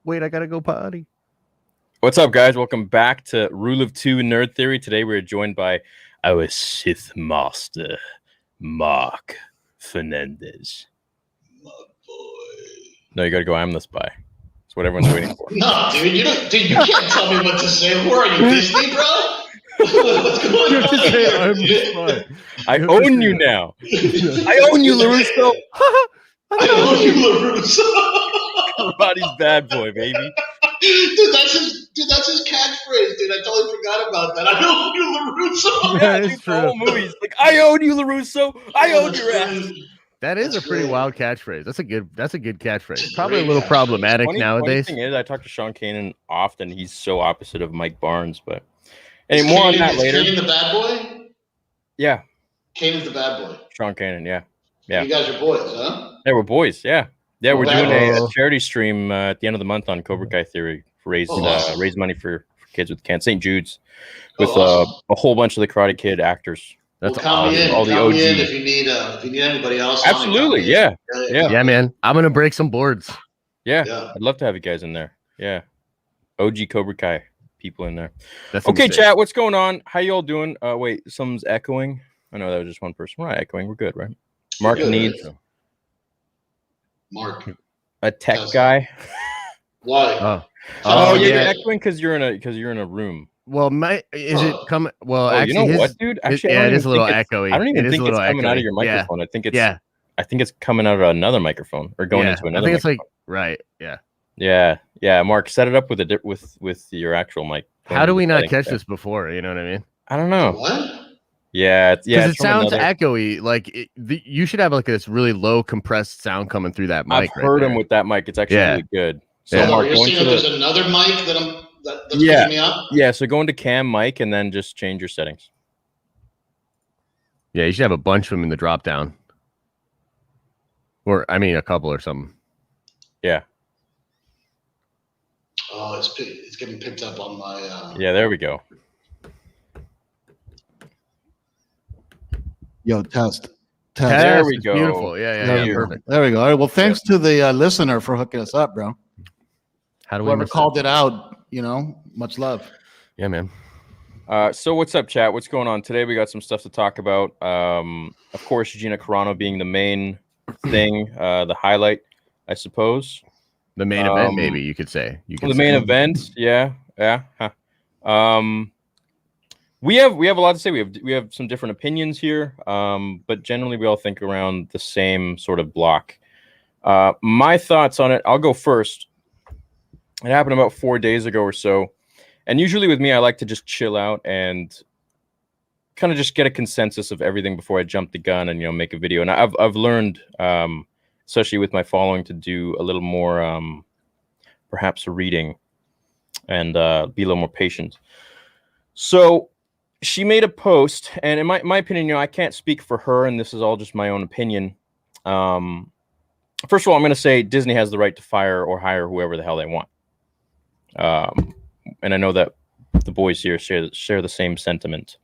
Wait, I gotta go potty. What's up, guys? Welcome back to Rule of Two Nerd Theory. Today we're joined by our Sith Master, Mark Fernandez. My boy. No, you gotta go, I'm the spy. That's what everyone's waiting for. No, dude, you can't tell me what to say. Who are you, Disney, bro? What's going You have to on say here, I'm dude? the spy. I own you now. I own you, LaRusso. I own you, LaRusso. Everybody's bad boy, baby. Dude, that's his catchphrase, dude. I totally forgot about that. I own you, LaRusso. That dude, is the true. whole movie's like, I own you, LaRusso. I own your ass. That is That's a pretty great. wild catchphrase. That's a good catchphrase. It's a Probably a great little catchphrase. problematic Funny nowadays. thing is, I talk to Sean Kanan often. He's so opposite of Mike Barnes, but any more on that later. Is Kanan the bad boy? Yeah, Kanan's the bad boy. Sean Kanan. Yeah. You guys are boys, huh? Yeah, we're boys. Yeah, Oh, we're doing wow. a charity stream at the end of the month on Cobra Kai Theory. Raise awesome. raise money for kids with cancer. St. Jude's with awesome. a whole bunch of the Karate Kid actors. That's Well, count me in. all the Count me in OG. if you need anybody else. on it, Absolutely, count me in. yeah. Yeah, man. I'm gonna break some boards. Yeah, Yeah. I'd love to have you guys in there. Yeah, OG Cobra Kai people in there. That's Okay, insane. chat. What's going on? How you all doing? Wait, something's echoing. I know that was just one person. We're not echoing. We're good, right? Mark Good. needs Mark. a tech Yes. guy. Why? Oh, Oh, yeah, yeah. you're echoing because you're in a room. Well, is it coming? Well, Oh, actually, you know his, what, dude? Actually, yeah, I it don't is a even little think echoey. I don't even It is think a it's little coming out of echoey. your microphone. I think it's Yeah. I think it's coming out of another microphone or going into I another. think it's microphone. like right. Yeah. Yeah. Mark, set it up with with your actual mic. How do we not Settings catch there. this before? You know what I mean? I don't know. What? Yeah, Because it's it from sounds another- echoey. Like you should have like this really low compressed sound coming through that mic. I've heard him with that mic. It's actually Yeah. really good. So Yeah. Mark, You're go saying into that there's the another mic that's Yeah. picking me up? yeah. So go into cam mic and then just change your settings. Yeah, you should have a bunch of them in the drop down. Or I mean, a couple or something. Yeah. Oh, it's getting picked up on my. Yeah. There we go. Yo, test. There Test, we it's go. Beautiful. Yeah. There, Here. Perfect. there we go. All right. Well, thanks to the listener for hooking us up, bro. How do we Whoever miss called that? it out, much love. Yeah, man. So what's up, chat? What's going on today? We got some stuff to talk about. Of course, Gina Carano being the main thing, the highlight, I suppose. The main event, maybe you could say. The main event, yeah. Huh. We have a lot to say. We have some different opinions here, but generally we all think around the same sort of block. My thoughts on it. I'll go first. It happened about 4 days ago or so. And usually with me, I like to just chill out and kind of just get a consensus of everything before I jump the gun and, make a video. And I've learned, especially with my following, to do a little more, perhaps reading and be a little more patient. So she made a post, and in my opinion, I can't speak for her, and this is all just my own opinion. First of all, I'm going to say Disney has the right to fire or hire whoever the hell they want. And I know that the boys here share the same sentiment.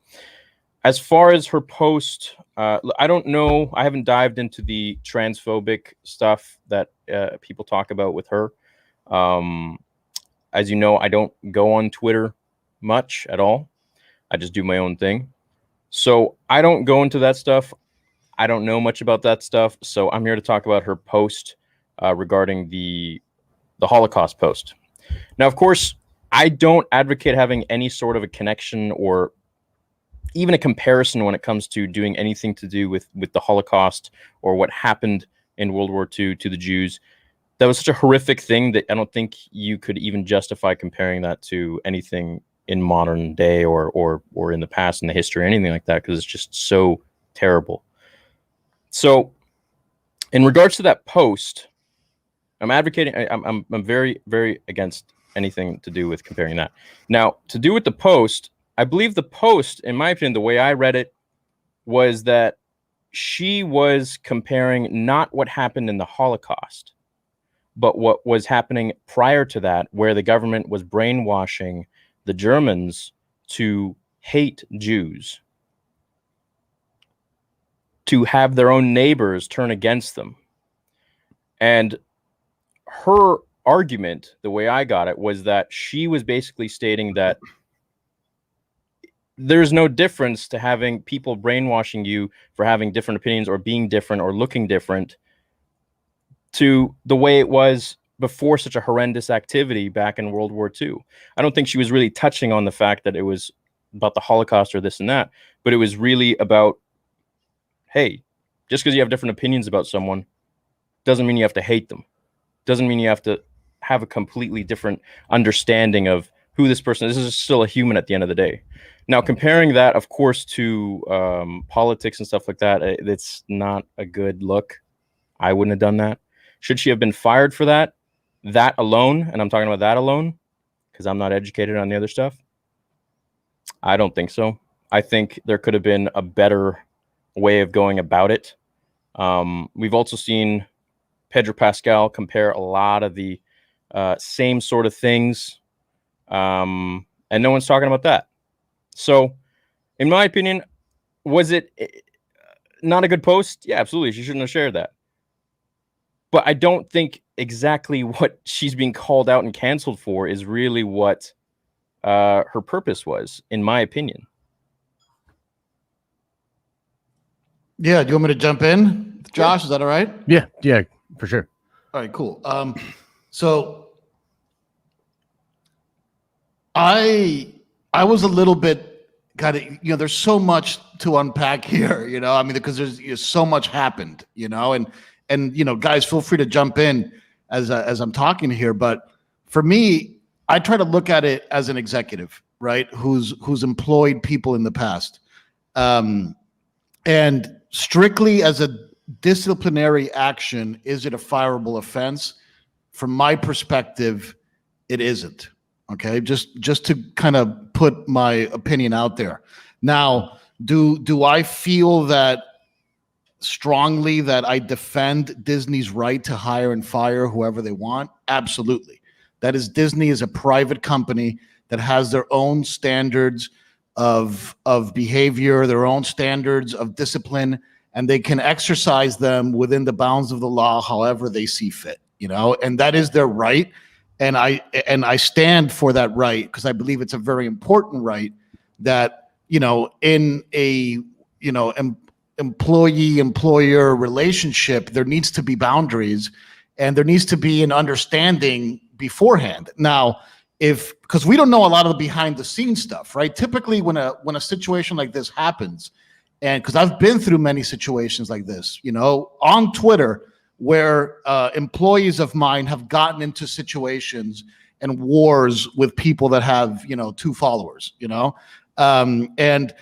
As far as her post, I don't know. I haven't dived into the transphobic stuff that people talk about with her. As you know, I don't go on Twitter much at all. I just do my own thing. So I don't go into that stuff. I don't know much about that stuff. So I'm here to talk about her post regarding the Holocaust post. Now, of course, I don't advocate having any sort of a connection or even a comparison when it comes to doing anything to do with the Holocaust or what happened in World War II to the Jews. That was such a horrific thing that I don't think you could even justify comparing that to anything in modern day or in the past in the history or anything like that, because it's just so terrible. So in regards to that post, I'm advocating, I'm very, very against anything to do with comparing that. Now, to do with the post, I believe the post, in my opinion, the way I read it, was that she was comparing not what happened in the Holocaust, but what was happening prior to that, where the government was brainwashing the Germans to hate Jews, to have their own neighbors turn against them. And her argument, the way I got it, was that she was basically stating that there's no difference to having people brainwashing you for having different opinions or being different or looking different to the way it was before such a horrendous activity back in World War II. I don't think she was really touching on the fact that it was about the Holocaust or this and that, but it was really about, hey, just because you have different opinions about someone doesn't mean you have to hate them. Doesn't mean you have to have a completely different understanding of who this person is. This is still a human at the end of the day. Now, comparing that, of course, to politics and stuff like that, it's not a good look. I wouldn't have done that. Should she have been fired for that? That alone, and I'm talking about that alone, because I'm not educated on the other stuff. I don't think so. I think there could have been a better way of going about it. We've also seen Pedro Pascal compare a lot of the same sort of things, and no one's talking about that. So, in my opinion, was it not a good post? Yeah, absolutely. She shouldn't have shared that. But I don't think exactly what she's being called out and canceled for is really what her purpose was, in my opinion. Yeah, do you want me to jump in, Josh? Is that all right? Yeah, for sure. All right, cool. So I was a little bit kind of, there's so much to unpack here, I mean, because there's so much happened, and guys, feel free to jump in as I'm talking here. But for me, I try to look at it as an executive, right? Who's employed people in the past, and strictly as a disciplinary action, is it a fireable offense? From my perspective, it isn't. Okay, just to kind of put my opinion out there. Now, do I feel that strongly that I defend Disney's right to hire and fire whoever they want? Absolutely. That is, Disney is a private company that has their own standards of behavior, their own standards of discipline, and they can exercise them within the bounds of the law however they see fit, and that is their right. And I stand for that right because I believe it's a very important right that, in a, employee-employer relationship, there needs to be boundaries and there needs to be an understanding beforehand. Now, because we don't know a lot of the behind the scenes stuff, right? Typically when a situation like this happens, and because I've been through many situations like this, on Twitter, where employees of mine have gotten into situations and wars with people that have, 2 followers, and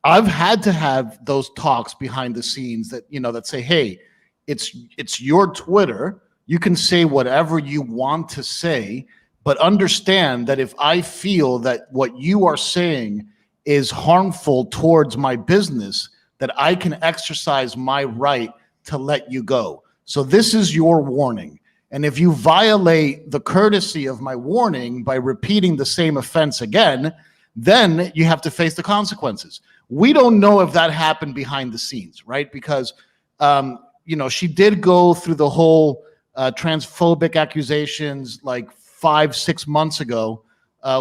I've had to have those talks behind the scenes that, that say, hey, it's your Twitter. You can say whatever you want to say, but understand that if I feel that what you are saying is harmful towards my business, that I can exercise my right to let you go. So this is your warning. And if you violate the courtesy of my warning by repeating the same offense again, then you have to face the consequences. We don't know if that happened behind the scenes, right? Because, she did go through the whole transphobic accusations like 5-6 months ago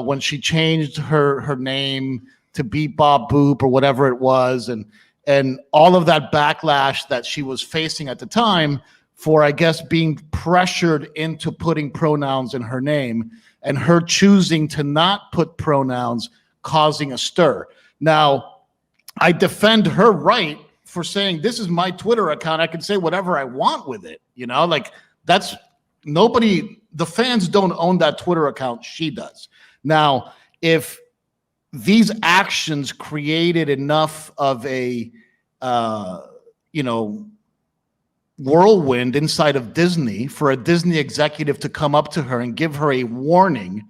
when she changed her name to Beep Bop Boop or whatever it was. And all of that backlash that she was facing at the time for, I guess, being pressured into putting pronouns in her name and her choosing to not put pronouns, causing a stir. Now, I defend her right for saying, this is my Twitter account. I can say whatever I want with it. That's nobody, the fans don't own that Twitter account. She does. Now, if these actions created enough of a, whirlwind inside of Disney for a Disney executive to come up to her and give her a warning,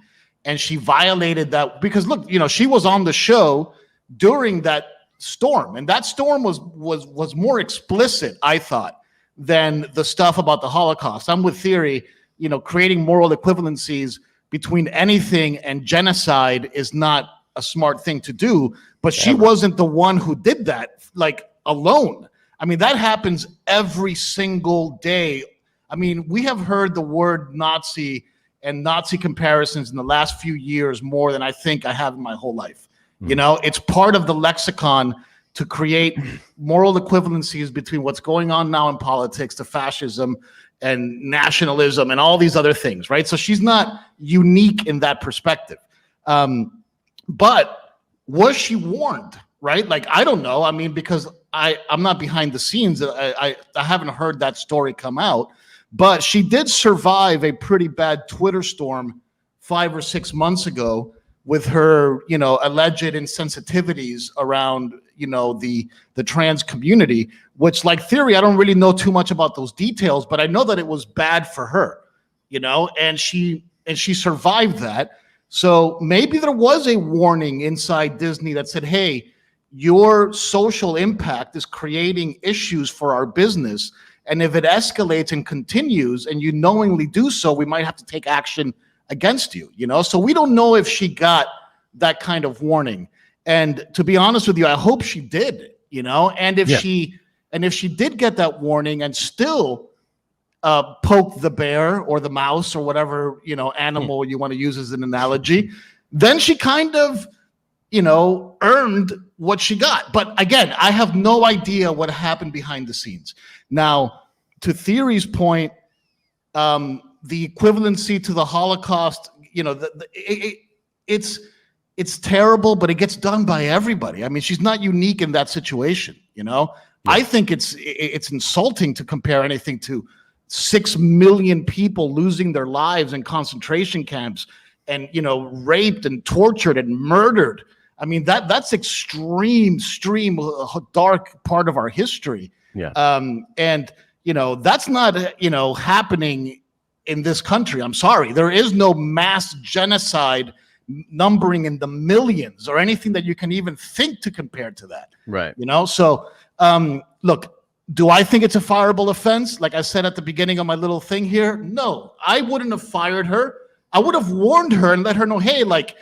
and she violated that, because look, she was on the show during that storm, and that storm was more explicit, I thought, than the stuff about the Holocaust. I'm with Theory, creating moral equivalencies between anything and genocide is not a smart thing to do, but she wasn't the one who did that, like, alone. I mean, that happens every single day I mean, we have heard the word Nazi and Nazi comparisons in the last few years more than I think I have in my whole life. You know, it's part of the lexicon to create moral equivalencies between what's going on now in politics, to fascism and nationalism and all these other things, right? So she's not unique in that perspective. But was she warned, right? Like, I don't know. I mean, because I'm not behind the scenes. I haven't heard that story come out, but she did survive a pretty bad Twitter storm 5 or 6 months ago with her, you know, alleged insensitivities around, you know, the trans community, which, like Theory, I don't really know too much about those details, but I know that it was bad for her, you know, and she survived that. So maybe there was a warning inside Disney that said, hey, your social impact is creating issues for our business. And if it escalates and continues and you knowingly do so, we might have to take action against you, you know? So we don't know if she got that kind of warning. And to be honest with you, I hope she did, you know? And if she did get that warning and still poke the bear or the mouse or whatever, you know, animal you want to use as an analogy, then she kind of, you know, earned what she got. But again, I have no idea what happened behind the scenes. Now, to Theory's point, the equivalency to the Holocaust, you know, it's terrible, but it gets done by everybody. I mean, she's not unique in that situation, you know? Yeah. I think it's insulting to compare anything to 6 million people losing their lives in concentration camps and, you know, raped and tortured and murdered. I mean, that's extreme dark part of our history. Yeah. And, you know, that's not, you know, happening in this country. I'm sorry. There is no mass genocide numbering in the millions or anything that you can even think to compare to that. Right. You know, so look, do I think it's a fireable offense? Like I said at the beginning of my little thing here, no, I wouldn't have fired her. I would have warned her and let her know, hey, like,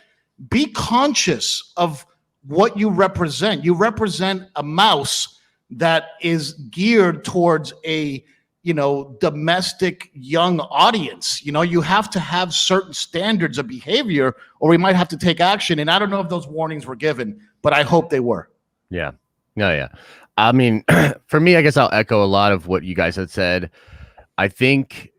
be conscious of what you represent. You represent a mouse that is geared towards a, you know, domestic young audience. You know, you have to have certain standards of behavior or we might have to take action. And I don't know if those warnings were given, but I hope they were. Yeah. No, yeah. I mean, for me, I guess I'll echo a lot of what you guys had said. I think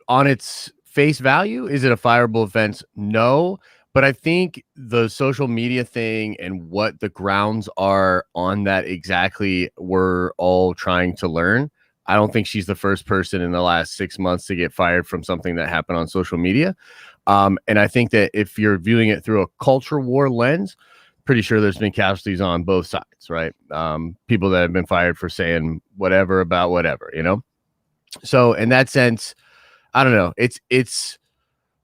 on its face value, is it a fireable offense? No. But I think the social media thing and what the grounds are on that exactly we're all trying to learn. I don't think she's the first person in the last 6 months to get fired from something that happened on social media. And I think that if you're viewing it through a culture war lens, pretty sure there's been casualties on both sides, right? People that have been fired for saying whatever about whatever, you know? So in that sense, I don't know. It's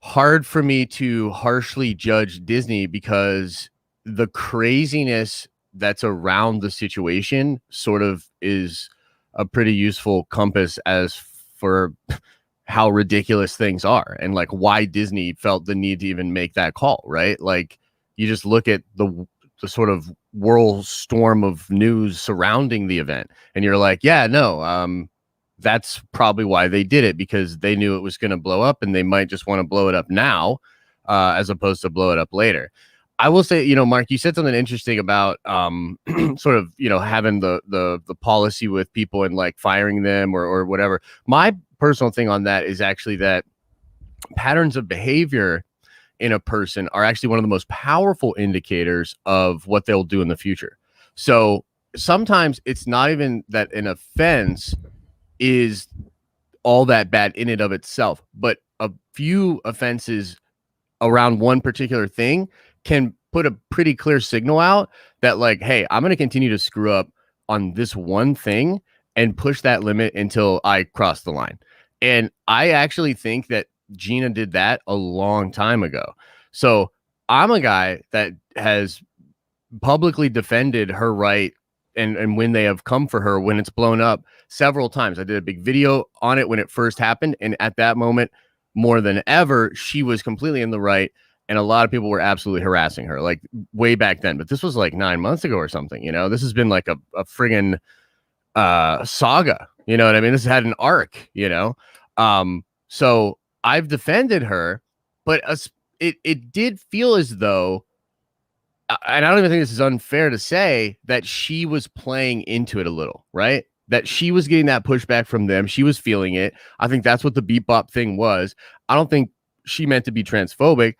hard for me to harshly judge Disney because the craziness that's around the situation sort of is a pretty useful compass as for how ridiculous things are and like why Disney felt the need to even make that call, right? Like you just look at the sort of whirlstorm of news surrounding the event and you're like, yeah, no, that's probably why they did it, because they knew it was going to blow up and they might just want to blow it up now as opposed to blow it up later. I will say, you know, Mark, you said something interesting about sort of, you know, having the policy with people and like firing them or whatever. My personal thing on that is actually that patterns of behavior in a person are actually one of the most powerful indicators of what they'll do in the future. So sometimes it's not even that an offense is all that bad in and of itself, but a few offenses around one particular thing can put a pretty clear signal out that like, hey, I'm going to continue to screw up on this one thing and push that limit until I cross the line. And I actually think that Gina did that a long time ago. So I'm a guy that has publicly defended her right and when they have come for her when it's blown up several times. I did a big video on it when it first happened. And at that moment, more than ever, she was completely in the right. And a lot of people were absolutely harassing her like way back then. But this was like 9 months ago or something, you know, this has been like a friggin' saga You know what I mean? This had an arc, you know? So I've defended her, but it did feel as though, and I don't even think this is unfair to say, that she was playing into it a little, right? That she was getting that pushback from them. She was feeling it. I think that's what the beat bop thing was. I don't think she meant to be transphobic,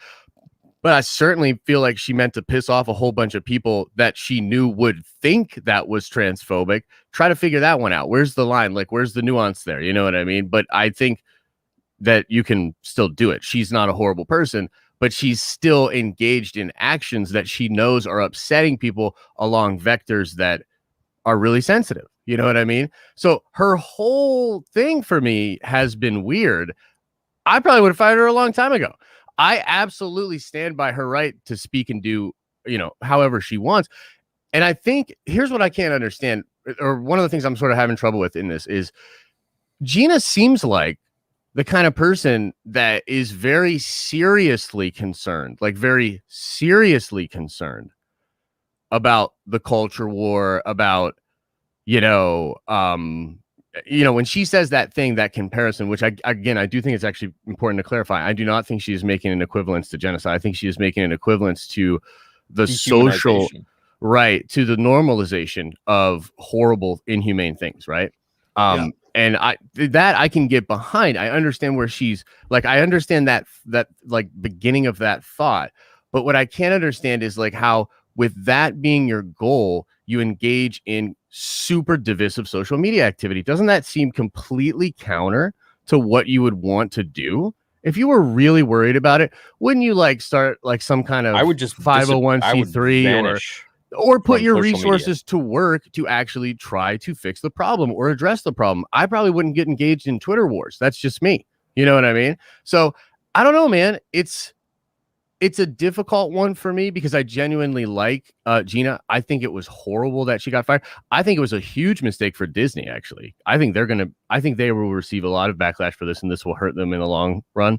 but I certainly feel like she meant to piss off a whole bunch of people that she knew would think that was transphobic. Try to figure that one out. Where's the line? Like, where's the nuance there? You know what I mean? But I think that you can still do it. She's not a horrible person, but she's still engaged in actions that she knows are upsetting people along vectors that are really sensitive. You know what I mean? So her whole thing for me has been weird. I probably would have fired her a long time ago. I absolutely stand by her right to speak and do, you know, however she wants. And I think here's what I can't understand, or one of the things I'm sort of having trouble with in this is Gina seems like the kind of person that is very seriously concerned, like very seriously concerned about the culture war, about, when she says that thing, that comparison, which I do think it's actually important to clarify. I do not think she is making an equivalence to genocide. I think she is making an equivalence to the social, right, to the normalization of horrible, inhumane things, right? And I can get behind. I understand where she's like, I understand that like beginning of that thought, but what I can't understand is like how, with that being your goal, you engage in super divisive social media activity. Doesn't that seem completely counter to what you would want to do? If you were really worried about it, wouldn't you like start like some kind of, I would just 501c3 or put your resources to work to actually try to fix the problem or address the problem? I probably wouldn't get engaged in Twitter wars. That's just me. You know what I mean? So I don't know, man. It's a difficult one for me because I genuinely like Gina. I think it was horrible that she got fired. I think it was a huge mistake for Disney, actually. I think they will receive a lot of backlash for this, and this will hurt them in the long run.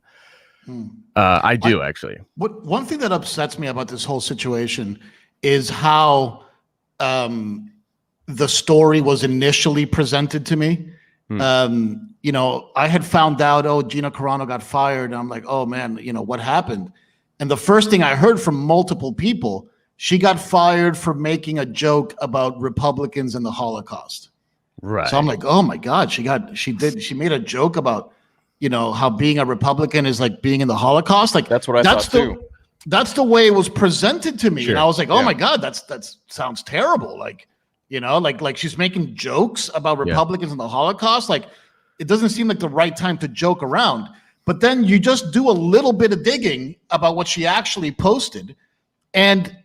I do, actually. One thing that upsets me about this whole situation is how the story was initially presented to me. I had found out, Gina Carano got fired, and I'm like, oh man, what happened? And the first thing I heard from multiple people, she got fired for making a joke about Republicans and the Holocaust. Right. So I'm like, oh my God, she made a joke about, how being a Republican is like being in the Holocaust. Like that's what I thought too. That's the way it was presented to me. Sure. And I was like, oh my God, that sounds terrible. Like, like she's making jokes about Republicans and the Holocaust. Like, it doesn't seem like the right time to joke around. But then you just do a little bit of digging about what she actually posted. And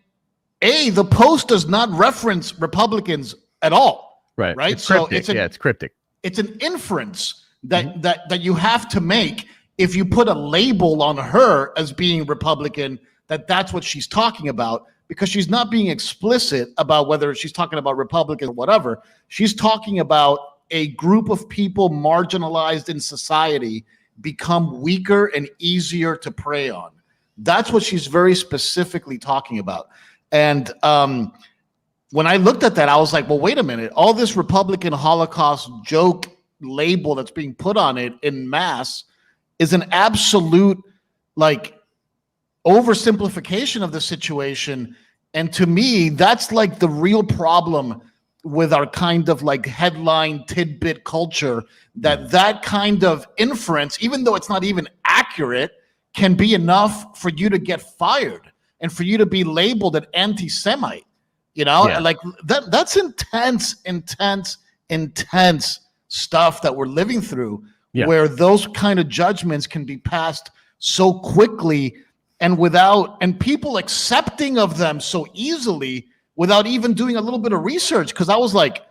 the post does not reference Republicans at all. Right. Right. It's cryptic. It's cryptic. It's an inference that you have to make if you put a label on her as being Republican, that's what she's talking about, because she's not being explicit about whether she's talking about Republican or whatever. She's talking about a group of people marginalized in society become weaker and easier to prey on. That's what she's very specifically talking about. And when I looked at that, I was like, well, wait a minute. All this Republican Holocaust joke label that's being put on it in mass is an absolute like oversimplification of the situation. And to me, that's like the real problem with our kind of like headline tidbit culture, that kind of inference, even though it's not even accurate, can be enough for you to get fired and for you to be labeled an anti-Semite. Like that's intense stuff that we're living through, where those kind of judgments can be passed so quickly and people accepting of them so easily without even doing a little bit of research. Because I was like,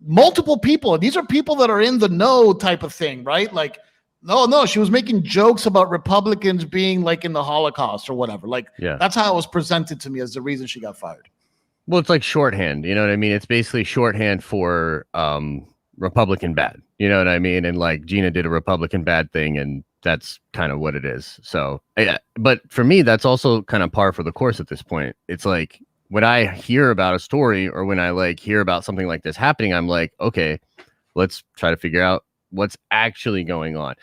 multiple people, these are people that are in the know type of thing, right? Like, no, she was making jokes about Republicans being like in the Holocaust or whatever. Like, that's how it was presented to me as the reason she got fired. Well, it's like shorthand, you know what I mean? It's basically shorthand for Republican bad, you know what I mean? And like Gina did a Republican bad thing, and that's kind of what it is. So, but for me, that's also kind of par for the course at this point. It's like, when I hear about a story or when I like hear about something like this happening, I'm like, okay, Let's try to figure out what's actually going on.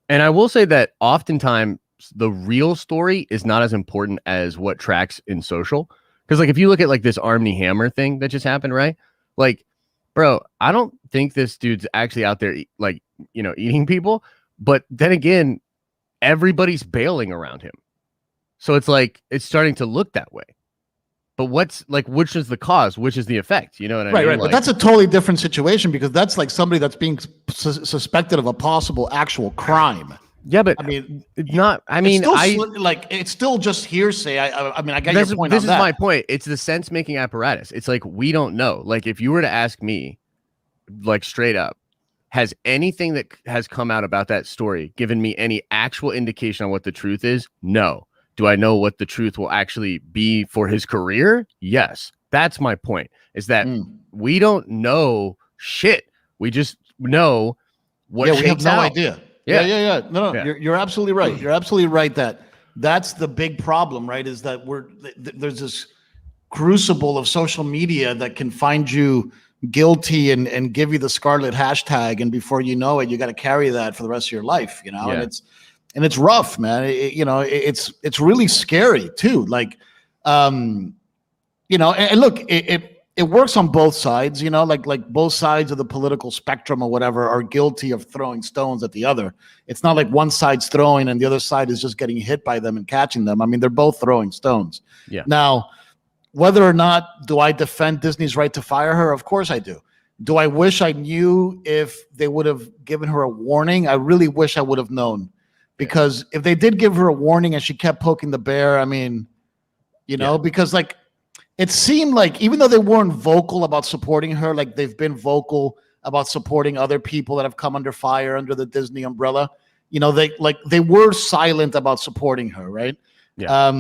And I will say that oftentimes the real story is not as important as what tracks in social. Because like if you look at like this Armie Hammer thing that just happened, right? Like, bro, I don't think this dude's actually out there like, you know, eating people. But then again, everybody's bailing around him. So it's like it's starting to look that way. But what's like, which is the cause, which is the effect? You know what I mean? Right. Like, But that's a totally different situation because that's like somebody that's being suspected of a possible actual crime. yeah, but I mean, it's not. I it's mean, still like it's still just hearsay. I mean, I get your point. This on is that. my point. It's the sense making apparatus. It's like we don't know. Like if you were to ask me, like straight up, has anything that has come out about that story given me any actual indication on what the truth is? No. Do I know what the truth will actually be for his career? Yes. That's my point. Is that we don't know shit. We just know what we have shakes no out. idea. Yeah. No, Yeah. You're absolutely right. You're absolutely right that that's the big problem, right? Is that there's this crucible of social media that can find you guilty and give you the scarlet hashtag, and before you know it, you got to carry that for the rest of your life, you know. Yeah. And it's rough, man. It's really scary too. Like, you know, and look, it works on both sides, you know, like both sides of the political spectrum or whatever are guilty of throwing stones at the other. It's not like one side's throwing and the other side is just getting hit by them and catching them. I mean, they're both throwing stones. Yeah. Now, whether or not do I defend Disney's right to fire her? Of course I do. Do I wish I knew if they would have given her a warning? I really wish I would have known. Because if they did give her a warning and she kept poking the bear, I mean, you know, because like it seemed like even though they weren't vocal about supporting her, like they've been vocal about supporting other people that have come under fire under the Disney umbrella, you know, they were silent about supporting her, right? Yeah.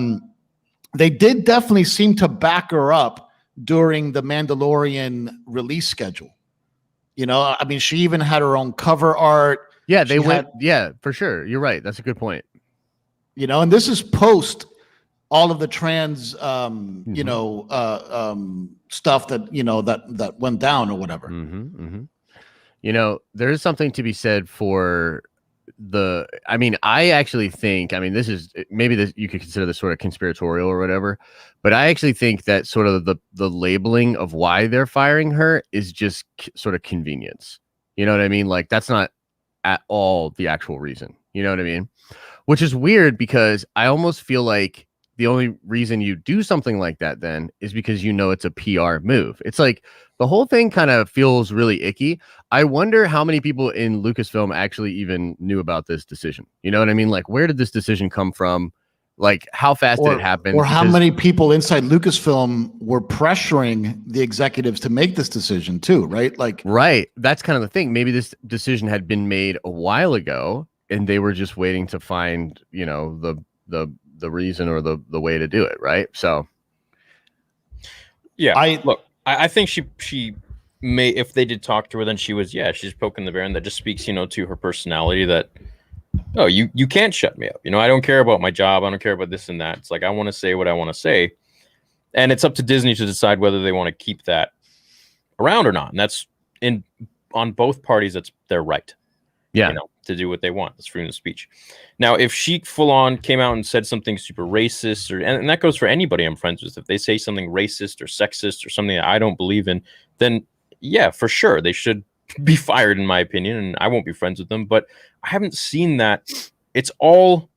They did definitely seem to back her up during the Mandalorian release schedule. You know, I mean, she even had her own cover art. Yeah, they went. Yeah, for sure. You're right. That's a good point. You know, and this is post all of the trans, you know, stuff that, you know, that went down or whatever. You know, there is something to be said for I mean, I actually think, I mean, this is maybe this, you could consider this sort of conspiratorial or whatever, but I actually think that sort of the labeling of why they're firing her is just sort of convenience. You know what I mean? Like that's not at all the actual reason. You know what I mean? Which is weird because I almost feel like the only reason you do something like that then is because you know it's a PR move. It's like the whole thing kind of feels really icky. I wonder how many people in Lucasfilm actually even knew about this decision. You know what I mean? Like, where did this decision come from? Like, how fast did it happen? Or how many people inside Lucasfilm were pressuring the executives to make this decision too, right? Like, right. That's kind of the thing. Maybe this decision had been made a while ago and they were just waiting to find, you know, the reason or the way to do it, right? So yeah, I think she may, if they did talk to her, then she was, she's poking the bear, and that just speaks, you know, to her personality that, oh, you can't shut me up. You know, I don't care about my job. I don't care about this and that. It's like, I want to say what I want to say. And it's up to Disney to decide whether they want to keep that around or not. And that's on both parties, that's their right. Yeah. You know, to do what they want. That's freedom of speech. Now, if she full on came out and said something super racist, and that goes for anybody I'm friends with, if they say something racist or sexist or something that I don't believe in, then yeah, for sure, they should be fired, in my opinion, and I won't be friends with them. But I haven't seen that. It's all,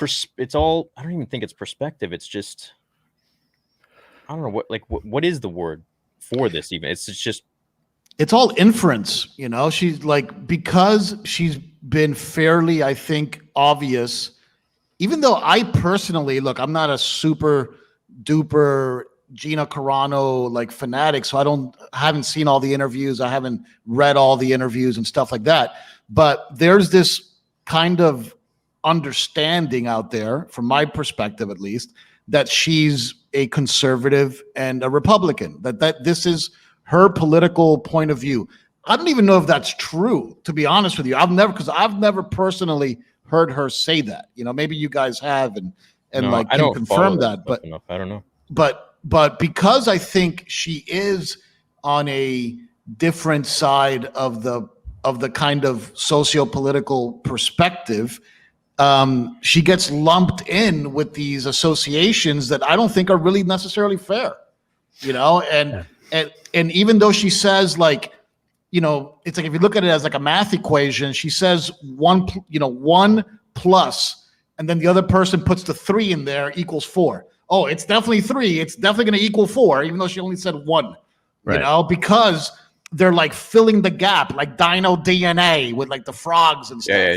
I don't even think it's perspective. It's just, I don't know what is the word for this even? It's just, it's all inference, you know. She's like, because she's been fairly, I think, obvious, even though I personally, look, I'm not a super duper Gina Carano like fanatic, so I haven't seen all the interviews, I haven't read all the interviews and stuff like that, but there's this kind of understanding out there, from my perspective at least, that she's a conservative and a Republican, that this is her political point of view. I don't even know if that's true, to be honest with you. I've never personally heard her say that. You know, maybe you guys have and no, like I can don't confirm that, but enough. I don't know. But because I think she is on a different side of the kind of socio-political perspective, she gets lumped in with these associations that I don't think are really necessarily fair, you know. And even though she says, like, you know, it's like if you look at it as like a math equation, she says one plus, and then the other person puts the 3 in there equals 4. Oh, it's definitely 3. It's definitely going to equal 4, even though she only said 1. Right. You know, because they're like filling the gap, like Dino DNA with like the frogs and stuff.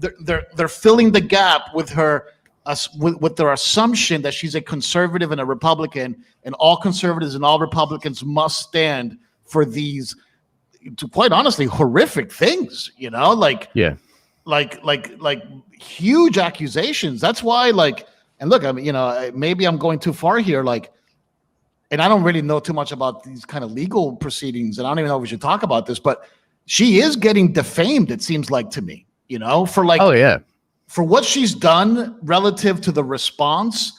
They're filling the gap with her, with their assumption that she's a conservative and a Republican, and all conservatives and all Republicans must stand for these, to quite honestly, horrific things. You know, like huge accusations. That's why, like, and look, I mean, you know, maybe I'm going too far here, like. And I don't really know too much about these kind of legal proceedings, and I don't even know if we should talk about this, but she is getting defamed, it seems like to me, you know, for like, for what she's done relative to the response.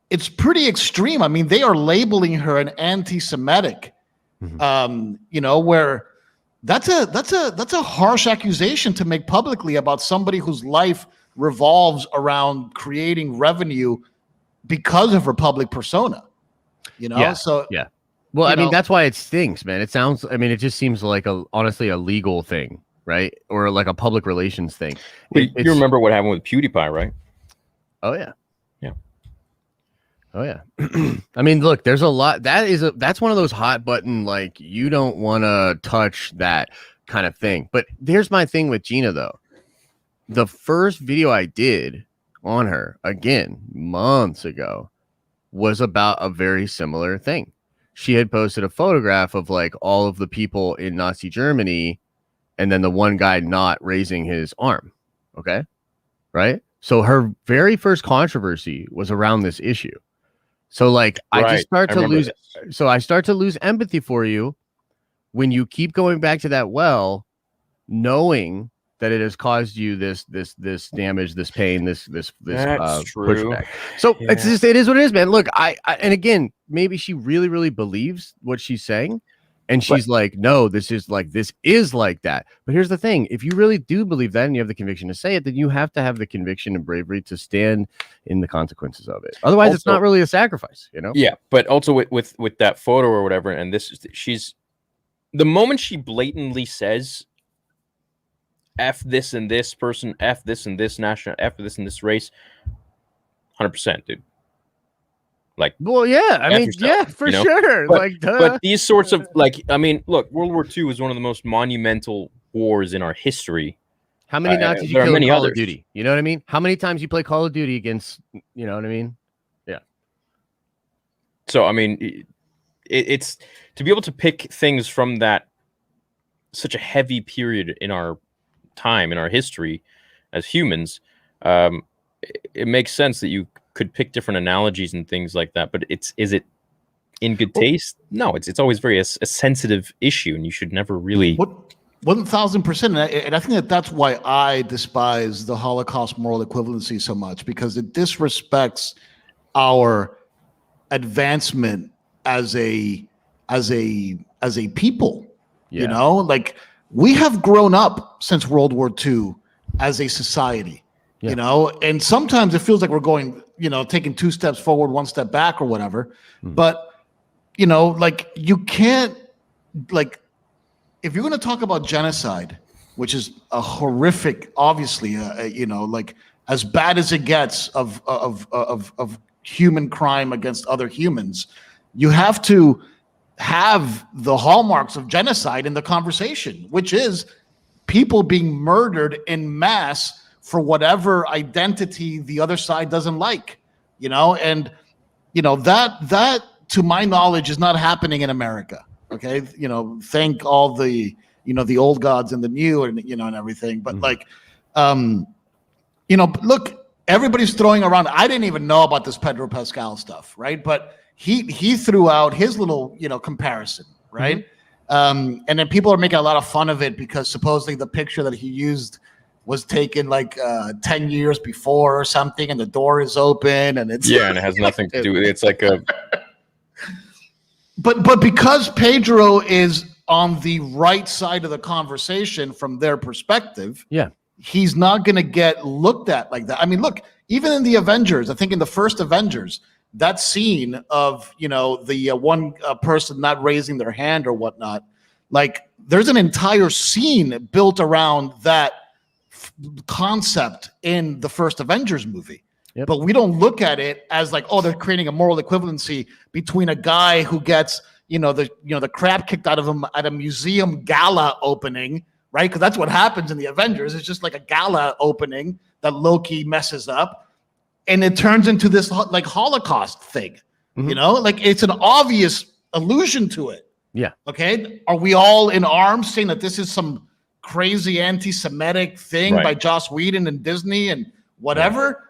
It's pretty extreme. I mean, they are labeling her an anti-Semitic, you know, where that's a harsh accusation to make publicly about somebody whose life revolves around creating revenue because of her public persona. You know, Well, I mean, that's why it stinks, man. It sounds, I mean, it just seems like honestly a legal thing, right? Or like a public relations thing. You remember what happened with PewDiePie, right? Oh yeah. Yeah. Oh yeah. I mean, look, there's a lot. That's one of those hot button, like, you don't want to touch that kind of thing. But here's my thing with Gina, though. The first video I did on her, again, months ago, was about a very similar thing. She had posted a photograph of like all of the people in Nazi Germany, and then the one guy not raising his arm. Okay. Right. So her very first controversy was around this issue. So like, I start to lose empathy for you when you keep going back to that well, knowing that it has caused you this damage, this pain, this pushback. So it's just, it is what it is, man. Look, I and again, maybe she really, really believes what she's saying, and she's like, no, this is like that. But here's the thing: if you really do believe that, and you have the conviction to say it, then you have to have the conviction and bravery to stand in the consequences of it. Otherwise, also, it's not really a sacrifice, you know? Yeah, but also with that photo or whatever, and she's the moment she blatantly says, F this and this person, F this and this national, F this and this race, 100%, dude. Like, well, yeah, I mean, yourself, for sure. But these sorts of, like, I mean, look, World War II is one of the most monumental wars in our history. How many Nazis you kill in Call of Duty? You know what I mean? How many times you play Call of Duty against, you know what I mean? Yeah. So, I mean, it's to be able to pick things from that such a heavy period in our time, in our history as humans, it makes sense that you could pick different analogies and things like that, but is it in good taste? No, it's always very a sensitive issue, and you should never really 1,000%. And I think that's why I despise the Holocaust moral equivalency so much, because it disrespects our advancement as a people. You know, like, we have grown up since World War II as a society, you know, and sometimes it feels like we're going, you know, taking 2 steps forward, 1 step back or whatever. But, you know, like, you can't, like, if you're going to talk about genocide, which is a horrific, obviously, you know, like, as bad as it gets of human crime against other humans, you have to have the hallmarks of genocide in the conversation, which is people being murdered in mass for whatever identity the other side doesn't like, you know, and, you know, that to my knowledge is not happening in America. Okay. You know, thank all the, you know, the old gods and the new, and, you know, and everything. But like, you know, look, everybody's throwing around, I didn't even know about this Pedro Pascal stuff. Right. But he threw out his little, you know, comparison, right? And then people are making a lot of fun of it because supposedly the picture that he used was taken like 10 years before or something, and the door is open, and it's and it has nothing to do with it. It's like a but because Pedro is on the right side of the conversation from their perspective, Yeah. he's not going to get looked at like that. I mean, look, even in the Avengers, I think in the first Avengers, that scene of, you know, the one person not raising their hand or whatnot, like there's an entire scene built around that concept in the first Avengers movie. Yep. But we don't look at it as like, oh, they're creating a moral equivalency between a guy who gets, the crap kicked out of him at a museum gala opening, right? Because that's what happens in the Avengers. It's just like a gala opening that Loki messes up, and it turns into this like Holocaust thing. Mhm. Like it's an obvious allusion to it. Yeah. Okay. Are we all in arms saying that this is some crazy anti-Semitic thing Right. by Joss Whedon and Disney and whatever?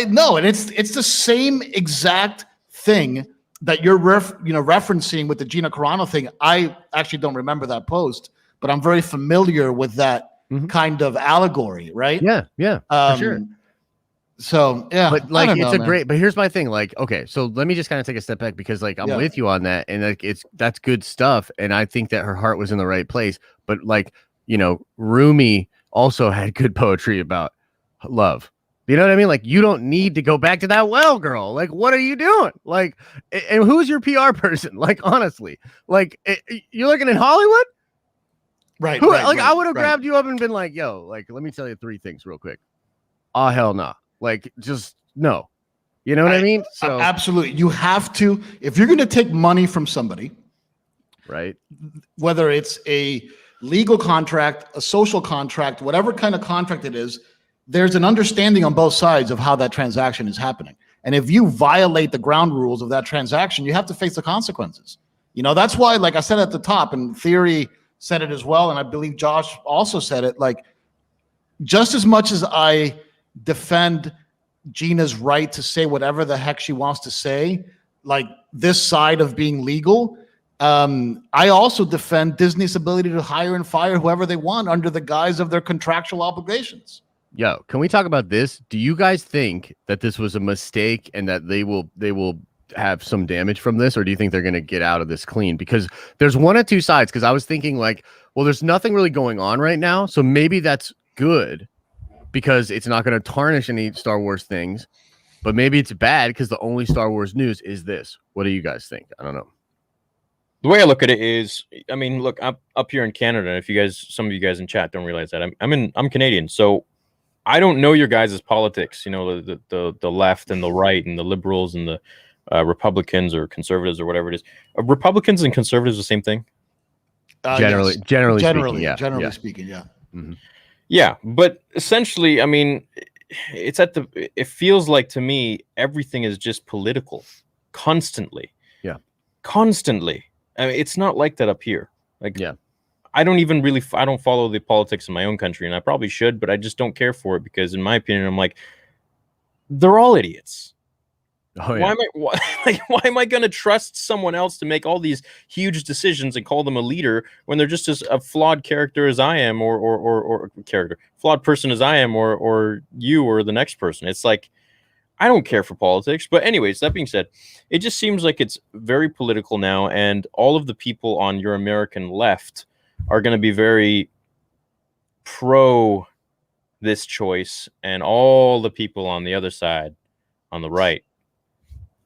No, and it's the same exact thing that you're referencing with the Gina Carano thing. I actually don't remember that post, but I'm very familiar with that Mhm. kind of allegory, right? Yeah. Yeah. For sure. So yeah, But I like don't it's know, a man. great, but here's my thing. Like, okay, so let me just kind of take a step back because like I'm Yeah. with you on that, and like that's good stuff. And I think that her heart was in the right place. But like, Rumi also had good poetry about love. You know what I mean? Like, you don't need to go back to that well, girl. Like, what are you doing? Like, and who's your PR person? Like, honestly, like, you're looking in Hollywood? Right. Who, right, like, right, I would have right. grabbed you up and been like, yo, like, let me tell you 3 things real quick. Oh, hell no. Like, just no. You know what I mean? So, Absolutely. You have to, if you're going to take money from somebody, right. whether it's a legal contract, a social contract, whatever kind of contract it is, there's an understanding on both sides of how that transaction is happening. And if you violate the ground rules of that transaction, you have to face the consequences. That's why, like I said at the top, and Theory said it as well, and I believe Josh also said it, like, just as much as I defend Gina's right to say whatever the heck she wants to say, like this side of being legal, I also defend Disney's ability to hire and fire whoever they want under the guise of their contractual obligations. Yo, can we talk about this? Do you guys think that this was a mistake and that they will have some damage from this, or do you think they're going to get out of this clean? Because there's one of two sides. Because I was thinking like, well, there's nothing really going on right now, so maybe that's good because it's not going to tarnish any Star Wars things. But maybe it's bad because the only Star Wars news is this. What do you guys think? I don't know. The way I look at it is, I mean, look, I'm up here in Canada. If you guys, some of you guys in chat don't realize that I'm Canadian, so I don't know your guys' politics. The left and the right and the liberals and the Republicans or conservatives or whatever it is. Republicans and conservatives the same thing? Generally Generally speaking, yeah. Mm-hmm. Yeah, but essentially, I mean, it feels like to me everything is just political, constantly. Yeah, constantly. I mean, it's not like that up here. Like, yeah. I don't follow the politics in my own country, and I probably should, but I just don't care for it because, in my opinion, I'm like, they're all idiots. Oh, yeah. Why am I going to trust someone else to make all these huge decisions and call them a leader when they're just as a flawed character as I am, or flawed person as I am, or you or the next person? It's like, I don't care for politics. But anyways, that being said, it just seems like it's very political now, and all of the people on your American left are going to be very pro this choice, and all the people on the other side, on the right,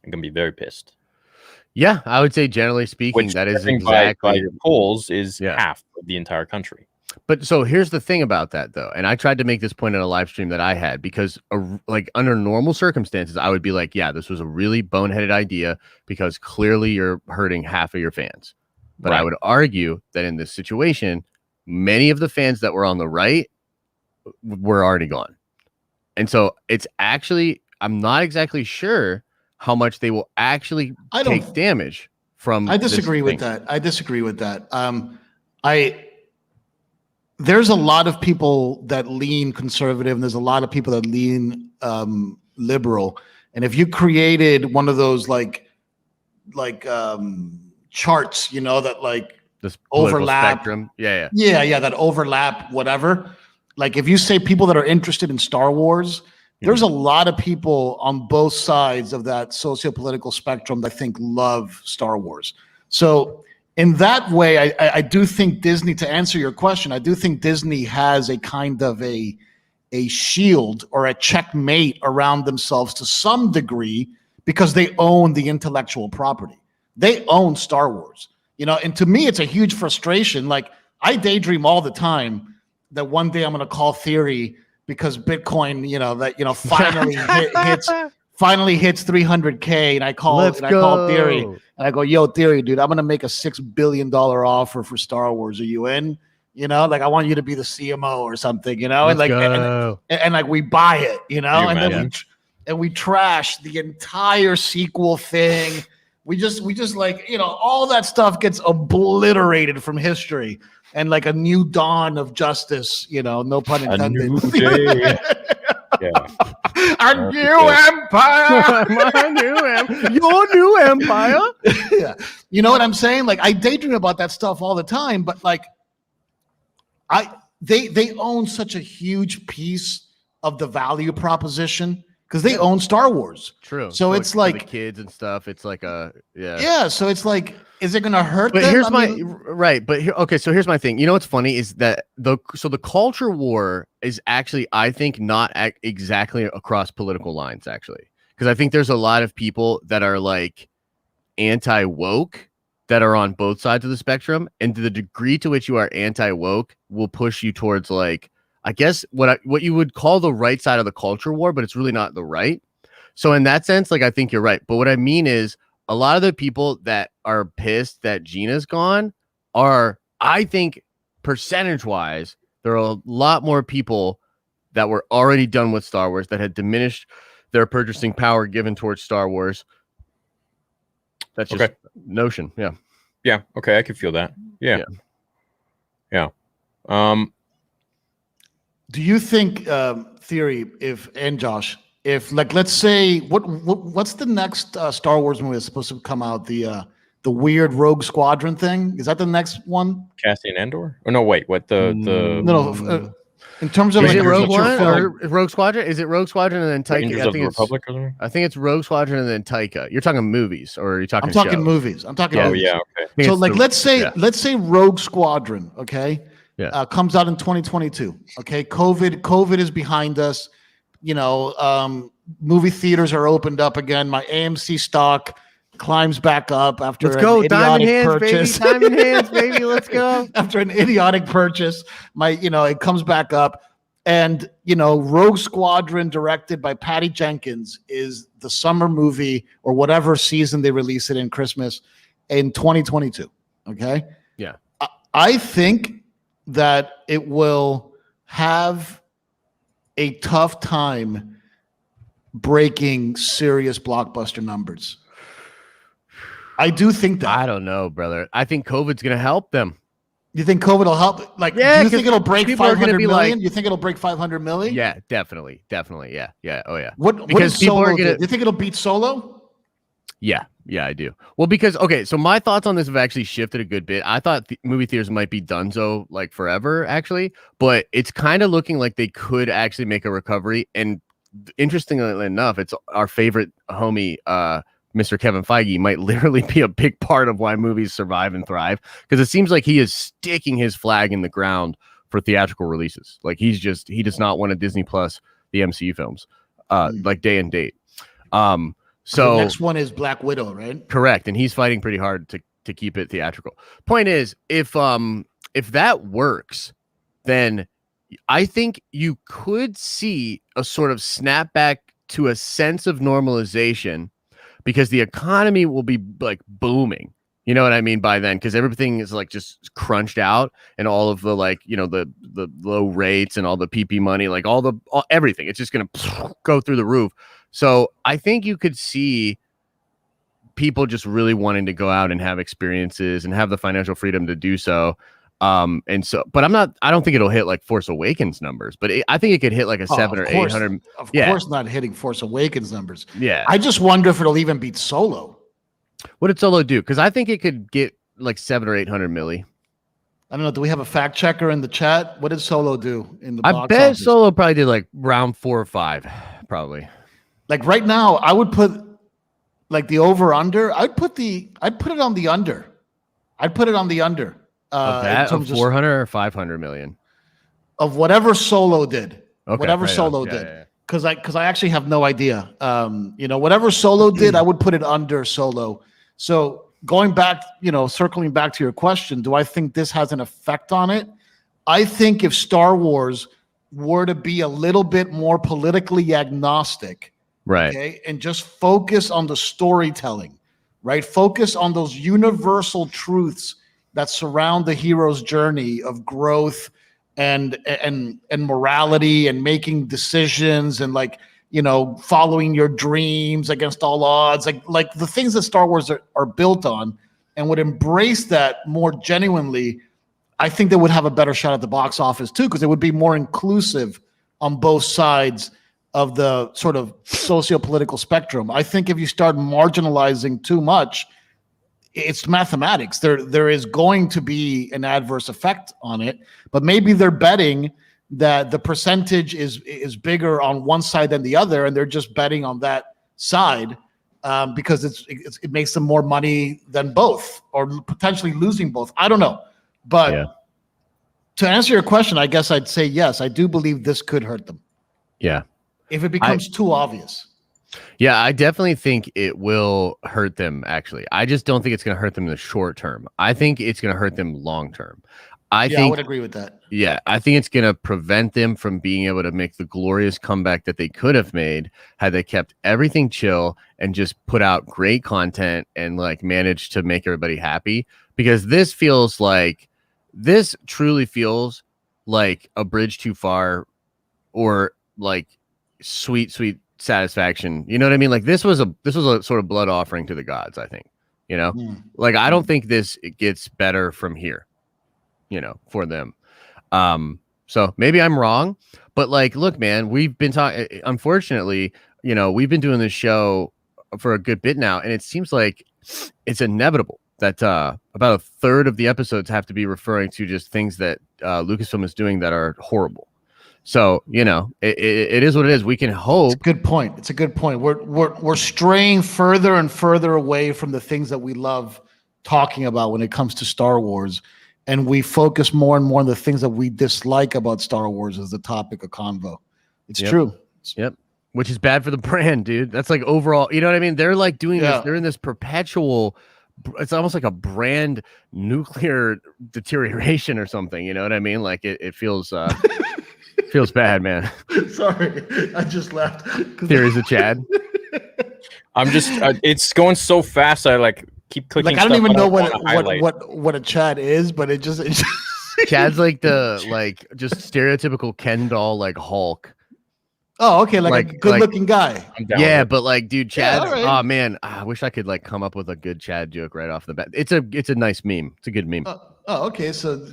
are going to be very pissed. Yeah, I would say generally speaking, that is exactly by your polls is Yeah. half of the entire country. But so here's the thing about that, though, and I tried to make this point in a live stream that I had because, like, under normal circumstances, I would be like, "Yeah, this was a really boneheaded idea because clearly you're hurting half of your fans." But I Right. would argue that in this situation, many of the fans that were on the right were already gone, and so it's actually I'm not exactly sure how much they will actually take damage from. I disagree with that. There's a lot of people that lean conservative, and there's a lot of people that lean liberal. And if you created one of those like charts, that like This political overlap. spectrum. Yeah. that overlap, whatever. Like if you say people that are interested in Star Wars, there's a lot of people on both sides of that socio-political spectrum that I think love Star Wars. So in that way, I do think Disney, to answer your question, I do think Disney has a kind of a shield or a checkmate around themselves to some degree because they own the intellectual property. They own Star Wars, and to me, it's a huge frustration. Like, I daydream all the time that one day I'm going to call Theory because Bitcoin, finally hits 300K, and I call Theory, and I go, "Yo, Theory, dude, I'm going to make a $6 billion offer for Star Wars. Are you in? Like, I want you to be the CMO or something, and like, and like we buy it, and then we trash the entire sequel thing. We just like, all that stuff gets obliterated from history, and like a new dawn of justice, no pun intended. A new day. Yeah. A new empire. Your new empire. Yeah. You know what I'm saying? Like, I daydream about that stuff all the time, but like, they own such a huge piece of the value proposition because they own Star Wars. True. So it's like the kids and stuff. It's like yeah. So it's like, is it going to hurt But them? here's So here's my thing. You know what's funny is that the culture war is actually, I think, not exactly across political lines, actually, because I think there's a lot of people that are like anti-woke that are on both sides of the spectrum, and to the degree to which you are anti-woke will push you towards, like, I guess what you would call the right side of the culture war, but it's really not the right. So in that sense, like, I think you're right. But what I mean is, a lot of the people that are pissed that Gina's gone are, I think, percentage-wise, there are a lot more people that were already done with Star Wars that had diminished their purchasing power given towards Star Wars. That's just notion. Yeah. Yeah. Okay. I can feel that. Yeah. Do you think, Theory, and Josh, if, like, let's say, what's the next Star Wars movie that's supposed to come out? The weird Rogue Squadron thing? Is that the next one? Cassian Andor? Oh no, wait. What the no? In terms of, Is like, it Rogue feature One film- or Rogue Squadron? Is it Rogue Squadron and then Taika? Rangers I of think the it's Republic or something? I think it's Rogue Squadron and then Taika. You're talking movies, or are you talking? I'm talking shows? movies. I'm talking Oh movies. yeah. Okay. I think So, it's like, let's say Rogue Squadron, okay, comes out in 2022. Okay, COVID is behind us. Movie theaters are opened up again. My AMC stock climbs back up after Let's go, an diamond idiotic hands, purchase. baby, diamond hands, baby. Let's go. After an idiotic purchase, it comes back up. And, Rogue Squadron, directed by Patty Jenkins, is the summer movie or whatever season they release it in, Christmas, in 2022. Okay? Yeah. I think that it will have a tough time breaking serious blockbuster numbers. I do think that. I don't know, brother. I think COVID's going to help them. You think COVID will help? Like, Yeah, do you think it'll break people are gonna 500 be million? like- You think it'll break 500 million? Yeah, definitely. Yeah. Oh, yeah. What Because does people are Solo do? gonna- Do you think it'll beat Solo? Yeah, I do. Well, because, okay, so my thoughts on this have actually shifted a good bit. I thought movie theaters might be donezo, like, forever, actually, but it's kind of looking like they could actually make a recovery. And interestingly enough, it's our favorite homie, Mr. Kevin Feige, might literally be a big part of why movies survive and thrive, because it seems like he is sticking his flag in the ground for theatrical releases. Like, he does not want to Disney Plus the MCU films, like, day and date. So the next one is Black Widow, right? correct, and he's fighting pretty hard to keep it theatrical. Point is, if that works, then I think you could see a sort of snapback to a sense of normalization, because the economy will be, like, booming. You know what I mean by then? Because everything is, like, just crunched out, and all of the, like, the low rates and all the PP money, like everything, it's just going to go through the roof. So I think you could see people just really wanting to go out and have experiences and have the financial freedom to do so. But I don't think it'll hit like Force Awakens numbers, but I think it could hit like a 700 or 800. Of course not hitting Force Awakens numbers. Yeah. I just wonder if it'll even beat Solo. What did Solo do? Because I think it could get like 700 or 800 milli. I don't know. Do we have a fact checker in the chat? What did Solo do in the box I bet office? Solo probably did like round 4 or 5, probably. Like, right now, I would put, like, the over under. I'd put it on the under. I'd put it on the under. Of In that, terms of 400 or 500 million. of whatever Solo did. Okay, Whatever right on. Solo Yeah, did. yeah, yeah. Because I actually have no idea. Whatever Solo did, I would put it under Solo. So going back, circling back to your question, do I think this has an effect on it? I think if Star Wars were to be a little bit more politically agnostic, Right. okay, and just focus on the storytelling, right? Focus on those universal truths that surround the hero's journey of growth and morality and making decisions and following your dreams against all odds, like the things that Star Wars are built on, and would embrace that more genuinely. I think they would have a better shot at the box office too, because it would be more inclusive on both sides of the sort of socio-political spectrum. I think if you start marginalizing too much, it's mathematics. There is going to be an adverse effect on it, but maybe they're betting that the percentage is bigger on one side than the other, and they're just betting on that side because it makes them more money than both, or potentially losing both. I don't know, but Yeah. to answer your question, I guess I'd say yes. I do believe this could hurt them Yeah. if it becomes too obvious. Yeah, I definitely think it will hurt them, actually. I just don't think it's going to hurt them in the short term. I think it's going to hurt them long term. I I would agree with that. Yeah, I think it's going to prevent them from being able to make the glorious comeback that they could have made had they kept everything chill and just put out great content and managed to make everybody happy. Because this truly feels like a bridge too far, or sweet satisfaction. You know what I mean? This was a sort of blood offering to the gods, I think. I don't think it gets better from here, for them. So maybe I'm wrong, but look, man, we've been talking, unfortunately, we've been doing this show for a good bit now, and it seems like it's inevitable that about a third of the episodes have to be referring to just things that Lucasfilm is doing that are horrible. So it is what it is. We can hope. It's a good point. We're straying further and further away from the things that we love talking about when it comes to Star Wars, and we focus more and more on the things that we dislike about Star Wars as the topic of convo. It's true. Yep. Which is bad for the brand, dude. That's overall, you know what I mean? They're doing this. They're in this perpetual. It's almost like a brand nuclear deterioration or something. You know what I mean? It feels. Feels bad, man. Sorry, I just laughed. Theories of Chad. I'm just it's going so fast. I keep clicking. I don't even know what what a Chad is, but it just Chad's the just stereotypical Ken doll Hulk. Oh, okay, a good-looking guy. Yeah, but dude, Chad. Yeah, right. Oh man, I wish I could come up with a good Chad joke right off the bat. It's a nice meme. It's a good meme. Okay, so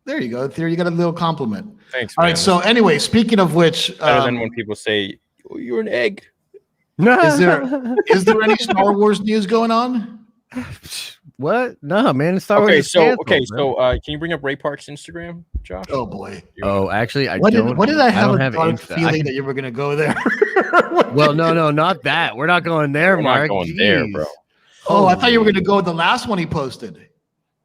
there you go. There you got a little compliment. Thanks. All right. So anyway, speaking of which, better than when people say, "Oh, you're an egg." is there any Star Wars news going on? What? No, man. Star Wars. So can you bring up Ray Park's Instagram, Josh? Oh boy. Oh, actually, I what don't. What did I have a dark feeling that you were going to go there? Well, no, not that. We're not going there, Mark. Not going there, bro. Oh, I thought you were going to go with the last one he posted.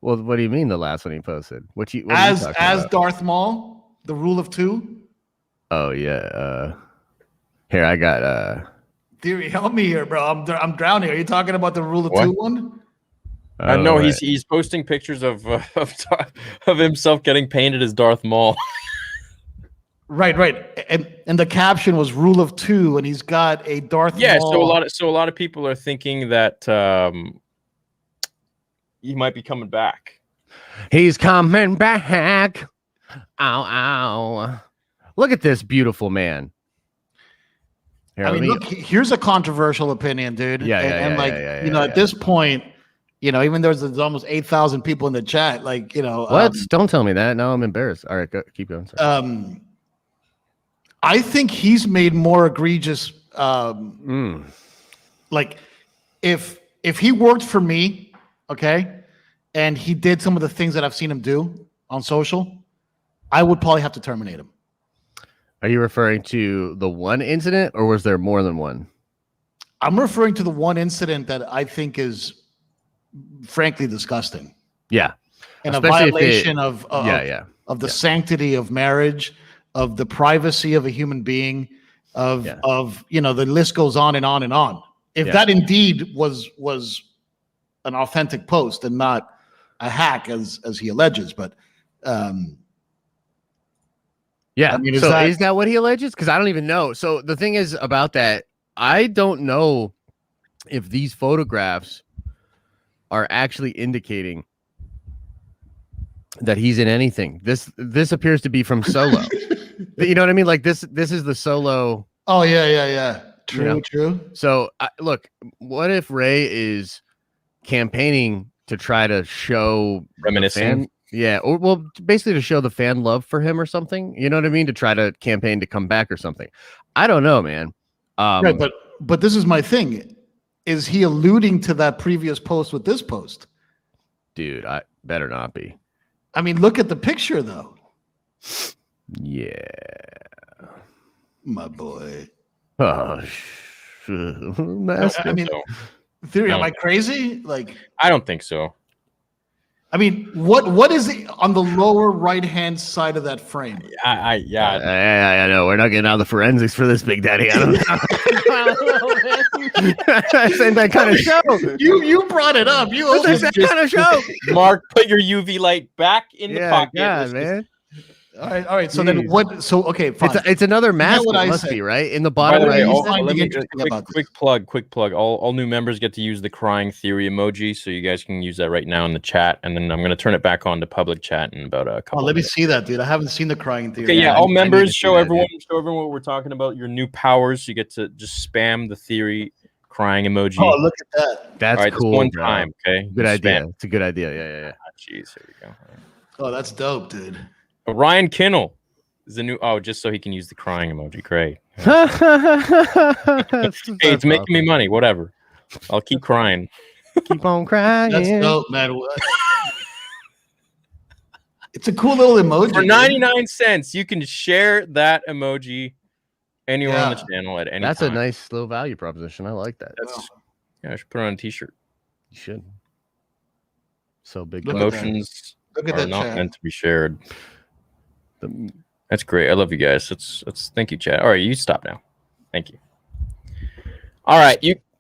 Well, what do you mean the last one he posted? What are you as talking about? Darth Maul, the Rule of Two? Oh yeah. Here I got Theory, help me here, bro. I'm drowning. Are you talking about the Rule of Two one? No, he's posting pictures of himself getting painted as Darth Maul. Right. And the caption was Rule of Two, and he's got a Darth Maul. Yeah, so a lot of people are thinking that he might be coming back. He's coming back. Ow. Look at this beautiful man. Here, look, here's a controversial opinion, dude. Yeah, at this point, even there's almost 8,000 people in the chat. What? Don't tell me that. Now I'm embarrassed. All right, keep going. Sorry. I think he's made more egregious. If he worked for me, okay, and he did some of the things that I've seen him do on social, I would probably have to terminate him. Are you referring to the one incident, or was there more than one? I'm referring to the one incident that I think is frankly disgusting. Yeah. and a Especially if it- violation of Yeah. of the Yeah. sanctity of marriage, of the privacy of a human being, of Yeah. the list goes on and on and on. If Yeah. that indeed was an authentic post and not a hack as he alleges, but Yeah. I mean, is so that- is that what he alleges? Because I don't even know. So the thing is about that, I don't know if these photographs are actually indicating that he's in anything. This appears to be from Solo. You know what I mean? Like this is the Solo. oh yeah. True, know? true. So look, what if Ray is campaigning to try to show the Reminiscing. fan, yeah, or well, basically to show the fan love for him or something. You know what I mean? To try to campaign to come back or something. I don't know, man. Right, but this is my thing. Is he alluding to that previous post with this post? dude, I better not be. I mean, look at the picture though. Yeah. My boy. Oh, master. I mean, So, theory, am No. I crazy? Like, I don't think so. I mean, what is it on the lower right hand side of that frame? Yeah. I know. We're not getting out of the forensics for this, Big Daddy. I don't know. This ain't that kind of show. You brought it up. You This opened ain't that kind of show. Mark, put your UV light back in the pocket. God, Let's man. All right. So then Jeez. what? So okay, fine. It's another mask. what It I must said. be right in the By bottom the way, right. all- hand. finding let me interesting about this. quick plug. All new members get to use the crying theory emoji, so you guys can use that right now in the chat, and then I'm going to turn it back on to public chat in about a Oh, couple. let me minutes. see that, dude. I haven't seen the crying theory. Okay, yeah, I all need to members see show that, everyone what we're talking about. Your new powers. You get to just spam the theory crying emoji. Oh, look at that. That's all right, cool. that's one bro. time. Okay, Good Just idea. spam. It's a good idea. Yeah. Ah, Jeez, here we go. Oh, that's dope, dude. Ryan Kinnell is the new. Oh, just so he can use the crying emoji. Great. Yeah. Hey, it's making me money. Whatever. I'll keep crying. Keep on crying. That's dope, man. It's a cool little emoji. For dude. 99 cents, you can share that emoji anywhere on the Yeah. channel at any That's time. a nice little value proposition. I like that. That's, yeah, I should put it on a t-shirt. You should. So big. Look at bucks. that. Emotions Look at are that not chat. meant to be shared. The- That's great. I love you guys. That's thank you, chat. All right, you stop now. Thank you. All right,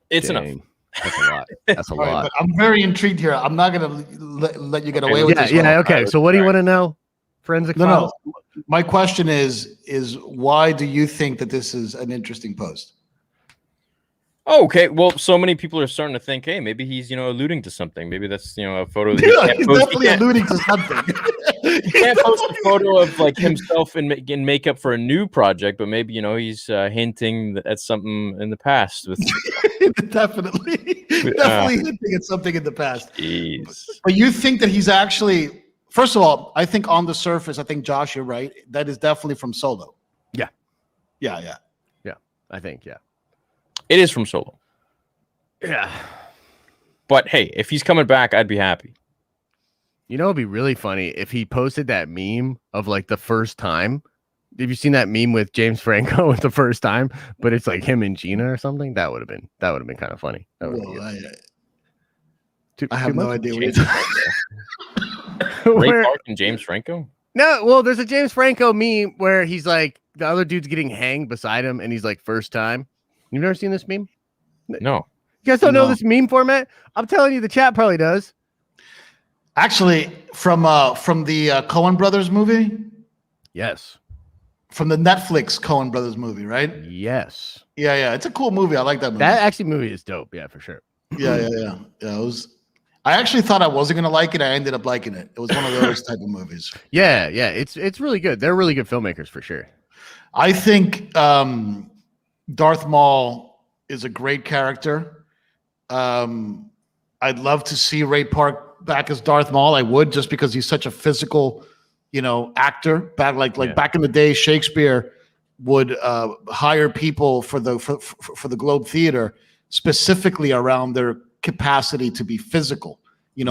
it's enough. Dang. That's a lot. That's a All right, lot. but I'm very intrigued here. I'm not gonna let you get away with Yeah, this. yeah. one. Okay. So, what do you want to know? Forensic No, files? no. My question is why do you think that this is an interesting post? Oh, okay. Well, so many people are starting to think, hey, maybe he's alluding to something. Maybe that's a photo. That he Yeah, can't he's post. definitely He can't- alluding to something. He can't post a photo of like himself in makeup for a new project, but maybe he's hinting at something in the past with. definitely hinting at something in the past. Jeez. But you think that he's actually, first of all, I think on the surface, I think Josh, you're right. That is definitely from Solo. Yeah. Yeah. I think. Yeah. It is from Solo. Yeah. But hey, if he's coming back, I'd be happy. You know, it'd be really funny if he posted that meme of like the first time. Have you seen that meme with James Franco with the first time? But it's like him and Gina or something. That would have been kind of funny. That would Well, too, I have too no much? idea what you're James talking Ray Where- Park and James Franco? No, well, there's a James Franco meme where he's like the other dude's getting hanged beside him, and he's like first time. You've never seen this meme? No. You guys don't know No. this meme format? I'm telling you, the chat probably does. Actually, from the Coen Brothers movie, Yes. from the Netflix Coen Brothers movie, right? Yes. Yeah. It's a cool movie. I like that movie. That actually movie is dope. Yeah, for sure. Yeah. It was. I actually thought I wasn't gonna like it. I ended up liking it. It was one of those type of movies. Yeah. It's really good. They're really good filmmakers for sure. I think Darth Maul is a great character. I'd love to see Ray Park back as Darth Maul. I would, just because he's such a physical, actor. Back in the day, Shakespeare would hire people for the Globe Theater specifically around their capacity to be physical,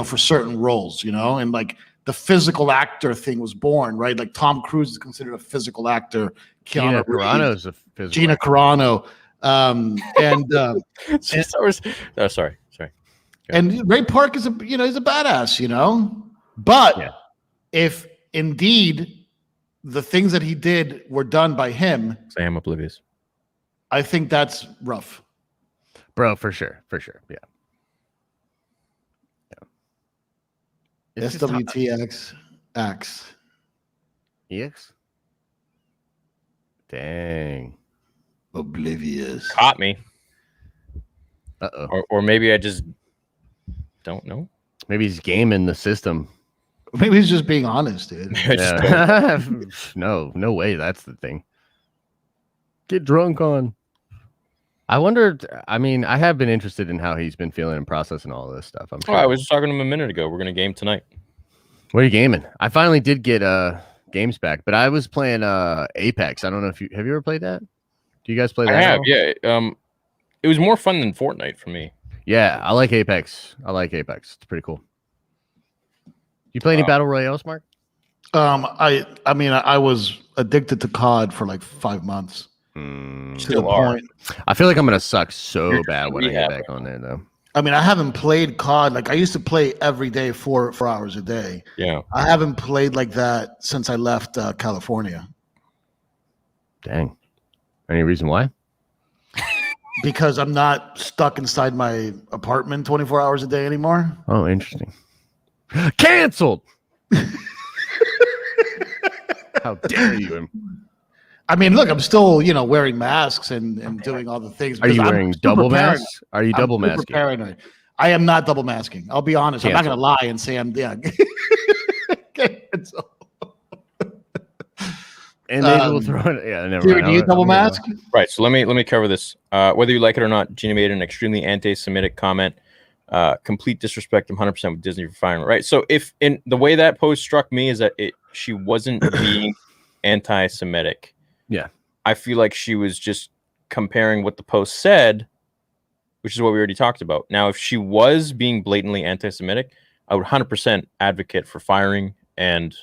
for certain roles, and like the physical actor thing was born, right? Like Tom Cruise is considered a physical actor. Gina Keanu Reeves, Carano's a physical. Gina Carano, Sorry. and Ray Park is he's a badass, But Yeah. if indeed the things that he did were done by him, I am oblivious. I think that's rough. Bro, for sure. Yeah. It's just SWTX X. EX? Dang. Oblivious. Caught me. Uh-oh. Or maybe I just don't know. Maybe he's gaming the system. Maybe he's just being honest, dude. I just don't- Yeah. no way. That's the thing. Get drunk on. I wondered. I mean, I have been interested in how he's been feeling and processing all of this stuff. I'm Oh, sure. I was just talking to him a minute ago. We're gonna game tonight. What are you gaming? I finally did get games back, but I was playing Apex. I don't know if you have ever played that. Do you guys play that? I at have, all? yeah. It was more fun than Fortnite for me. Yeah, I like Apex. It's pretty cool. You play any battle royales, Mark? I mean, I was addicted to COD for like 5 months. To the Still are. point. I feel like I'm gonna suck so You're bad when I rehab. get back on there, though. I mean, I haven't played COD. Like I used to play every day, 4 hours a day. Yeah. I haven't played like that since I left California Dang. Any reason why? because I'm not stuck inside my apartment 24 hours a day anymore. Oh, interesting. Canceled. How dare you? I mean, look, I'm still, wearing masks and doing all the things. Are you because I'm wearing super double paranoid. masks? Are you I'm double super masking? paranoid. I am not double masking. I'll be honest. I'm not going to lie and say I'm Cancel. And maybe we'll throw it. Yeah, never Dude, mind. do you double I'm gonna- mask? Right. So let me cover this. Whether you like it or not, Gina made an extremely anti-Semitic comment. Complete disrespect. I'm 100% with Disney for firing. Right. So if in the way that post struck me is that she wasn't being anti-Semitic. Yeah. I feel like she was just comparing what the post said, which is what we already talked about. Now, if she was being blatantly anti-Semitic, I would 100% advocate for firing and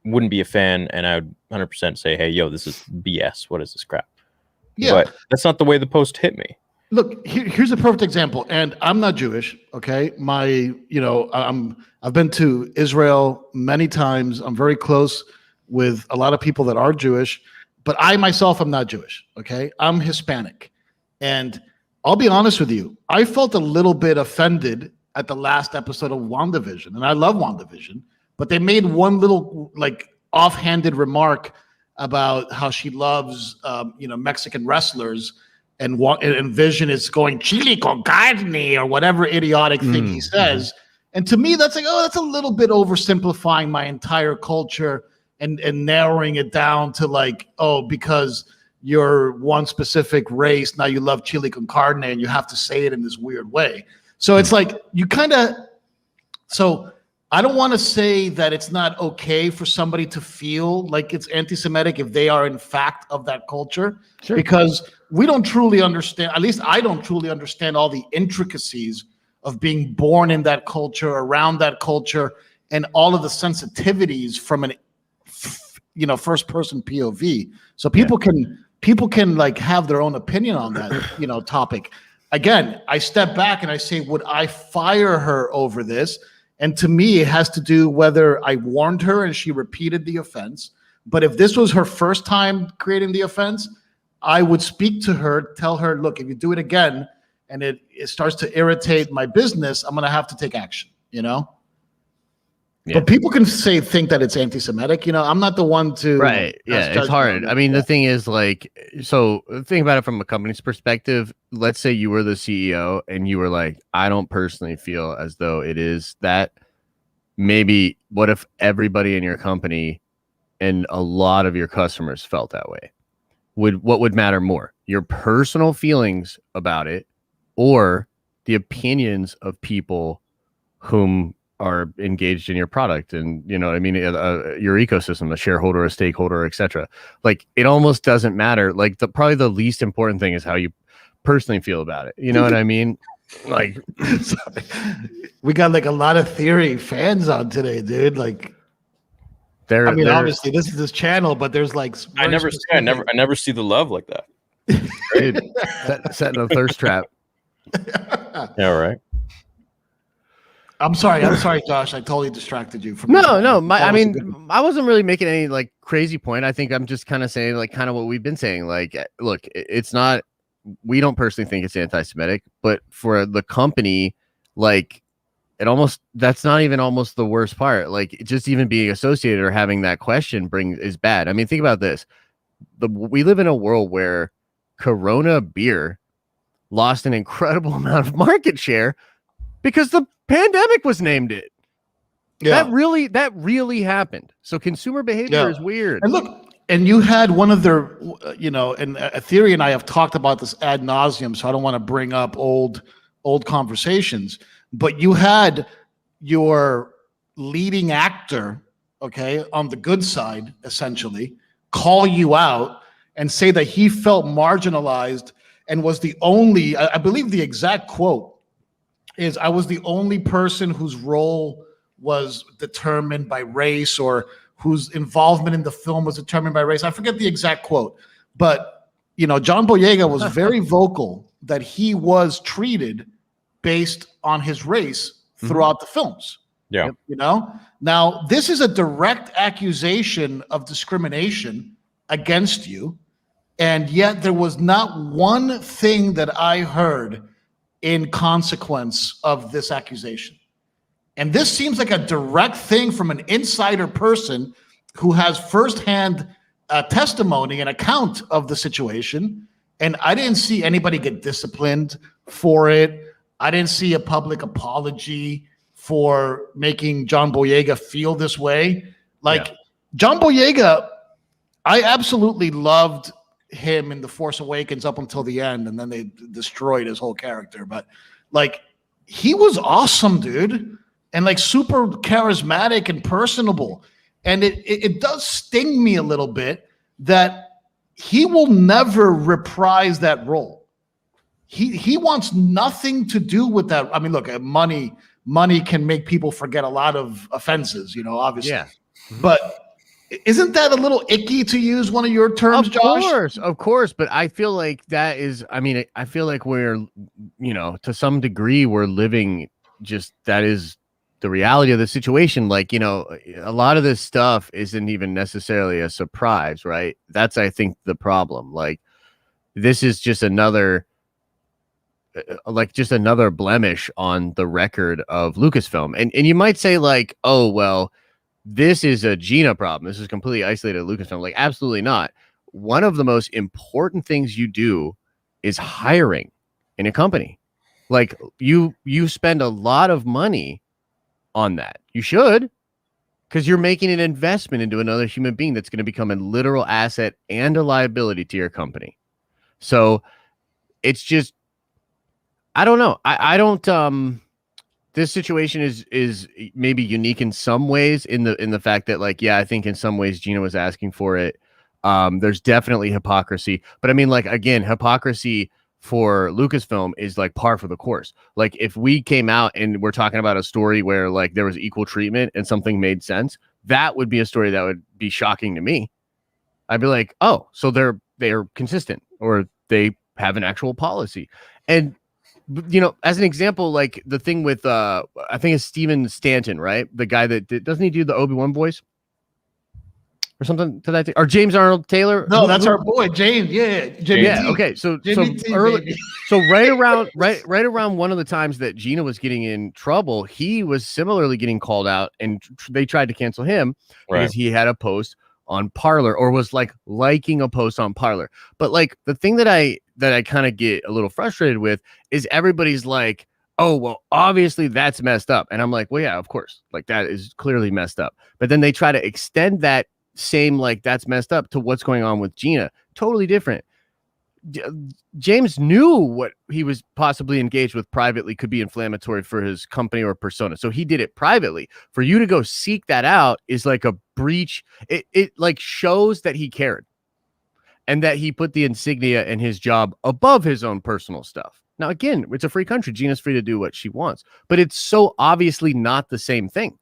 wouldn't be a fan. And I would 100% say, hey, yo, this is BS. What is this crap? Yeah. But that's not the way the post hit me. Look, here's a perfect example. And I'm not Jewish, okay? I've been to Israel many times. I'm very close with a lot of people that are Jewish, but I myself am not Jewish, okay? I'm Hispanic. And I'll be honest with you, I felt a little bit offended at the last episode of WandaVision, and I love WandaVision, but they made one little offhanded remark about how she loves Mexican wrestlers and Vision is going chili con carne or whatever idiotic thing he says. And to me, that's that's a little bit oversimplifying my entire culture and narrowing it down to because you're one specific race, now you love chili con carne and you have to say it in this weird way. So it's so I don't want to say that it's not okay for somebody to feel like it's anti-Semitic if they are in fact of that culture, because we don't truly understand, at least I don't truly understand all the intricacies of being born in that culture, around that culture, and all of the sensitivities from an first person POV. So people can have their own opinion on that topic. Again, I step back and I say, would I fire her over this? And to me, it has to do whether I warned her and she repeated the offense. But if this was her first time creating the offense, I would speak to her, tell her, look, if you do it again and it starts to irritate my business, I'm going to have to take action, Yeah. But people can think that it's anti-Semitic. I'm not the one to. Right. Yeah. It's hard. I mean, the thing is so think about it from a company's perspective. Let's say you were the CEO and you were like, I don't personally feel as though it is that. Maybe what if everybody in your company and a lot of your customers felt that way? What would matter more? Your personal feelings about it or the opinions of people whom are engaged in your product and your ecosystem, a shareholder, a stakeholder, etc. It almost doesn't matter. Probably the least important thing is how you personally feel about it. You know what I mean? We got a lot of theory fans on today, dude. Obviously this is this channel, but there's I never see the love like that. Dude, setting a thirst trap. Yeah, right. I'm sorry, Josh. I totally distracted you from. No. That was a good one. I wasn't really making any like crazy point. I think I'm just kind of saying like kind of what we've been saying. Like, look, it's not. We don't personally think it's anti-Semitic, but for the company, like, that's not even almost the worst part. Like, just even being associated or having that question is bad. I mean, think about this. We live in a world where Corona beer lost an incredible amount of market share because the pandemic was named it. Yeah. That really happened. So consumer behavior is weird. And look, and you had one of their, and Ethereum and I have talked about this ad nauseum, so I don't want to bring up old conversations, but you had your leading actor, okay, on the good side, essentially, call you out and say that he felt marginalized and was the only, I believe the exact quote is, I was the only person whose role was determined by race, or whose involvement in the film was determined by race. I forget the exact quote, but John Boyega was very vocal that he was treated based on his race throughout the films. Yeah. Now this is a direct accusation of discrimination against you, and yet there was not one thing that I heard in consequence of this accusation. And this seems like a direct thing from an insider person who has firsthand testimony and account of the situation. And I didn't see anybody get disciplined for it. I didn't see a public apology for making John Boyega feel this way. John Boyega, I absolutely loved him in The Force Awakens up until the end, and then they destroyed his whole character. But he was awesome, dude. And super charismatic and personable. And it does sting me a little bit that he will never reprise that role. He wants nothing to do with that. I mean, look, money can make people forget a lot of offenses, obviously. Yeah. But isn't that a little icky, to use one of your terms, Josh? Of course. But I feel like that is, I feel like we're, to some degree, we're living that is the reality of the situation. A lot of this stuff isn't even necessarily a surprise, right? That's, I think, the problem. This is just another blemish on the record of Lucasfilm. And you might say oh, well, this is a Gina problem. This is completely isolated to Lucasfilm. Absolutely not. One of the most important things you do is hiring in a company. You spend a lot of money on that. You should, because you're making an investment into another human being that's going to become a literal asset and a liability to your company. So it's just, I don't know. I don't, this situation is maybe unique in some ways in the fact that I think in some ways Gina was asking for it. There's definitely hypocrisy, but again, hypocrisy for Lucasfilm is par for the course. If we came out and we're talking about a story where there was equal treatment and something made sense, that would be a story that would be shocking to me. I'd be oh, so they're consistent, or they have an actual policy. And as an example, the thing with I think it's Steven Stanton, right? The guy that doesn't he do the Obi-Wan voice or something to that, or James Arnold Taylor? No, that's our boy James. Yeah, Jimmy yeah. T. Okay, so Jimmy T, early, baby. so right around one of the times that Gina was getting in trouble, he was similarly getting called out, and they tried to cancel him because he had a post on Parler, or was liking a post on Parler. But the thing that I kind of get a little frustrated with is everybody's oh, well, obviously that's messed up. And I'm well, yeah, of course. That is clearly messed up. But then they try to extend that same that's messed up to what's going on with Gina. Totally different. James knew what he was possibly engaged with privately could be inflammatory for his company or persona, so he did it privately. For you to go seek that out is a breach. It shows that he cared and that he put the insignia and his job above his own personal stuff. Now, again, it's a free country. Gina's free to do what she wants, but it's so obviously not the same thing.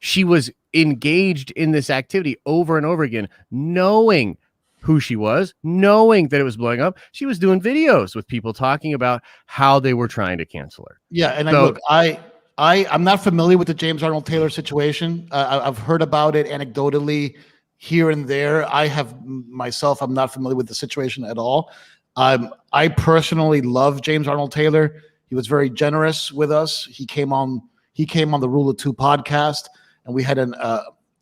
She was engaged in this activity over and over again, knowing who she was, knowing that it was blowing up. She was doing videos with people talking about how they were trying to cancel her. Yeah, and So- look, I I'm not familiar with the James Arnold Taylor situation. I've heard about it anecdotally here and there. I'm not familiar with the situation at all. I personally love James Arnold Taylor. He was very generous with us. He came on the Rule of Two podcast, and we had an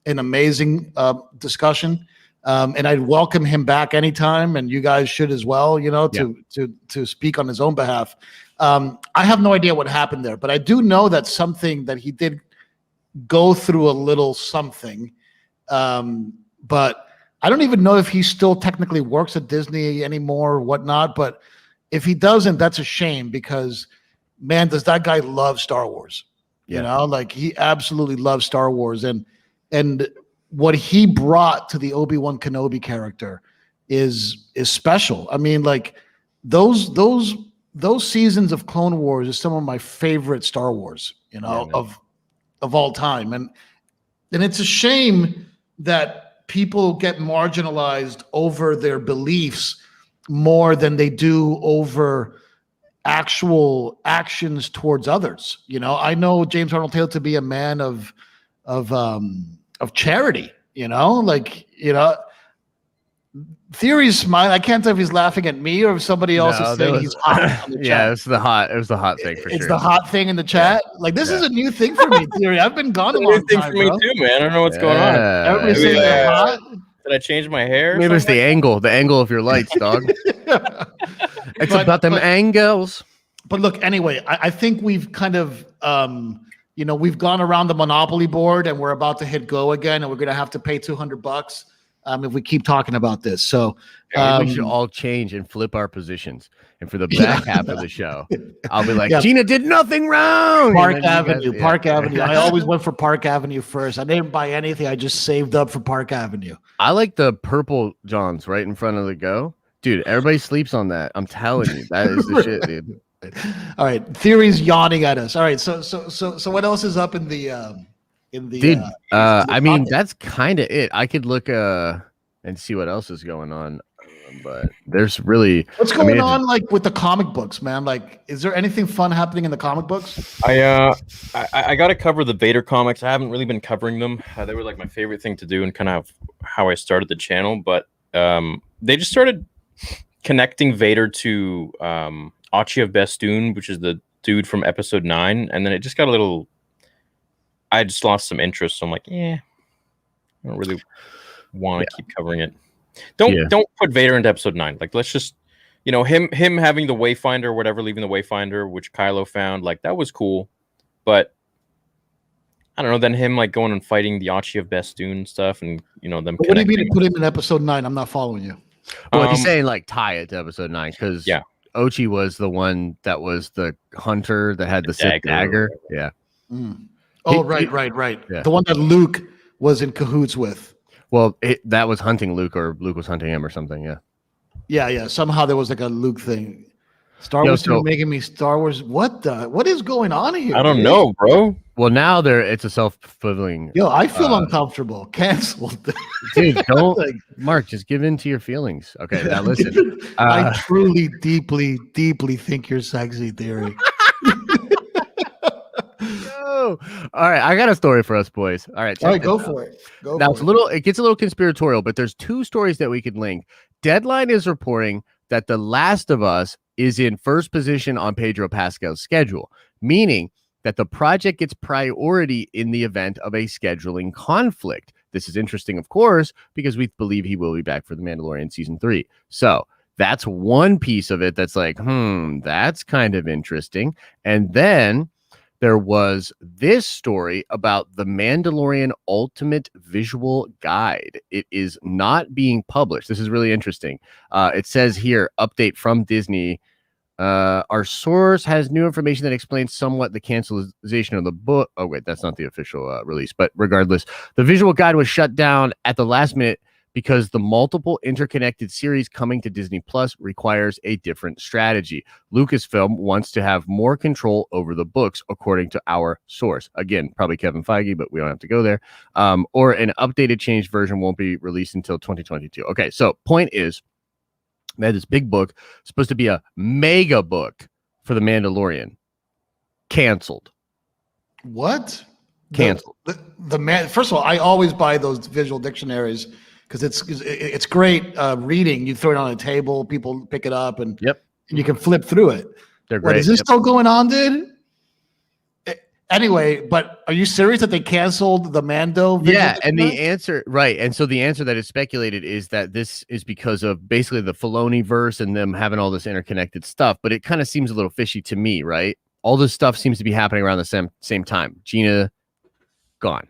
amazing discussion. And I'd welcome him back anytime, and you guys should as well, to speak on his own behalf. I have no idea what happened there, but I do know that something that he did go through a little something. But I don't even know if he still technically works at Disney anymore or whatnot. But if he doesn't, that's a shame, because, man, does that guy love Star Wars? Yeah. Like, he absolutely loves Star Wars, and what he brought to the Obi-Wan Kenobi character is special. I mean, like, those seasons of Clone Wars is some of my favorite Star Wars, of all time. And it's a shame that people get marginalized over their beliefs more than they do over actual actions towards others. I know James Arnold Taylor to be a man of charity, Theory's smiling. I can't tell if he's laughing at me or if somebody else is saying he's hot on the chat. Yeah, it was the hot thing for sure. It's the hot thing in the chat. Yeah. Like, this is a new thing for me, Theory. I've been gone a long time, for me too, man. I don't know what's going on. Everybody's saying they're hot. Did I change my hair? Maybe it's the angle of your lights, dog. It's about them angles. But look, anyway, I think we've kind of, we've gone around the Monopoly board, and we're about to hit go again, and we're going to have to pay $200 if we keep talking about this. So we should all change and flip our positions. And for the back half of the show, I'll be like, Gina did nothing wrong. Park Avenue. I always went for Park Avenue first. I didn't buy anything. I just saved up for Park Avenue. I like the purple Johns right in front of the go. Dude, everybody sleeps on that. I'm telling you, that is the shit, dude. All right, Theory's yawning at us. All right, so what else is up in the Dude, I mean, that's kind of it. I could look and see what else is going on, but there's really what's going on, like, with the comic books, man. Like, is there anything fun happening in the comic books? I got to cover the Vader comics. I haven't really been covering them. They were like my favorite thing to do, and kind of how I started the channel. But they just started connecting Vader to Archie of Bestoon, which is the dude from Episode 9, and then it just got a little. I just lost some interest, so I'm like, I don't really want to keep covering it. Don't put Vader into Episode 9. Like, let's just, him having the Wayfinder or whatever, leaving the Wayfinder, which Kylo found, like, that was cool. But I don't know. Then him, like, going and fighting the Archie of Bestoon stuff, and them. What do you mean to put him in Episode 9? I'm not following you. Well, he's saying, like, tie it to Episode 9 because Ochi was the one that was the hunter that had the Sith dagger. Yeah. Mm. Oh, right. Yeah. The one that Luke was in cahoots with. Well, that was hunting Luke, or Luke was hunting him, or something. Yeah. Yeah. Somehow there was like a Luke thing. Star Wars making me Star Wars. What is going on here? I don't know, bro. Well, now it's a self-fulfilling. I feel uncomfortable. Canceled. Dude, don't Mark. Just give in to your feelings. Okay, now listen. I truly, deeply, deeply think you're sexy, Theory. All right, I got a story for us, boys. All right, go for it. It gets a little conspiratorial, but there's two stories that we could link. Deadline is reporting that The Last of Us is in first position on Pedro Pascal's schedule, meaning that the project gets priority in the event of a scheduling conflict. This is interesting, of course, because we believe he will be back for The Mandalorian Season 3. So that's one piece of it that's like, that's kind of interesting. And then there was this story about The Mandalorian Ultimate Visual Guide. It is not being published. This is really interesting. It says here, update from Disney. Our source has new information that explains somewhat the cancellation of the book. Oh, wait, that's not the official release. But regardless, the visual guide was shut down at the last minute because the multiple interconnected series coming to Disney Plus requires a different strategy. Lucasfilm wants to have more control over the books, according to our source. Again, probably Kevin Feige, but we don't have to go there. Or an updated, changed version won't be released until 2022. Okay, so point is, they had this big book, supposed to be a mega book for The Mandalorian. Canceled. What? Canceled. The man. First of all, I always buy those visual dictionaries because it's great reading. You throw it on a table, people pick it up, and Yep. you can flip through it. They're What great. is this Yep. still going on, dude? Anyway, but are you serious that they canceled the Mando? visual Yeah, and the dictionary? answer, right, and so the answer that is speculated is that this is because of basically the Filoni verse and them having all this interconnected stuff. But it kind of seems a little fishy to me, right? All this stuff seems to be happening around the same time. Gina gone,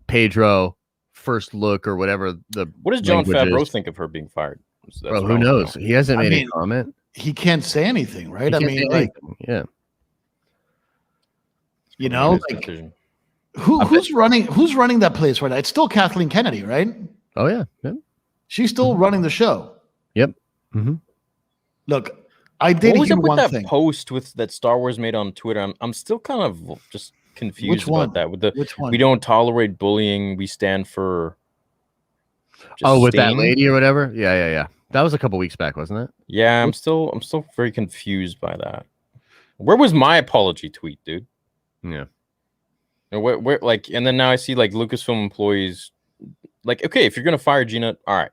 Pedro first look or whatever the What does John language Favreau is. think of her being fired? That's Bro, what who I wanna knows? know. He hasn't I made any mean, comment. He can't say anything, right? He I can't say mean, like, anything. Yeah. you know, His like decision. who's running that place right now? It's still Kathleen Kennedy, right? Oh yeah. Yep. She's still running the show. Yep. Mm-hmm. Look, I did What was hear up with one that thing. post with that Star Wars made on Twitter? I'm still kind of just confused Which one? about that. With the Which one? we don't tolerate bullying. We stand for. With that Justine. lady or whatever. Yeah. That was a couple weeks back, wasn't it? Yeah, I'm still very confused by that. Where was my apology tweet, dude? Yeah. And where like, and then now I see like Lucasfilm employees, like, okay, if you're gonna fire Gina, all right,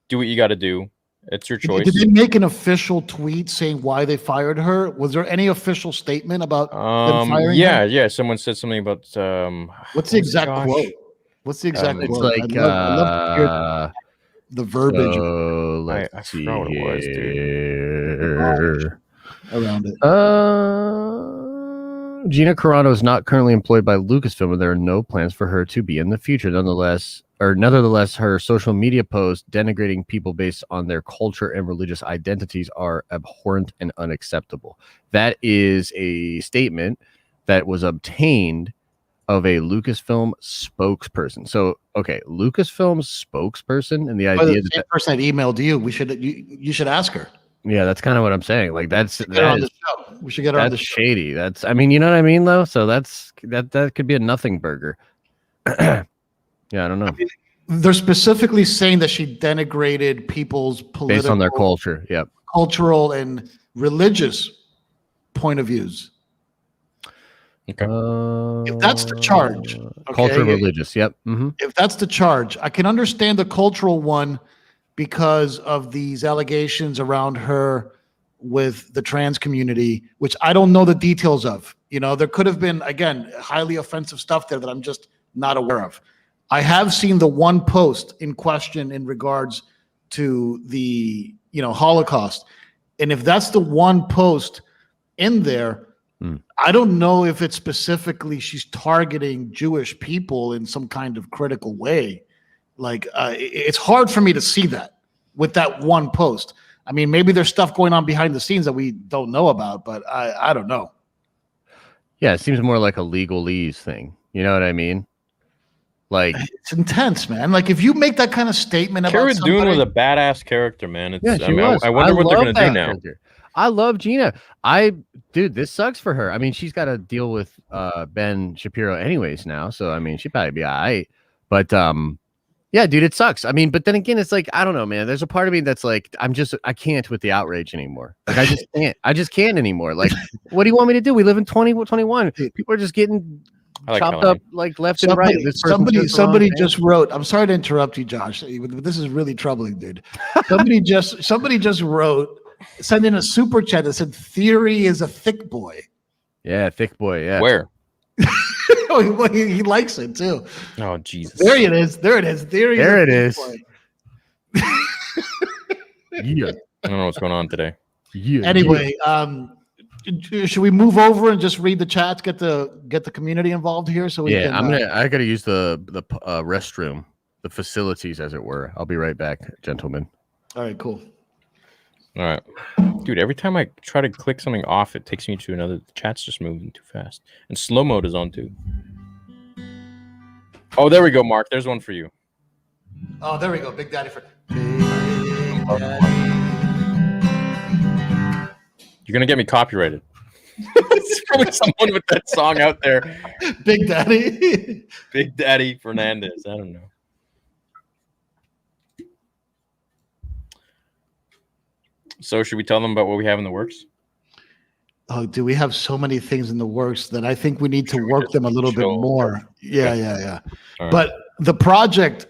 do what you got to do. It's your choice. Did they make an official tweet saying why they fired her? Was there any official statement about them firing her? Yeah. Someone said something about What's the exact quote? What's the exact It's quote? like I love to hear the verbiage so I let's see forgot what it was, dude. here. around it. Gina Carano is not currently employed by Lucasfilm, and there are no plans for her to be in the future. Nevertheless, her social media posts denigrating people based on their culture and religious identities are abhorrent and unacceptable. That is a statement that was obtained of a Lucasfilm spokesperson. So, okay, Lucasfilm's spokesperson, and the By idea the same that person that emailed you, you should ask her. yeah, that's kind of what I'm saying. Like Get her on the show. We should get her on the that's show. shady. That's, I mean, you know what I mean, though. So that could be a nothing burger. Yeah, I don't know. They're specifically saying that she denigrated people's political, Based on their culture. Yep. cultural, and religious point of views. Okay. If that's the charge, culture, okay? religious. Yep. Mm-hmm. If that's the charge, I can understand the cultural one because of these allegations around her with the trans community, which I don't know the details of. There could have been, again, highly offensive stuff there that I'm just not aware of. I have seen the one post in question in regards to the, Holocaust. And if that's the one post in there, I don't know if it's specifically she's targeting Jewish people in some kind of critical way. Like, it's hard for me to see that with that one post. I mean, maybe there's stuff going on behind the scenes that we don't know about, but I don't know. Yeah, it seems more like a legalese thing. You know what I mean? Like, It's intense, man. Like, if you make that kind of statement about Cara somebody, Dune was a badass character, man. It's, yeah, she I mean, was. I wonder what they're love gonna do that now. character. I love Gina. Dude, this sucks for her. I mean, she's got to deal with Ben Shapiro anyways now. So I mean, she'd probably be all right. But yeah, dude, it sucks. I mean, but then again, it's like, I don't know, man. There's a part of me that's like, I can't with the outrage anymore. Like, I just can't anymore. Like, what do you want me to do? We live in 2021. People are just getting I like chopped Helen. up like left and right. This person somebody says the wrong thing. just wrote. I'm sorry to interrupt you, Josh, but this is really troubling, dude. Somebody just wrote, sent in a super chat that said, "Theory is a thick boy." Yeah, thick boy. Yeah. Where? he likes it too. Oh Jesus! There it is. Theory. There it is. is. A thick boy. Yeah. I don't know what's going on today. Yeah. Anyway, should we move over and just read the chats? Get the community involved here, so we Yeah, can. I gotta use the restroom, the facilities, as it were. I'll be right back, gentlemen. All right, cool. All right, dude. Every time I try to click something off, it takes me to another. The chat's just moving too fast, and slow mode is on too. Oh, there we go, Mark. There's one for you. Oh, there we go. Big Daddy for. You're gonna get me copyrighted. There's probably someone with that song out there. Big Daddy. Big Daddy Fernandez. I don't know. So should we tell them about what we have in the works? Oh, do we have so many things in the works that I think we need to Should we work just them a little bit chill? more? Yeah. All right. But the project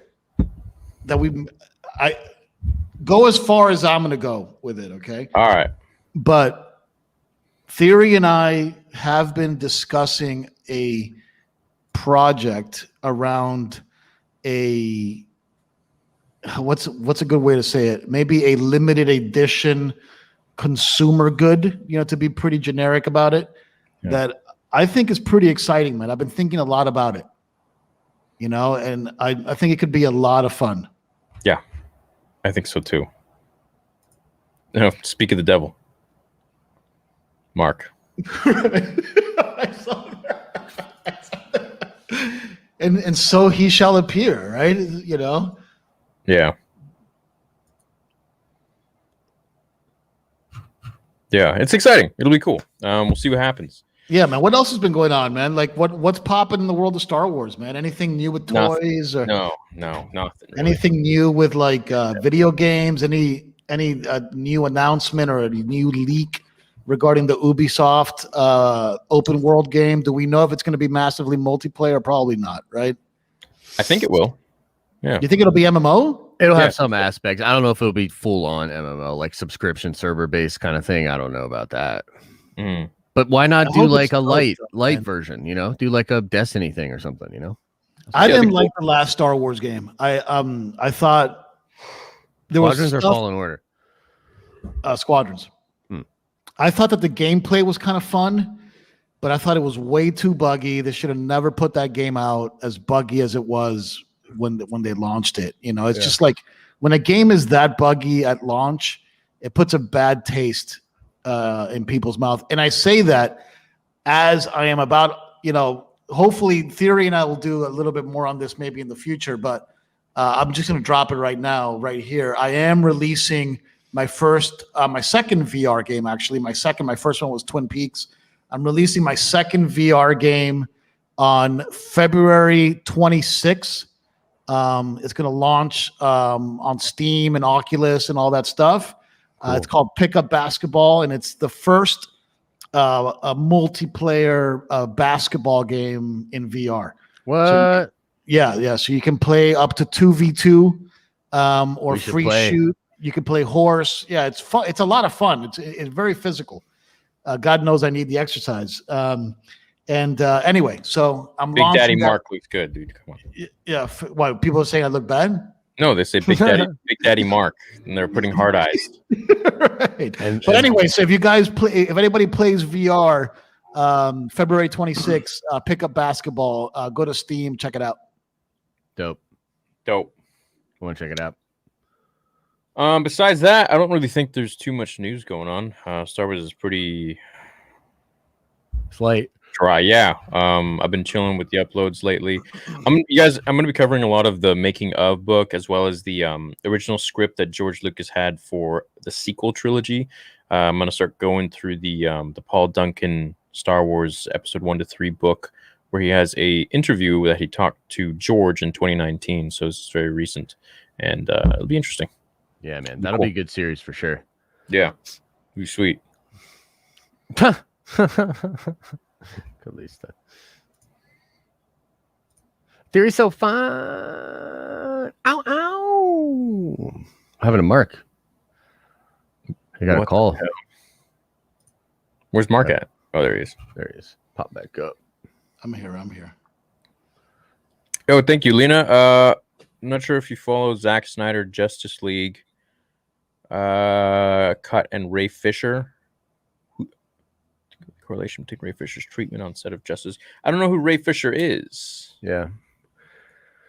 that I go as far as I'm going to go with it. Okay. All right. But Theory and I have been discussing a project around what's a good way to say it? Maybe a limited edition consumer good, to be pretty generic about it, that I think is pretty exciting, man. I've been thinking a lot about it, and I think it could be a lot of fun. Yeah, I think so too. Speak of the devil. Mark. I saw that. And so he shall appear, right? Yeah. Yeah, it's exciting. It'll be cool. We'll see what happens. Yeah, man. What else has been going on, man? Like what's popping in the world of Star Wars, man? Anything new with toys or No, nothing. Really. anything new with like video games? Any new announcement or a new leak regarding the Ubisoft open world game? Do we know if it's going to be massively multiplayer? Probably not, right? I think it will. Yeah. You think it'll be MMO? It'll Yeah. have some aspects. I don't know if it'll be full on MMO, like subscription server based kind of thing. I don't know about that. Mhm. But why not I do hope like it's a light, light man. version? Do like a Destiny thing or something. I Yeah, didn't the- like the last Star Wars game. I thought there was Squadrons or stuff, Fallen Order? Squadrons. Hmm. I thought that the gameplay was kind of fun, but I thought it was way too buggy. They should have never put that game out as buggy as it was when they launched it. It's Yeah. just like when a game is that buggy at launch, it puts a bad taste in people's mouth. And I say that as I am about, hopefully Theory and I will do a little bit more on this maybe in the future, but I'm just going to drop it right now, right here. I am releasing my second VR game, actually. My first one was Twin Peaks. I'm releasing my second VR game on February 26th. It's going to launch on Steam and Oculus and all that stuff. Cool. It's called Pickup Basketball, and it's the first a multiplayer basketball game in VR. What? Yeah. So you can play up to 2v2 or We should free play. shoot. You can play horse. Yeah, it's fun. It's a lot of fun. It's very physical. God knows I need the exercise. Anyway, so I'm Big launching Daddy that- Mark looks good, dude. Come on. Yeah. Why people are saying I look bad? No, they say Big Daddy Mark, and they're putting hard eyes. Right. And- But anyway, so if anybody plays VR, February 26th, pick up basketball. Go to Steam, check it out. Dope. Dope. I want to check it out. Besides that, I don't really think there's too much news going on. Star Wars is pretty It's light. dry. Yeah. I've been chilling with the uploads lately. I'm going to be covering a lot of the making of book as well as the original script that George Lucas had for the sequel trilogy. I'm going to start going through the Paul Duncan Star Wars episode 1 to 3 book where he has a interview that he talked to George in 2019. So it's very recent, and it'll be interesting. Yeah, man. That'll Cool. be a good series for sure. Yeah. Be sweet. Kalista. Theory's so fun. Ow, ow. Having a mark. I got a What the call. hell? Where's Mark at? Oh, there he is. There he is. Pop back up. I'm here. Oh, thank you, Lena. I'm not sure if you follow Zack Snyder Justice League cut and Ray Fisher. Correlation between Ray Fisher's treatment on set of Justice. I don't know who Ray Fisher is. Yeah.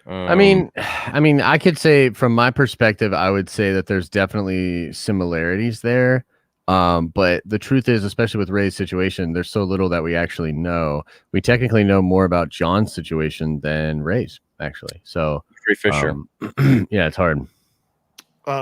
I mean, I could say from my perspective, I would say that there's definitely similarities there. But the truth is, especially with Ray's situation, there's so little that we actually know. We technically know more about John's situation than Ray's, actually. So Ray Fisher. yeah, it's hard.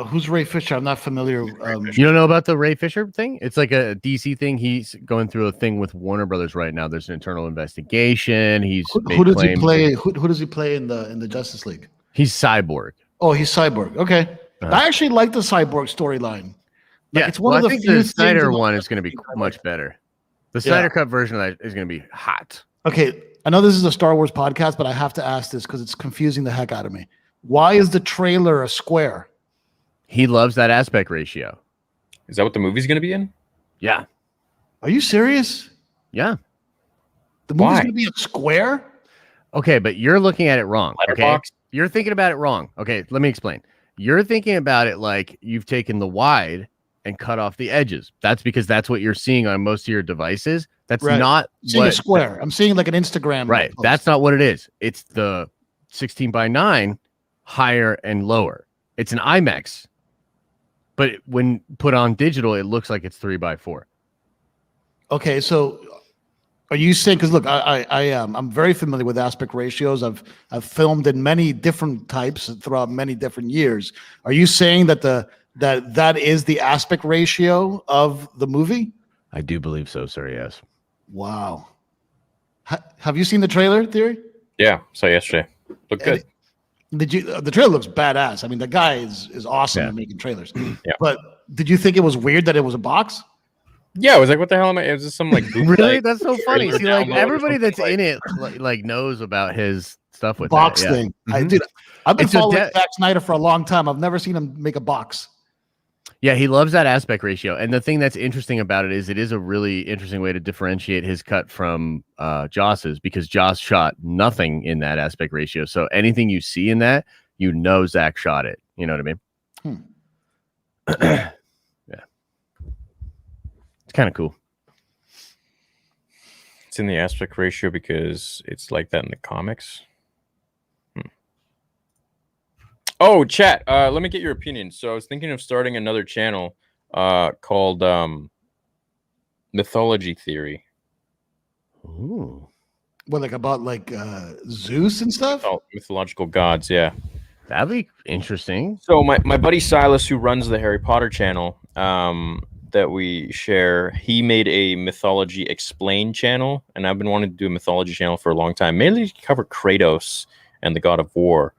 Who's Ray Fisher? I'm not familiar. You don't know about the Ray Fisher thing? It's like a DC thing. He's going through a thing with Warner Brothers right now. There's an internal investigation. He's Who does he claims- play? Who does he play in the Justice League? He's Cyborg. Oh, he's Cyborg. Okay, Uh-huh. I actually like the Cyborg storyline. Yeah, it's one of the I think few the things Snyder in the one is going to be Justice League I much better. The Snyder Cut version of that is going to be hot. Okay, I know this is a Star Wars podcast, but I have to ask this because it's confusing the heck out of me. Why is the trailer a square? He loves that aspect ratio. Is that what the movie's going to be in? Yeah. Are you serious? Yeah. The movie's Why? going to be a square? Okay, but you're looking at it wrong. Okay, Letterboxd? you're thinking about it wrong. Okay, let me explain. You're thinking about it like you've taken the wide and cut off the edges. That's because that's what you're seeing on most of your devices. That's Right. not I'm seeing a what. square. I'm seeing like an Instagram. Right. post. That's not what it is. It's the 16:9 higher and lower. It's an IMAX. But when put on digital, it looks like it's 3:4. Okay, so are you saying, because look, I am I'm very familiar with aspect ratios. I've filmed in many different types throughout many different years. Are you saying that that is the aspect ratio of the movie? I do believe so, sir. Yes. Wow. Have you seen the trailer, Theory? Yeah, saw yesterday. Look good. Did you? The trailer looks badass. I mean, the guy is awesome Yeah. at making trailers. Yeah. But did you think it was weird that it was a box? Yeah, I was like, what the hell am I? Is this some like Really? bootleg That's so funny. trailer See, like download or everybody something? that's Like, in it like knows about his stuff with Box that. Yeah. thing. Mhm. I've been It's a following Zack Snyder for a long time. I've never seen him make a box. Yeah, he loves that aspect ratio. And the thing that's interesting about it is a really interesting way to differentiate his cut from Joss's, because Joss shot nothing in that aspect ratio. So anything you see in that, you know Zach shot it. You know what I mean? Yeah. It's kind of cool. It's in the aspect ratio because it's like that in the comics. Oh, chat. Let me get your opinion. So I was thinking of starting another channel called Mythology Theory. Ooh. What, like about like Zeus and stuff? Oh, mythological gods, yeah. That'd be interesting. So my buddy Silas, who runs the Harry Potter channel that we share, he made a Mythology Explained channel, and I've been wanting to do a mythology channel for a long time, mainly to cover Kratos and the God of War.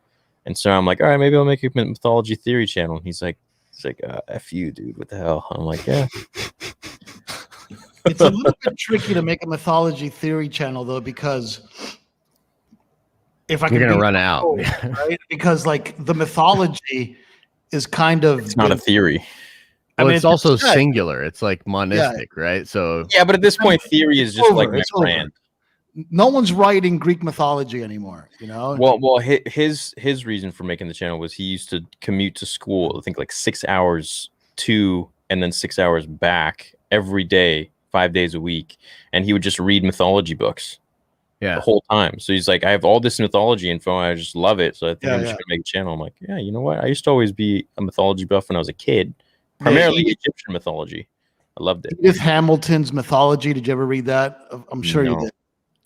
And so I'm like, all right, maybe I'll make a mythology theory channel. And he's like, F you, dude. What the hell? I'm like, yeah. It's a little bit tricky to make a mythology theory channel though, because if I You're can gonna be run out. bold, right? Because like the mythology is kind of It's not a theory. Well, mean, it's also said. singular. It's like monistic, right? So Yeah, but at this point, theory is just over, like my it's over. brand. No one's writing Greek mythology anymore, you know? Well, his reason for making the channel was he used to commute to school, I think like 6 hours to and then 6 hours back every day, 5 days a week, and he would just read mythology books yeah. the whole time. So he's like, I have all this mythology info, and I just love it. So I think Yeah, I'm just gonna make a channel. I'm like, yeah, you know what? I used to always be a mythology buff when I was a kid, primarily Egyptian mythology. I loved it. Edith Hamilton's mythology. Did you ever read that? I'm sure you No. did.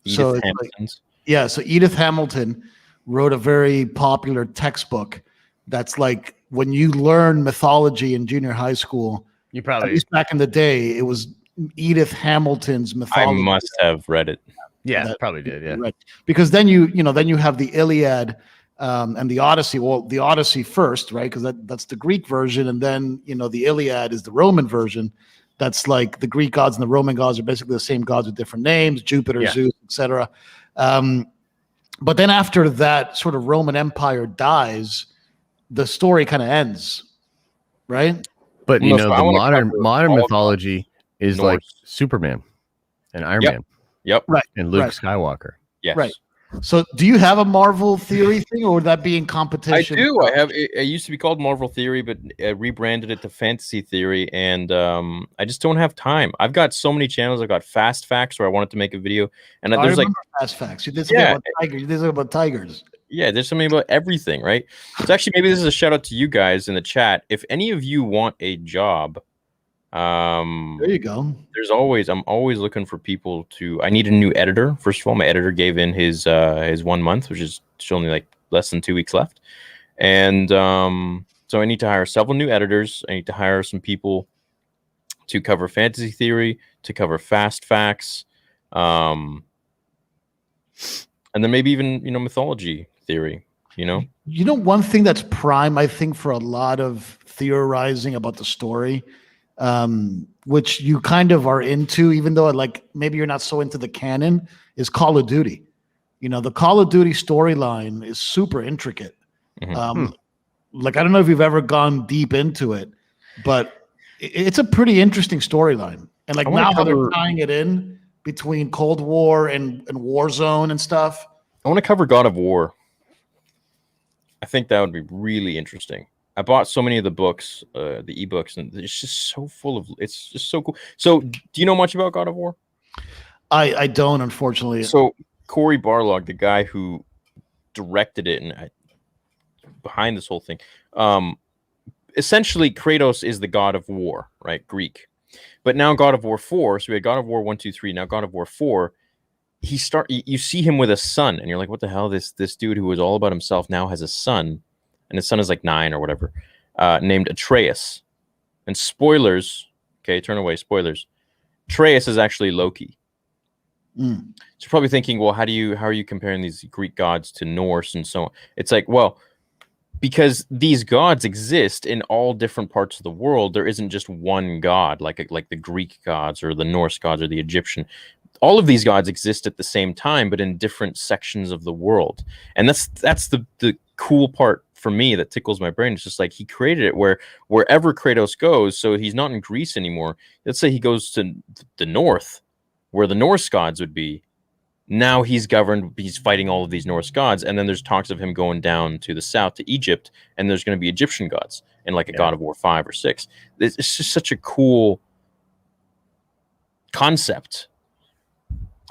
So Edith it's like- Hamilton's. Yeah, so Edith Hamilton wrote a very popular textbook that's like when you learn mythology in junior high school, You at probably least back in the day, it was Edith Hamilton's I mythology. must have read it. yeah, probably did. Yeah. Right. Because then you have the Iliad and the Odyssey. Well, the Odyssey first, right? Because that's the Greek version, and then the Iliad is the Roman version. That's like the Greek gods and the Roman gods are basically the same gods with different names: Jupiter, Yeah. Zeus, etc. But then after that sort of Roman Empire dies, the story kind of ends, right? But No, you so know, I the wanna modern cover all of mythology is like Norse. Superman and Iron Yep. Man Yep. Right. and Luke Right. Skywalker. Yes. Right. So, do you have a Marvel theory thing, or would that be in I competition? do. I have. It used to be called Marvel Theory, but I rebranded it to Fantasy Theory, and I just don't have time. I've got so many channels. I've got Fast Facts where I wanted to make a video, and I there's like, remember Fast Facts. You did something Yeah. about tigers. You did something about tigers. yeah, there's something about everything, right? So actually, maybe this is a shout out to you guys in the chat. If any of you want a job, There you go. I'm always looking for people to. I need a new editor. First of all, my editor gave in his 1 month, which is only like less than 2 weeks left, and so I need to hire several new editors. I need to hire some people to cover Fantasy Theory, to cover Fast Facts, and then maybe even Mythology Theory. One thing that's prime, I think, for a lot of theorizing about the story which you kind of are into, even though like maybe you're not so into the canon, is Call of Duty. You know, the Call of Duty storyline is super intricate. Like, I don't know if you've ever gone deep into it, but it's a pretty interesting storyline. And like now how they're tying it in between Cold War and Warzone and stuff. I want to cover God of War. I think that would be really interesting. I bought so many of the books, the ebooks, and it's just so full of. It's just so cool. So, do you know much about God of War? I don't, unfortunately. So, Cory Barlog, the guy who directed it and behind this whole thing, essentially Kratos is the god of war, right? Greek. But now God of War 4, so we had God of War 1, 2, 3, now God of War 4, you see him with a son, and you're like, what the hell? This dude who was all about himself now has a son, and his son is like 9 or whatever, named Atreus. And spoilers, okay, turn away, spoilers. Atreus is actually Loki. So you're probably thinking, well, how are you comparing these Greek gods to Norse and so on? It's like, well, because these gods exist in all different parts of the world. There isn't just one god, like the Greek gods or the Norse gods or the Egyptian. All of these gods exist at the same time, but in different sections of the world. And that's the cool part for me that tickles my brain. It's just like he created it where wherever Kratos goes, so he's not in Greece anymore. Let's say he goes to the north, where the Norse gods would be. Now he's fighting all of these Norse gods, and then there's talks of him going down to the south to Egypt, and there's going to be Egyptian gods in like a God of War 5 or 6. It's just such a cool concept.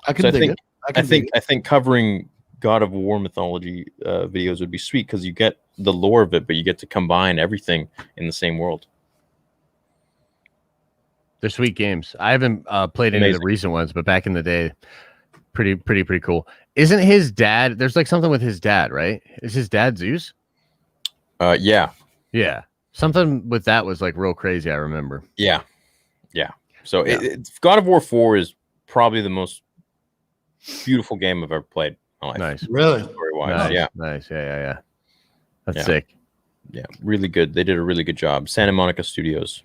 I think covering God of War mythology videos would be sweet because you get the lore of it, but you get to combine everything in the same world. They're sweet games. I haven't played any of the recent ones, but back in the day, pretty cool. Isn't his dad? There's like something with his dad, right? Is his dad Zeus? Yeah. Something with that was like real crazy. I remember. Yeah. So God of War 4 is probably the most beautiful game I've ever played. In my life. Nice, really. Story-wise, nice. Yeah. That's sick. Yeah, really good. They did a really good job. Santa Monica Studios.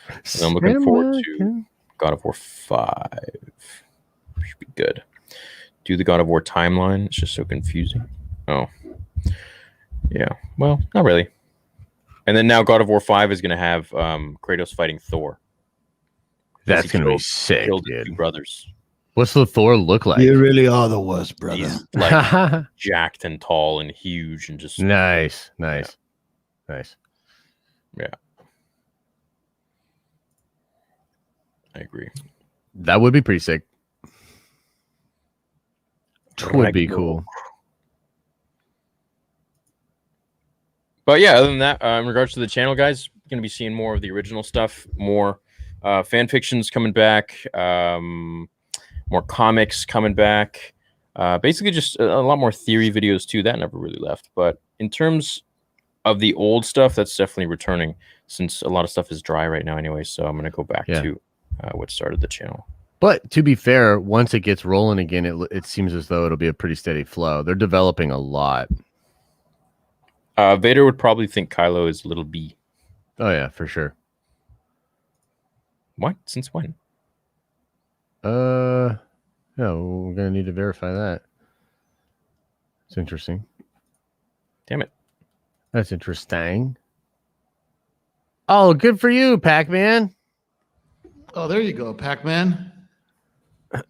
And I'm looking forward to God of War 5. Should be good. Do the God of War timeline. It's just so confusing. Oh. Yeah. Well, not really. And then now God of War 5 is going to have Kratos fighting Thor. That's going to be sick, dude. 2 brothers. What's the Thor look like? You really are the worst, brother. He's like jacked and tall and huge and just nice. Yeah. I agree. That would be pretty sick. Would be cool. But yeah, other than that, in regards to the channel, guys, going to be seeing more of the original stuff, more fan fictions coming back, more comics coming back. Basically, just a lot more theory videos too. That never really left. But in terms of the old stuff, that's definitely returning, since a lot of stuff is dry right now anyway. So I'm going to go back to what started the channel. But to be fair, once it gets rolling again, it seems as though it'll be a pretty steady flow. They're developing a lot. Vader would probably think Kylo is little B. Oh yeah, for sure. What? Since when? No, we're gonna need to verify that. It's interesting. Damn it. That's interesting. Oh, good for you, Pac-Man. Oh, there you go, Pac-Man.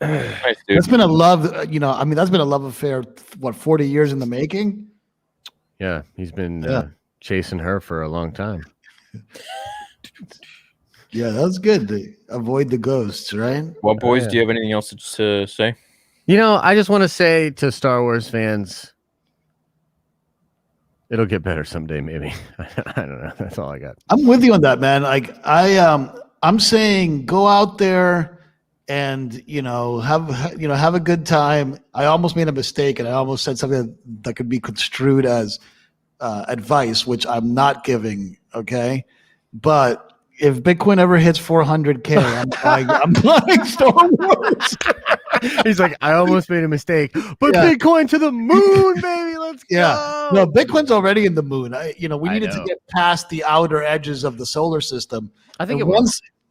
Nice, dude. That's been a love, that's been a love affair, 40 years in the making? Yeah, he's been chasing her for a long time. Yeah, that was good to avoid the ghosts, right? Well, boys, do you have anything else to say? I just want to say to Star Wars fans, it'll get better someday, maybe. I don't know. That's all I got. I'm with you on that, man. Like I'm saying, go out there and have a good time. I almost made a mistake, and I almost said something that could be construed as advice, which I'm not giving. Okay, but if Bitcoin ever hits 400K, I'm buying Star Wars. He's like, I almost made a mistake, but Bitcoin to the moon, baby. Let's go. Yeah, no, Bitcoin's already in the moon. We needed to get past the outer edges of the solar system. I think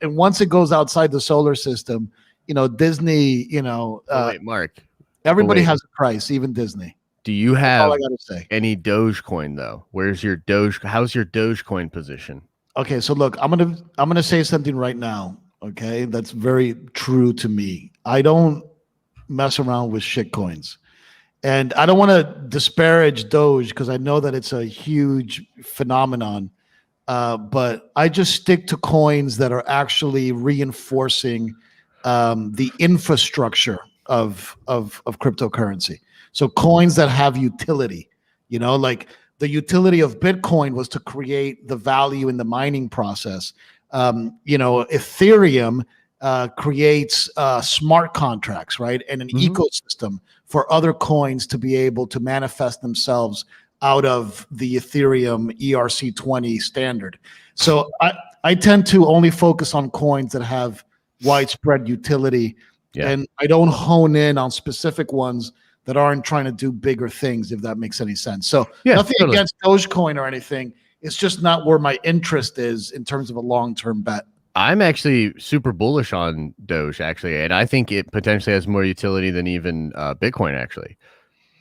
and once it goes outside the solar system, Disney, Wait, Mark, everybody wait. has a price, even Disney. do you That's have all I gotta say. any Dogecoin though? Where's your Doge? How's your Dogecoin position? Okay, so look, I'm gonna say something right now. Okay, that's very true to me. I don't mess around with shit coins, and I don't want to disparage Doge because I know that it's a huge phenomenon. But I just stick to coins that are actually reinforcing the infrastructure of cryptocurrency. So coins that have utility, like the utility of Bitcoin was to create the value in the mining process. Ethereum creates smart contracts, right? And an ecosystem for other coins to be able to manifest themselves out of the Ethereum ERC20 standard. So I tend to only focus on coins that have widespread utility. Yeah. And I don't hone in on specific ones that aren't trying to do bigger things, if that makes any sense. So nothing totally. against Dogecoin or anything. It's just not where my interest is in terms of a long-term bet. I'm actually super bullish on Doge, actually, and I think it potentially has more utility than even Bitcoin, actually,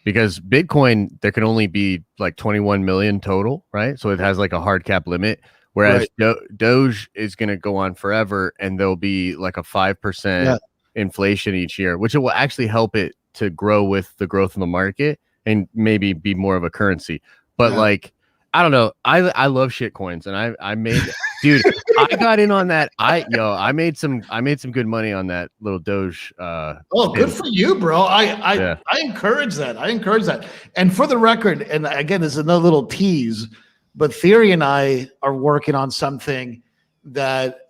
because Bitcoin there can only be like 21 million total, right? So it has like a hard cap limit, whereas Doge is going to go on forever, and there'll be like a 5% inflation each year, which it will actually help it to grow with the growth in the market and maybe be more of a currency. But like, I don't know. I love shit coins, and I made, dude, I got in on that. I made some good money on that little Doge. Good for you, bro. I encourage that. I encourage that. And for the record, and again, this is another little tease, but Theory and I are working on something that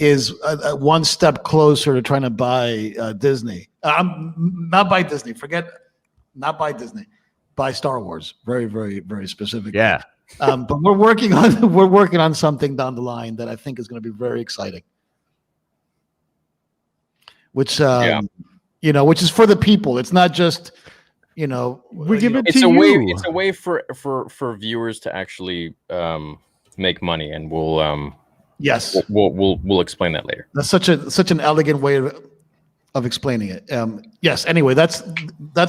is one step closer to trying to buy Disney. Not buy Disney. Not buy Disney. By Star Wars, very, very, very specific. Yeah. But we're working on something down the line that I think is going to be very exciting. Which which is for the people. It's not just we give it it's to a you. way. It's a way for viewers to actually make money, and we'll we'll explain that later. That's such an elegant way of explaining it. Yes. Anyway, that's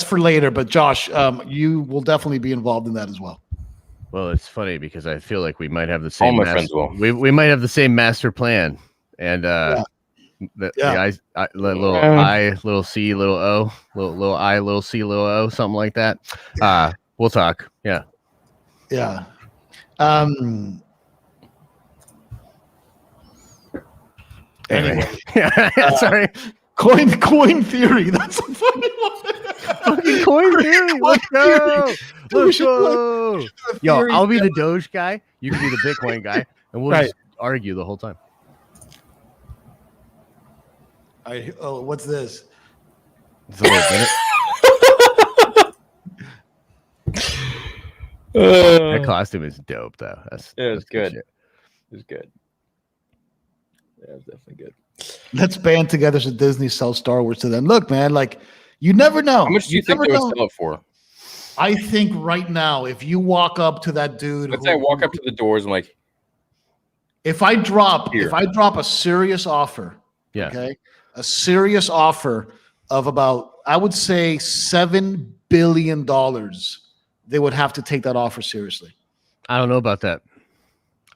for later. But Josh, you will definitely be involved in that as well. Well, it's funny because I feel like we might have the same. All my friends will. We might have the same master plan, and the guys, little I, little C, little O, little I, little C, little O, something like that. We'll talk. Yeah. Yeah. Anyway, sorry. Coin theory. That's a funny one. Fucking coin theory. Let's go. Let's go. Yo, I'll be the Doge guy. You can be the Bitcoin guy, and we'll just argue the whole time. What's this? It's a little bit. That costume is dope, though. That's good. Shit. It's good. Yeah, it's definitely good. Let's band together so Disney sells Star Wars to them. Look, man, like you never know. How much do you think they would sell it for? I think right now, if you walk up to that dude, let's say I walk up to the doors and like, if I drop a serious offer, a serious offer of about, I would say $7 billion, they would have to take that offer seriously. I don't know about that.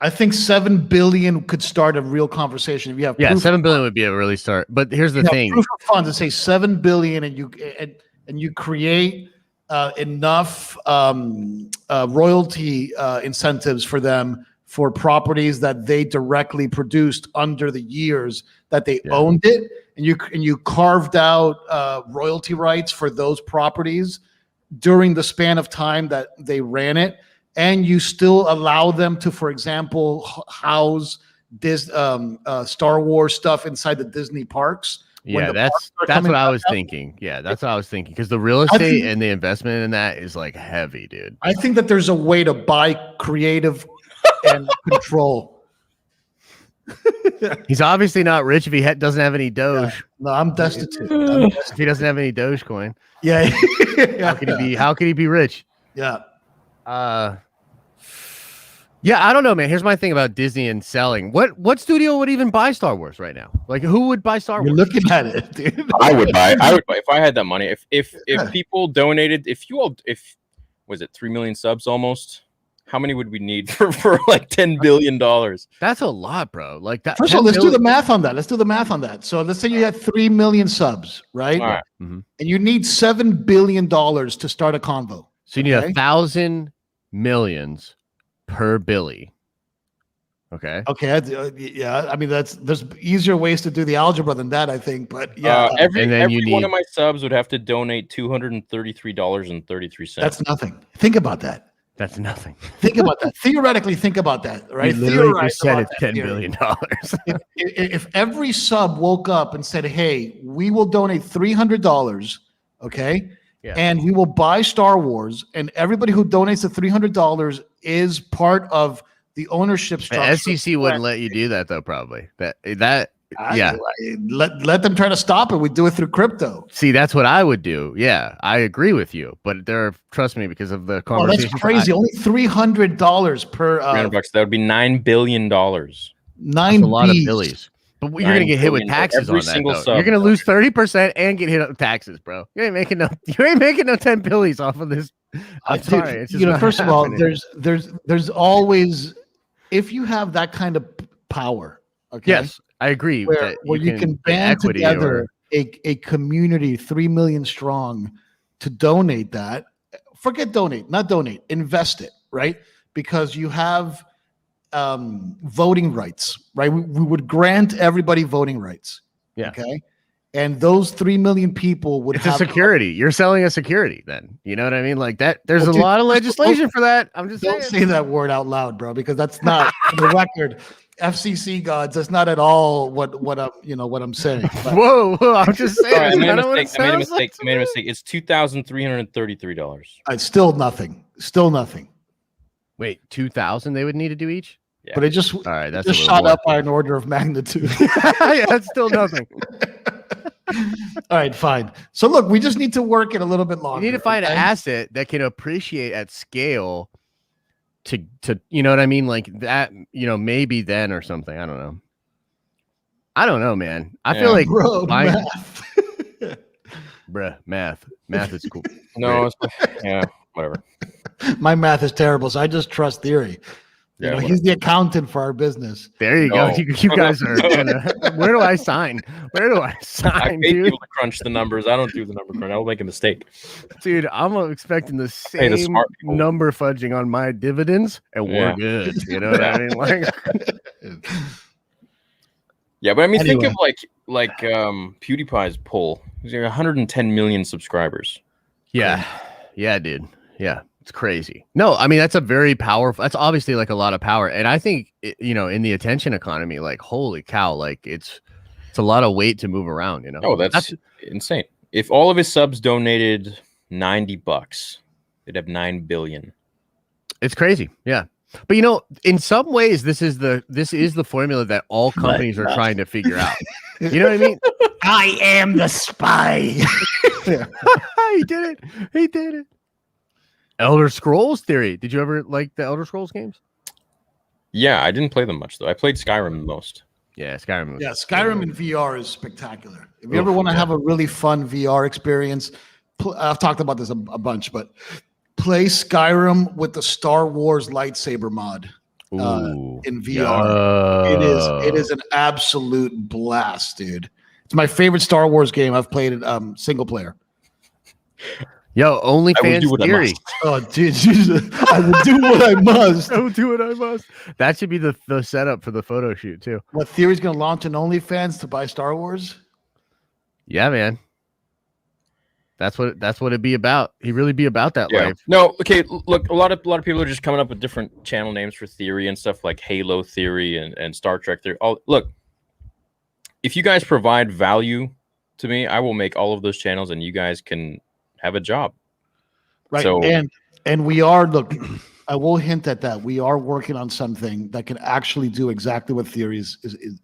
I think 7 billion could start a real conversation. If you have 7 billion would be a really start. But here's the thing: proof of funds to say 7 billion, and you create enough royalty incentives for them for properties that they directly produced under the years that they owned it, and you carved out royalty rights for those properties during the span of time that they ran it. And you still allow them to, for example, house this Star Wars stuff inside the Disney parks. Yeah, that's what I was thinking. Yeah, that's what I was thinking. Because the real estate and the investment in that is like heavy, dude. I think that there's a way to buy creative and control. He's obviously not rich if he doesn't have any Doge. Yeah. No, I'm destitute. If he doesn't have any Dogecoin, how could he be rich? Yeah. Yeah, I don't know, man. Here's my thing about Disney and selling. What studio would even buy Star Wars right now? Like, who would buy Star You're Wars? looking at it, dude. I would buy if I had that money. If Yeah. people donated, if was it 3 million subs almost? How many would we need for like $10 billion? That's a lot, bro. Like that. First of all, 10 let's do the billion- math on that. Let's do the math on that. So let's say you had 3 million subs, right? All right. Mhm. And you need $7 billion to start a convo. So you need Okay. 1,000 millions per Billy. Okay. Okay, yeah. I mean, there's easier ways to do the algebra than that, I think. But yeah, Every And then you one need- of my subs would have to donate $233.33. that's nothing. Think about that. That's nothing. Think about that. Theoretically, think about that. Right? You literally Theorize just said about it's that $10 theory. billion. If every sub woke up and said, "Hey, we will donate $300," okay, Yeah. and we will buy Star Wars, and everybody who donates the $300 is part of the ownership The structure. SEC wouldn't let you do that though, probably. Yeah. Let them try to stop it. We do it through crypto. See, that's what I would do. Yeah, I agree with you. But trust me, because of the Oh, that's conversation. crazy! Only $300 per $300. That would be $9 billion. That's nine a lot of Bs. billions. But you're gonna 9 get hit with billion for taxes every on that. single Though. sub. You're gonna lose 30% and get hit with taxes, bro. You ain't making no 10 billies off of this. I'm Dude, sorry. It's just you know, not first of all, happening. there's always, if you have that kind of power, okay, Yes, I agree. where that you can get band equity together or- a community 3 million strong to donate that. Forget donate, not donate, invest it, right? Because you have voting rights, right? We would grant everybody voting rights. Yeah. Okay. And those 3 million people would It's a have security. You're selling a security, then. You know what I mean? Like that. There's Well, a dude, lot of don't- legislation for that. I'm just Don't saying. say that word out loud, bro, because that's not for the record. FCC gods, that's not at all what I'm saying. But Whoa, I'm just saying. Sorry, I made a kinda what it mistake. I made a sounds like mistake. to I made a me. mistake. It's $2,333. it's still nothing. Still nothing. Wait, 2,000 they would need to do each? Yeah. But it just All right, that's just a little shot more. up by an order of magnitude. Yeah, that's still nothing. All right, fine. So look, we just need to work it a little bit You longer. need to find an okay? asset that can appreciate at scale to you know what I mean? Like that, maybe then or something. I don't know. I don't know, man. I feel Yeah. like Bro, buying- math. bruh, math is cool. No, yeah, whatever. My math is terrible, so I just trust Theory. You Yeah, know, he's the accountant for our business. There you go. No. You guys are where do I sign? Where do I I sign, pay dude? people to crunch the numbers. I don't do the number crunch. I'll make a mistake. Dude, I'm expecting the Pay the same smart people. number fudging on my dividends, and we're Yeah. good. You know what I mean? Like, Yeah, but I mean, think Anyway. of like PewDiePie's poll. He's got 110 million subscribers. yeah, dude. Yeah, it's crazy. No, I mean that's a very powerful. That's obviously like a lot of power, and I think in the attention economy, like holy cow, like it's a lot of weight to move around. Oh, that's insane. If all of his subs donated $90, they'd have 9 billion. It's crazy. Yeah. But in some ways, this is the formula that all companies are trying to figure out. You know what I mean? I am the spy. He did it. He did it. Elder Scrolls Theory. Did you ever like the Elder Scrolls games? Yeah, I didn't play them much though. I played Skyrim the most. Yeah, Skyrim. Yeah, Skyrim in VR is spectacular. If you Oof, ever want to yeah. have a really fun VR experience, I've talked about this a bunch, but play Skyrim with the Star Wars lightsaber mod Ooh. in VR. It is an absolute blast, dude. It's my favorite Star Wars game I've played single player. Yo, I will do OnlyFans what I Theory. must. Oh, dude, Jesus, I will do what I must. Don't do what I must. That should be the setup for the photo shoot too. What Theory's going to launch an OnlyFans to buy Star Wars? Yeah, man. That's what it'd be about. He'd really be about that Yeah. life. No, okay. Look, a lot of people are just coming up with different channel names for Theory and stuff like Halo Theory and Star Trek Theory. Look, if you guys provide value to me, I will make all of those channels, and you guys can have a job. Right. So- And we are, look, I will hint at that. We are working on something that can actually do exactly what Theory is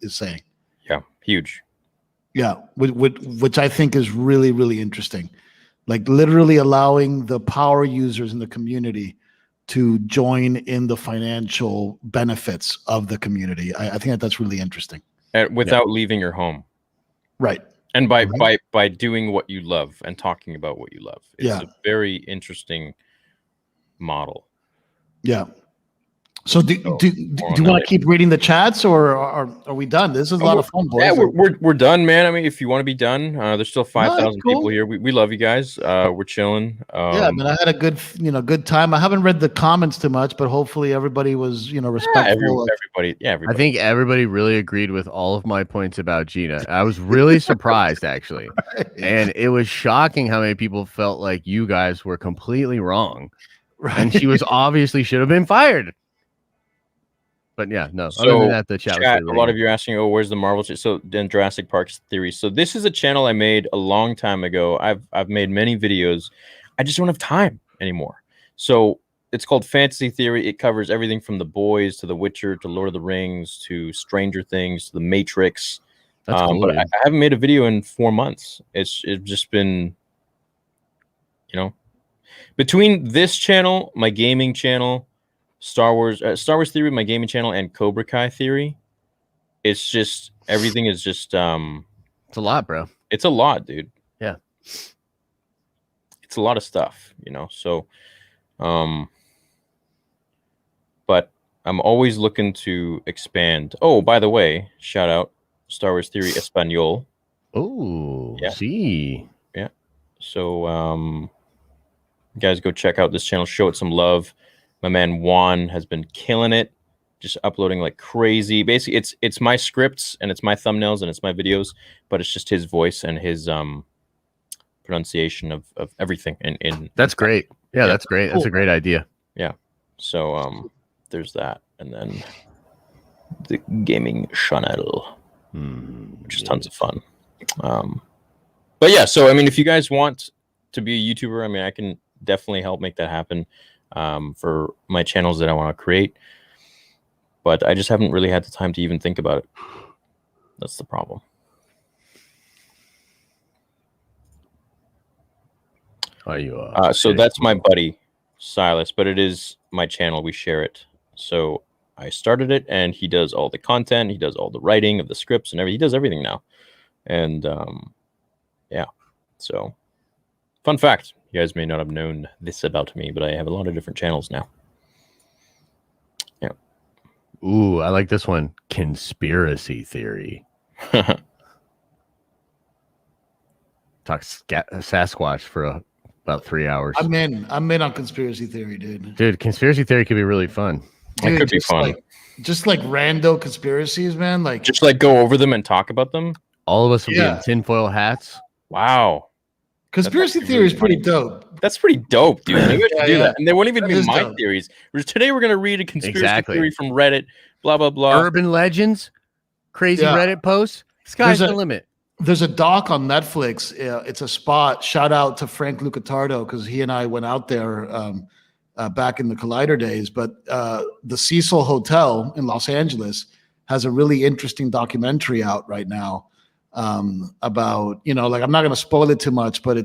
saying. Yeah, huge. Yeah, which I think is really, really interesting. Like literally allowing the power users in the community to join in the financial benefits of the community. I think that's really interesting. Without leaving your home. Right. And by doing what you love and talking about what you love. It's a very interesting model. Yeah. So do you want to keep reading the chats, or are we done? This is a lot of fun, boys. Yeah, we're done, man. I mean, if you want to be done, there's still 5,000 people here. We love you guys. We're chilling. Yeah, I mean, I had a good time. I haven't read the comments too much, but hopefully everybody was, respectful. Everybody. I think everybody really agreed with all of my points about Gina. I was really surprised, actually. And it was shocking how many people felt like you guys were completely wrong. Right. And she was obviously should have been fired. But yeah, no. So, other than that, the chat was a lot of you are asking, "Oh, where's the Marvel?" So then Jurassic Park theory. So this is a channel I made a long time ago. I've made many videos. I just don't have time anymore. So it's called Fantasy Theory. It covers everything from The Boys to The Witcher to Lord of the Rings to Stranger Things to The Matrix. That's cool, but I haven't made a video in 4 months. It's just been, between this channel, my gaming channel, Star Wars Theory, my gaming channel, and Cobra Kai Theory, it's just everything is just it's a lot, bro. It's a lot, dude. Yeah, it's a lot of stuff, So, but I'm always looking to expand. Oh, by the way, shout out Star Wars Theory Espanol. Oh, yeah. See, yeah. So, you guys go check out this channel. Show it some love. My man Juan has been killing it, just uploading like crazy. Basically, it's my scripts and it's my thumbnails and it's my videos, but it's just his voice and his pronunciation of everything. That's great. Yeah, that's great. That's a great idea. Yeah. So there's that, and then the gaming channel, which is tons of fun. But yeah, so I mean, if you guys want to be a YouTuber, I mean, I can definitely help make that happen. For my channels that I want to create, but I just haven't really had the time to even think about it. That's the problem. Are you? So that's my buddy Silas, but it is my channel. We share it. So I started it, and he does all the content. He does all the writing of the scripts and everything. He does everything now. And yeah. So fun fact. You guys may not have known this about me, but I have a lot of different channels now. Yeah. Ooh, I like this one. Conspiracy Theory. Talk Sasquatch for about 3 hours. I'm in on Conspiracy Theory, dude. Dude, Conspiracy Theory could be really fun. It could be fun. Just like rando conspiracies, man. Like just like go over them and talk about them. All of us will be in tinfoil hats. Wow. Conspiracy theory is pretty dope. That's pretty dope, dude. Maybe we should do that. And they won't even be my dope. theories. Today we're going to read a conspiracy theory from Reddit, blah, blah, blah. Urban legends, crazy Reddit posts. Sky's the limit. There's a doc on Netflix. It's a spot. Shout out to Frank Lucatardo, because he and I went out there back in the Collider days. But the Cecil Hotel in Los Angeles has a really interesting documentary out right now. About, like, I'm not going to spoil it too much, but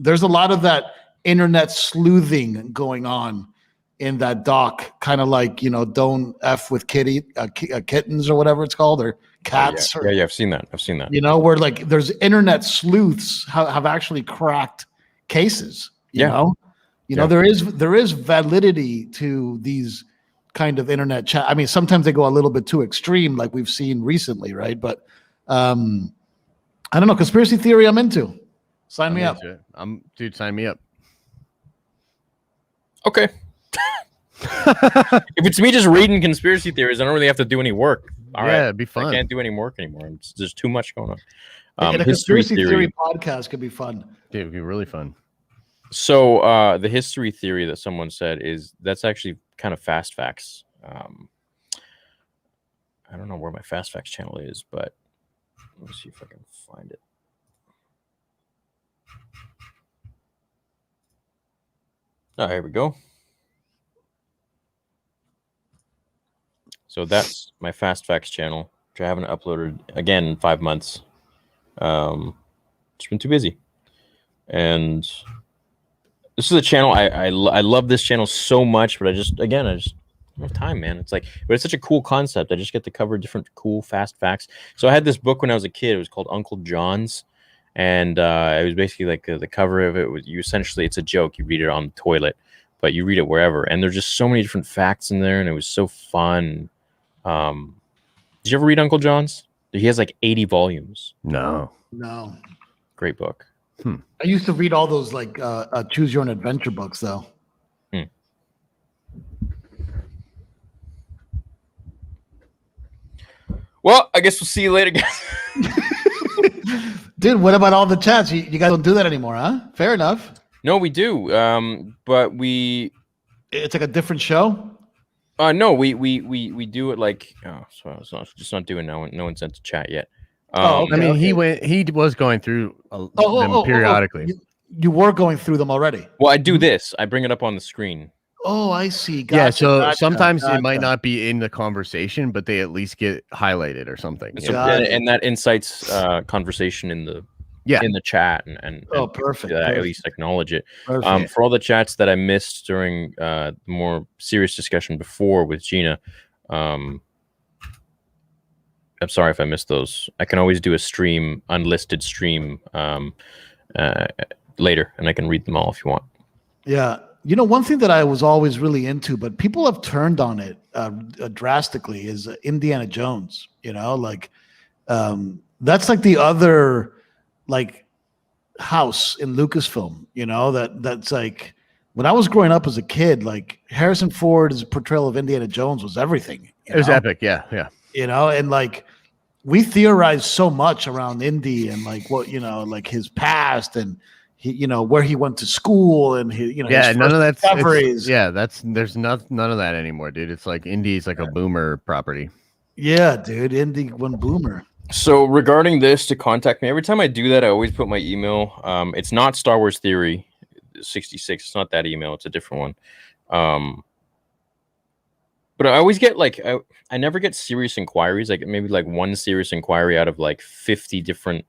there's a lot of that internet sleuthing going on in that doc, kind of like, don't F with kittens or whatever it's called, or cats. Yeah, I've seen that. Where like there's internet sleuths have actually cracked cases, you know, there is validity to these kind of internet chat. I mean, sometimes they go a little bit too extreme, like we've seen recently. Right. But, I don't know. Conspiracy theory I'm into. Sign me up. Dude, sign me up. Okay. If it's me just reading conspiracy theories, I don't really have to do any work. All right. It'd be fun. I can't do any work anymore. There's too much going on. And a conspiracy theory podcast could be fun. Dude, it'd be really fun. So the history theory that someone said that's actually kind of Fast Facts. I don't know where my Fast Facts channel is, but let me see if I can find it. Oh, here we go. So that's my Fast Facts channel, which I haven't uploaded again in 5 months. Just been too busy. And This is a channel I love this channel so much, but I just don't have time, man. It's like, but it's such a cool concept. I just get to cover different cool, fast facts. So I had this book when I was a kid. It was called Uncle John's, and it was basically like the cover of it was it's a joke. You read it on the toilet, but you read it wherever. And there's just so many different facts in there, and it was so fun. Did you ever read Uncle John's? He has like 80 volumes. No. No. Great book. I used to read all those like choose your own adventure books though. Well, I guess we'll see you later, guys. Dude, what about all the chats? You guys don't do that anymore, huh? Fair enough. No, we do. But It's like a different show. No, we do it like so I was just not doing no one sent to chat yet. Okay. I mean, he was going through them periodically. You were going through them already. Well, I do this. I bring it up on the screen. Oh, I see. Yeah, Gotcha, so gotcha, sometimes it gotcha. might not be in the conversation, but they at least get highlighted or something. And, you so, know? Got it. and that incites conversation in the chat and Perfect. at least acknowledge it. Perfect. For all the chats that I missed during the more serious discussion before with Gina, I'm sorry if I missed those. I can always do a stream, unlisted stream later, and I can read them all if you want. Yeah. You know, one thing that I was always really into, but people have turned on it drastically, is Indiana Jones. You know, like that's like the other like house in Lucasfilm. You know, that's like when I was growing up as a kid, like Harrison Ford's portrayal of Indiana Jones was everything. It was epic. Yeah. You know, and like we theorized so much around Indy and like what, you know, like his past and he, you know, where he went to school and his, you know, his none of first that's discoveries. there's none of that anymore, dude. It's like Indy's like a boomer property. Yeah, dude, Indy went boomer. So regarding this, to contact me, every time I do that, I always put my email. It's not Star Wars Theory 66. It's not that email. It's a different one. But I always get like I never get serious inquiries. Like maybe like one serious inquiry out of like 50 different.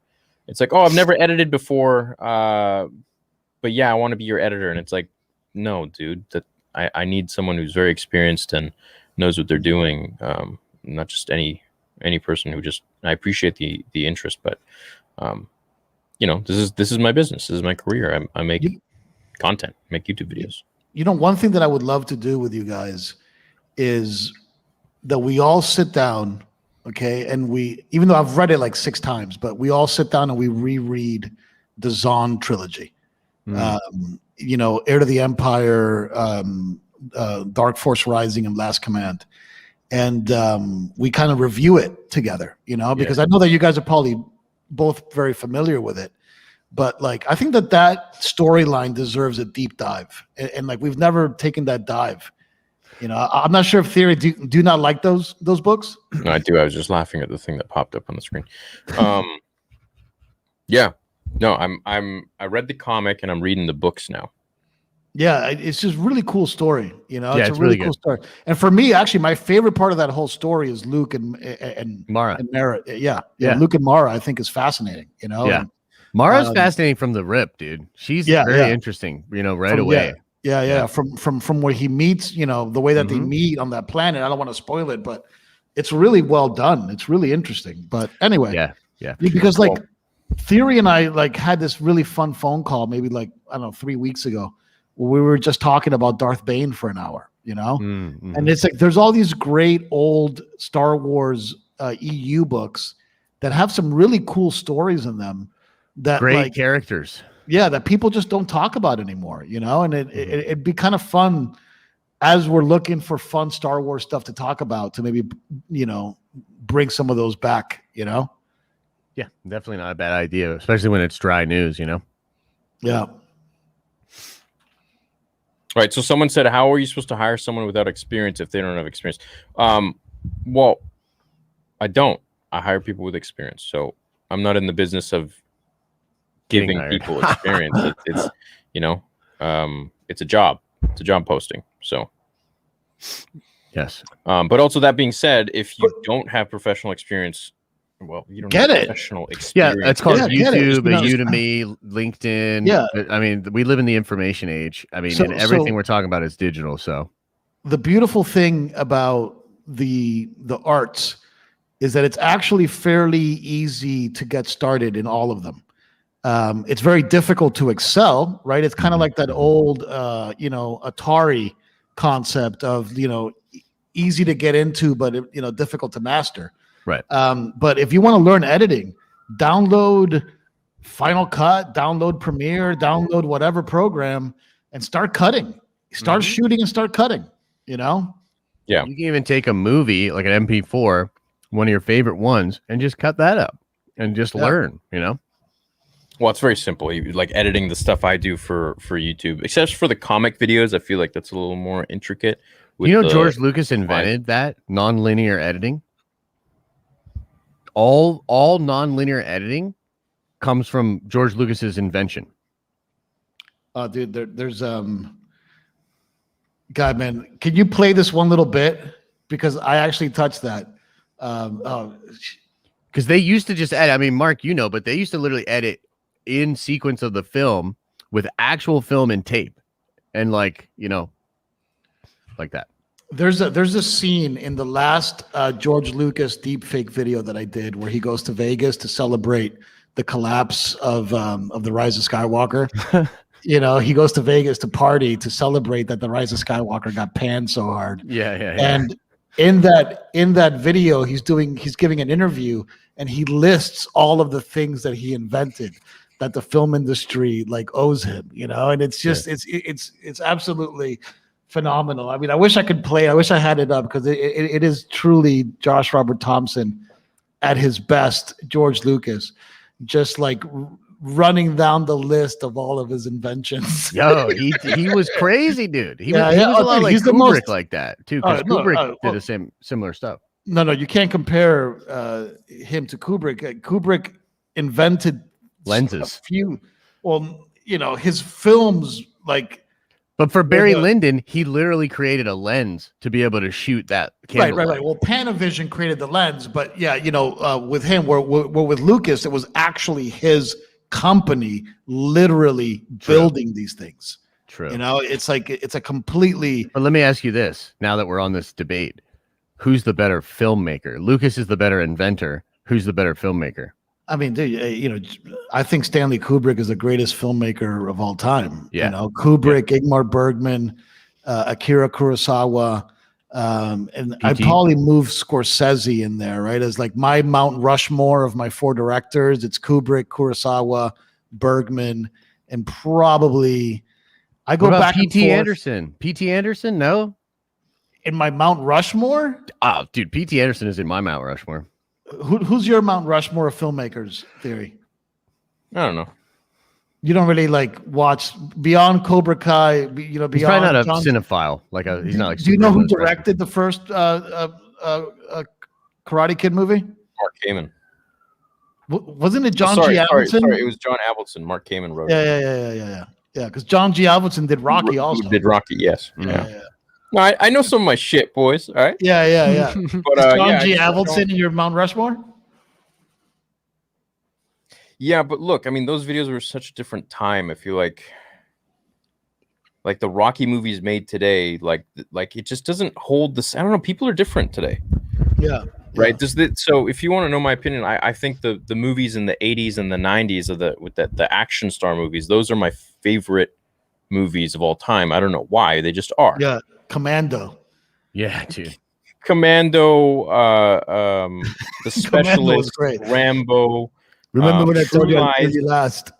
It's like, oh, I've never edited before, but yeah, I want to be your editor. And it's like, no, dude, that I need someone who's very experienced and knows what they're doing. Not just any person who just. I appreciate the interest, but you know, this is my business. This is my career. I make content, make YouTube videos. You know, one thing that I would love to do with you guys is that we all sit down, okay, and we, even though I've read it like 6 times, but we all sit down and we reread the Zahn trilogy. You know, Heir to the Empire, Dark Force Rising, and Last Command. And we kind of review it together, you know, because I know that you guys are probably both very familiar with it. But like, I think that storyline deserves a deep dive. And like, we've never taken that dive. You know, I'm not sure if Theory do not like those books. No, I do. I was just laughing at the thing that popped up on the screen. Yeah, no, I read the comic and I'm reading the books now. Yeah, it's just really cool story. You know, Yeah, it's a really cool story. And for me, actually, my favorite part of that whole story is Luke and Mara. And Mara. Yeah, Luke and Mara, I think, is fascinating. You know, Yeah. Mara's fascinating from the rip, dude. She's very interesting. You know, right away. Yeah. From where he meets, you know, the way that they meet on that planet. I don't want to spoil it, but it's really well done. It's really interesting. But anyway, yeah. Because like Theory and I like had this really fun phone call, maybe like I don't know 3 weeks ago, where we were just talking about Darth Bane for an hour. You know, and it's like there's all these great old Star Wars EU books that have some really cool stories in them. That great like, characters. Yeah, that people just don't talk about anymore, you know, and it'd be kind of fun as we're looking for fun Star Wars stuff to talk about to maybe, you know, bring some of those back, you know? Yeah, definitely not a bad idea, especially when it's dry news, you know? Yeah. All right. So someone said, how are you supposed to hire someone without experience if they don't have experience? Well, I don't. I hire people with experience. So I'm not in the business of giving people experience. It's you know, it's a job. It's a job posting. So yes. But also that being said, if you don't have professional experience, well, you don't Get have it. professional Yeah, experience. it's called Yeah, get it. YouTube, You know, Udemy, LinkedIn. Yeah. I mean, we live in the information age. I mean, and everything we're talking about is digital. So the beautiful thing about the arts is that it's actually fairly easy to get started in all of them. It's very difficult to excel, right? It's kind of like that old, Atari concept of, easy to get into, but, difficult to master. right. But if you want to learn editing, download Final Cut, download Premiere, download whatever program and start cutting, start shooting and start cutting, Yeah. You can even take a movie like an MP4, one of your favorite ones, and just cut that up and just learn, Well, it's very simple. Like editing the stuff I do for YouTube, except for the comic videos. I feel like that's a little more intricate. George Lucas invented that non-linear editing. All non-linear editing comes from George Lucas's invention. Dude, there's God, man, can you play this one little bit? Because I actually touched that. Because they used to just edit. I mean, Mark, but they used to literally edit in sequence of the film with actual film and tape, and like that. There's a scene in the last George Lucas deepfake video that I did where he goes to Vegas to celebrate the collapse of the Rise of Skywalker. He goes to Vegas to party to celebrate that the Rise of Skywalker got panned so hard. Yeah. And in that video, he's giving an interview and he lists all of the things that he invented that the film industry owes him, and it's just it's absolutely phenomenal. I mean, I wish I had it up because it is truly Josh Robert Thompson at his best, George Lucas, just running down the list of all of his inventions. Yo, he was crazy, dude. He was a lot like he's the Kubrick most, like that too, because Kubrick did the similar stuff. No, you can't compare him to Kubrick. Kubrick invented lenses. His films But for Barry Lyndon, he literally created a lens to be able to shoot that camera. Right. Well, Panavision created the lens, but with him, with Lucas, it was actually his company literally building these things. True. It's a completely. But let me ask you this: now that we're on this debate, who's the better filmmaker? Lucas is the better inventor. Who's the better filmmaker? I mean, dude, I think Stanley Kubrick is the greatest filmmaker of all time. Yeah. Kubrick, Ingmar Bergman, Akira Kurosawa, and I'd probably move Scorsese in there, right? As my Mount Rushmore of my 4 directors. It's Kubrick, Kurosawa, Bergman, and probably I go back and P.T. forth. Anderson. P.T. Anderson, no. In my Mount Rushmore? Oh, dude, P.T. Anderson is in my Mount Rushmore. Who's your Mount Rushmore of filmmakers, Theory? I don't know. You don't really watch beyond Cobra Kai, beyond. He's probably not a cinephile. He's not like. Do you know who directed the first Karate Kid movie? Mark Kamen. Wasn't it John G. Avildsen? Sorry, it was John Avildsen. Mark Kamen wrote it. Yeah. Because John G. Avildsen did Rocky also. Did Rocky? Yes. Yeah. No, I know some of my shit, boys. All right. Yeah. But John G. Avildsen in your Mount Rushmore? Yeah, but look, I mean, those videos were such a different time. I feel like the Rocky movies made today, like it just doesn't hold this. I don't know. People are different today. Yeah. Right. So if you want to know my opinion, I think the movies in the 80s and the 90s of the action star movies, those are my favorite movies of all time. I don't know why. They just are. Yeah. Commando. Yeah, dude. Commando, The Specialist, Rambo. Remember when I told you I'd you last?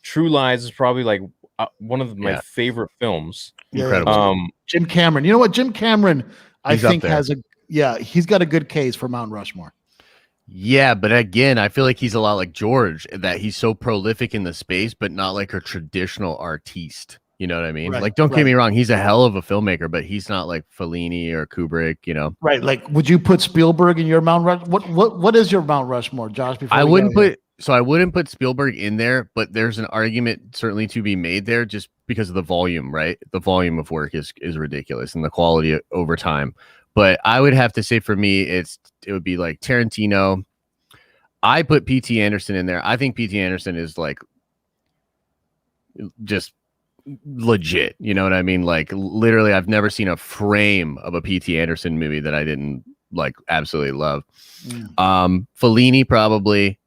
True Lies is probably one of my favorite films. Incredible. Jim Cameron. You know what? Jim Cameron, I think he's got a good case for Mount Rushmore. Yeah, but again, I feel like he's a lot like George, that he's so prolific in the space, but not like a traditional artiste. You know what I mean? Right, don't get me wrong, he's a hell of a filmmaker, but he's not like Fellini or Kubrick, Right. Would you put Spielberg in your Mount Rushmore? What is your Mount Rushmore, Josh? I wouldn't put Spielberg in there, but there's an argument certainly to be made there just because of the volume, right? The volume of work is ridiculous and the quality over time. But I would have to say for me, it would be like Tarantino, I put P.T. Anderson in there. I think P.T. Anderson is like just legit. You know what I mean? Like literally, I've never seen a frame of a P.T. Anderson movie that I didn't like absolutely love. Fellini probably.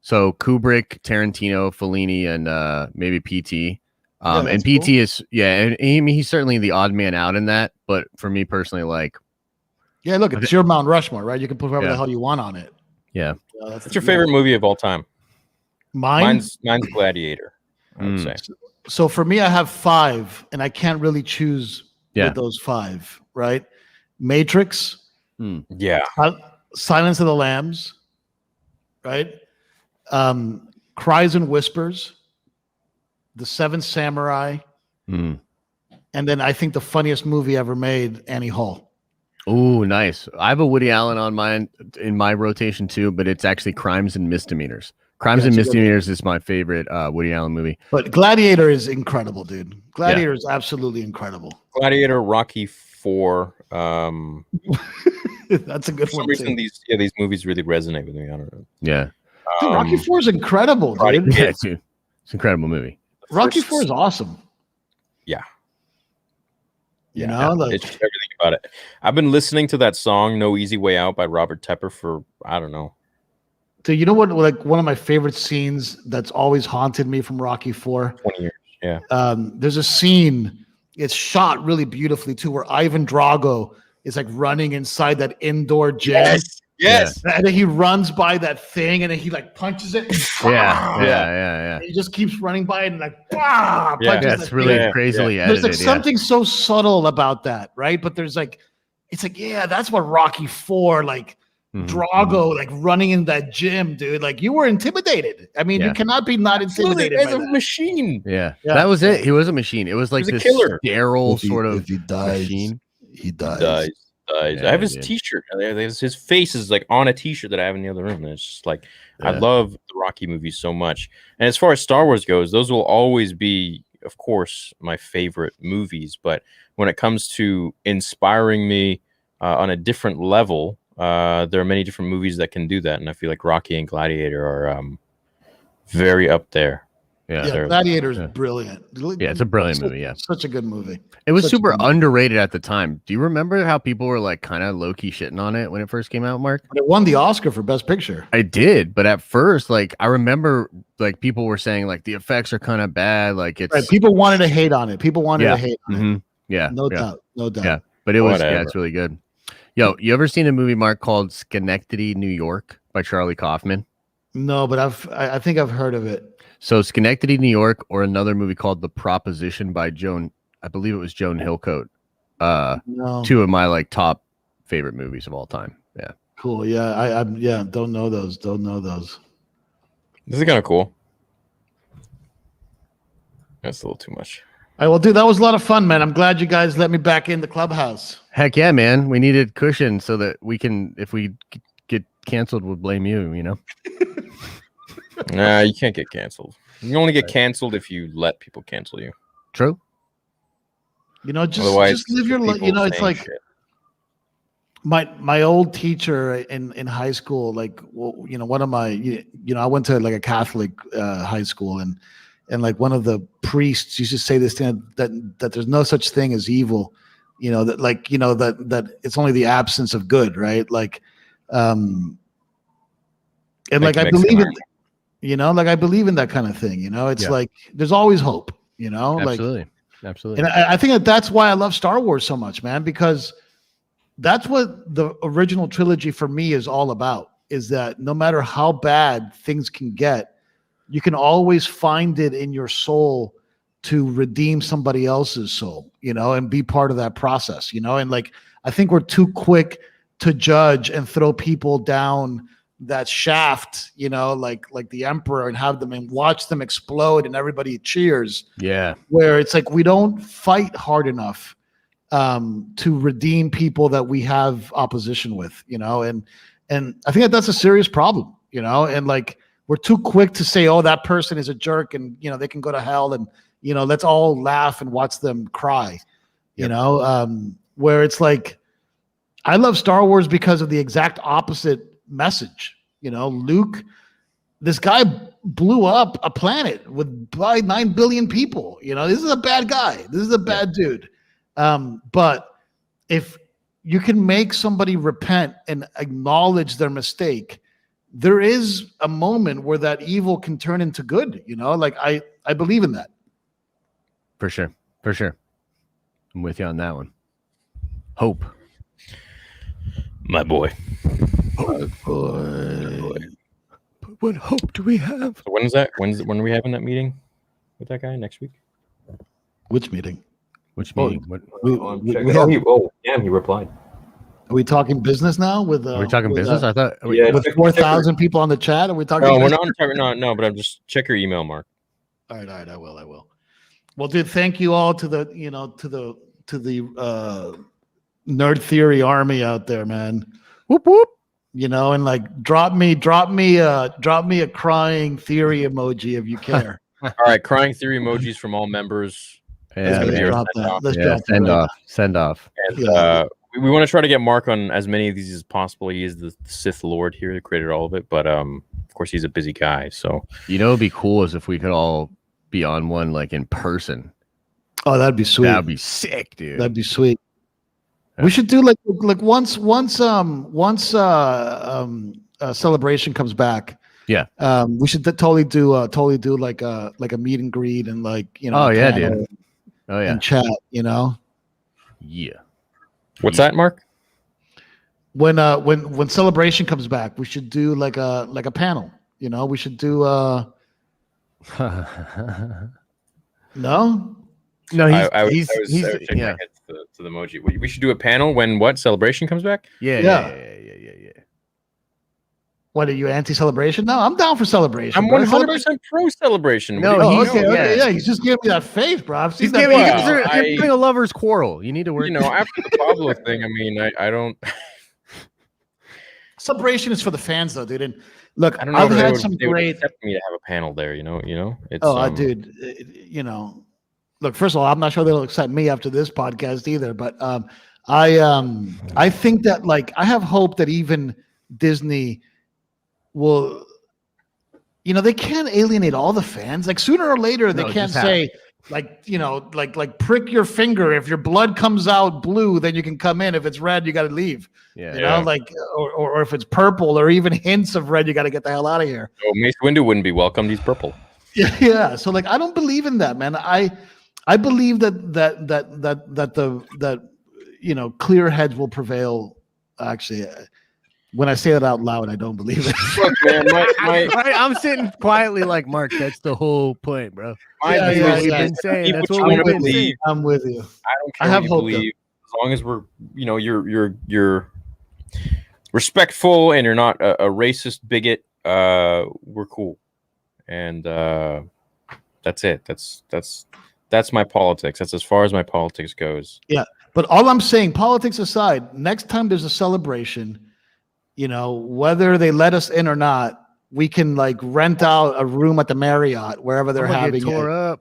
So Kubrick, Tarantino, Fellini, and maybe P.T. And P.T. is and he's certainly the odd man out in that. But for me personally, like look, it's your Mount Rushmore, right? You can put whatever the hell you want on it. Yeah. What's your favorite movie of all time? Mine's Gladiator, I would say. So for me, I have 5, and I can't really choose with those 5, right? Matrix. Yeah. Silence of the Lambs, right? Cries and Whispers, The Seventh Samurai, and then I think the funniest movie ever made, Annie Hall. Oh, nice. I have a Woody Allen on mine in my rotation too, but it's actually Crimes and Misdemeanors. Crimes and Misdemeanors is my favorite Woody Allen movie. But Gladiator is incredible, dude. Gladiator is absolutely incredible. Gladiator, Rocky 4. That's a good one. For some reason, these movies really resonate with me. I don't know. Yeah. Dude, Rocky 4 is incredible, dude. Yeah, dude. It's an incredible movie. Rocky 4 is awesome. Yeah. You know, like, it's just everything about it. I've been listening to that song "No Easy Way Out" by Robert Tepper for I don't know. Dude, you know what? Like one of my favorite scenes that's always haunted me from Rocky 4. 20 years. Yeah. There's a scene. It's shot really beautifully too, where Ivan Drago is like running inside that indoor gym. Yes. And then he runs by that thing, and then he like punches it. Yeah. And he just keeps running by it and like, punches it's really crazily edited. There's like something so subtle about that, right? But there's like, it's like, that's what Rocky 4, like Drago, like running in that gym, dude. Like you were intimidated. I mean, you cannot be not intimidated by as a that. machine. Yeah, that was it. He was a machine. It was like this killer. sterile sort of if he dies, machine. He dies. I have his T-shirt. His face is like on a T-shirt that I have in the other room. And it's just like I love the Rocky movies so much. And as far as Star Wars goes, those will always be, of course, my favorite movies. But when it comes to inspiring me on a different level, there are many different movies that can do that, and I feel like Rocky and Gladiator are very up there. Yeah, Gladiator is brilliant. Yeah, it's a brilliant movie. Yeah, such a good movie. It was super underrated at the time. Do you remember how people were like kind of low key shitting on it when it first came out, Mark? But it won the Oscar for Best Picture. I did, but at first, like I remember, like people were saying like the effects are kind of bad. Like it's people wanted to hate on it. People wanted to hate on it. Yeah, no doubt. Yeah, but it was it's really good. Yo, you ever seen a movie, Mark, called Schenectady, New York by Charlie Kaufman? No, but I think I've heard of it. So Schenectady, New York, or another movie called The Proposition by Joan, I believe it was Joan Hillcoat. No. 2 of my like top favorite movies of all time. Yeah. Cool. Yeah, I don't know those. This is kind of cool. That's a little too much. All right, well, dude, that was a lot of fun, man. I'm glad you guys let me back in the clubhouse. Heck yeah, man. We needed cushion so that we can, if we get canceled, we'll blame you, you know? Nah, you can't get canceled. You only get canceled if you let people cancel you. True. You know, just live your life. You know, it's like my old teacher in high school, like, well, you know, one of my, you know, I went to like a Catholic high school, and like one of the priests used to say this thing that there's no such thing as evil, you know, that like, you know, that it's only the absence of good, right? Like, and like I believe in, you know, like I believe in that kind of thing, you know. It's like there's always hope, you know. Absolutely. And I think that's why I love Star Wars so much, man, because that's what the original trilogy for me is all about, is that no matter how bad things can get, you can always find it in your soul to redeem somebody else's soul, you know, and be part of that process, you know. And like, I think we're too quick to judge and throw people down that shaft, you know, like the Emperor, and have them and watch them explode and everybody cheers. Yeah. Where it's like we don't fight hard enough to redeem people that we have opposition with, you know, and I think that's a serious problem, you know. And like we're too quick to say, oh, that person is a jerk and, you know, they can go to hell, and, you know, let's all laugh and watch them cry, you know, where it's like, I love Star Wars because of the exact opposite message. You know, Luke this guy blew up a planet with probably 9 billion people. You know, this is a bad guy. This is a bad dude. But if you can make somebody repent and acknowledge their mistake, there is a moment where that evil can turn into good. You know, like I believe in that. For sure. I'm with you on that one. Hope. My boy. What hope do we have? So when is that? When are we having that meeting with that guy next week? Which meeting? Which Oh, meeting? What, He replied. Are we talking business now? With are we talking with, business? I thought. Yeah. with 4,000 people on the chat. Are we talking? No, we're business? not talking. No, but I'm just check your email, Mark. All right. I will. Well, dude, thank you all to the nerd theory army out there, man. Whoop whoop. You know, and like drop me a crying theory emoji if you care. All right, crying theory emojis from all members. Yeah, gonna be man. our drop send that. off. Let's Yeah, drop that send right off. Send off. And, Yeah. we want to try to get Mark on as many of these as possible. He is the Sith Lord here that created all of it, but of course he's a busy guy. So You know, it'd be cool is if we could all be on one like in person. Oh, that'd be sweet. That'd be sick, dude. That'd be sweet. We should do like once celebration comes back. Yeah. We should totally do like a meet and greet and like, you know. Oh, yeah, panel dude. Oh yeah. And chat, you know. Yeah. what's that, Mark? When celebration comes back, we should do like a panel. You know, we should do no. No, I was he's shaking my yeah. head to the emoji. We should do a panel when what celebration comes back? Yeah. What are you anti-celebration? No, I'm down for celebration. I'm bro. 100% pro celebration. No, Oh, he's- okay, yeah. He's just giving me that face, bro. I've seen He's that. giving face. you Wow, you're having a lover's quarrel. You need to work. You know, after the Pablo thing, I mean, I don't. Celebration is for the fans, though, dude. And look, I don't know I've if had they would, some they would great. accept me to have a panel there. You know, it's. Dude, you know, look. First of all, I'm not sure they'll accept me after this podcast either. But I think that like I have hope that even Disney will. You know, they can't alienate all the fans. Like sooner or later, they No, can't just say. Like, you know, like prick your finger. If your blood comes out blue, then you can come in. If it's red, you got to leave. Yeah. You know, like, or if it's purple or even hints of red, you got to get the hell out of here. Oh, Mace Windu wouldn't be welcomed. He's purple. Yeah. So like, I don't believe in that, man. I believe that you know, clear heads will prevail. Actually, when I say that out loud, I don't believe it. Look, man, my Right, I'm sitting quietly like Mark. That's the whole point, bro. my Yeah, That's view what is we've yeah. been saying. Keep That's what what you we've wanna been believe. saying. I'm with you. I don't I care have what you hope, believe, as long as we're, you know, you're respectful and you're not a racist bigot. We're cool, and that's it. That's my politics. That's as far as my politics goes. But all I'm saying, politics aside, next time there's a celebration, you know, whether they let us in or not, we can like rent out a room at the Marriott wherever they're I'm gonna having get tore it. up.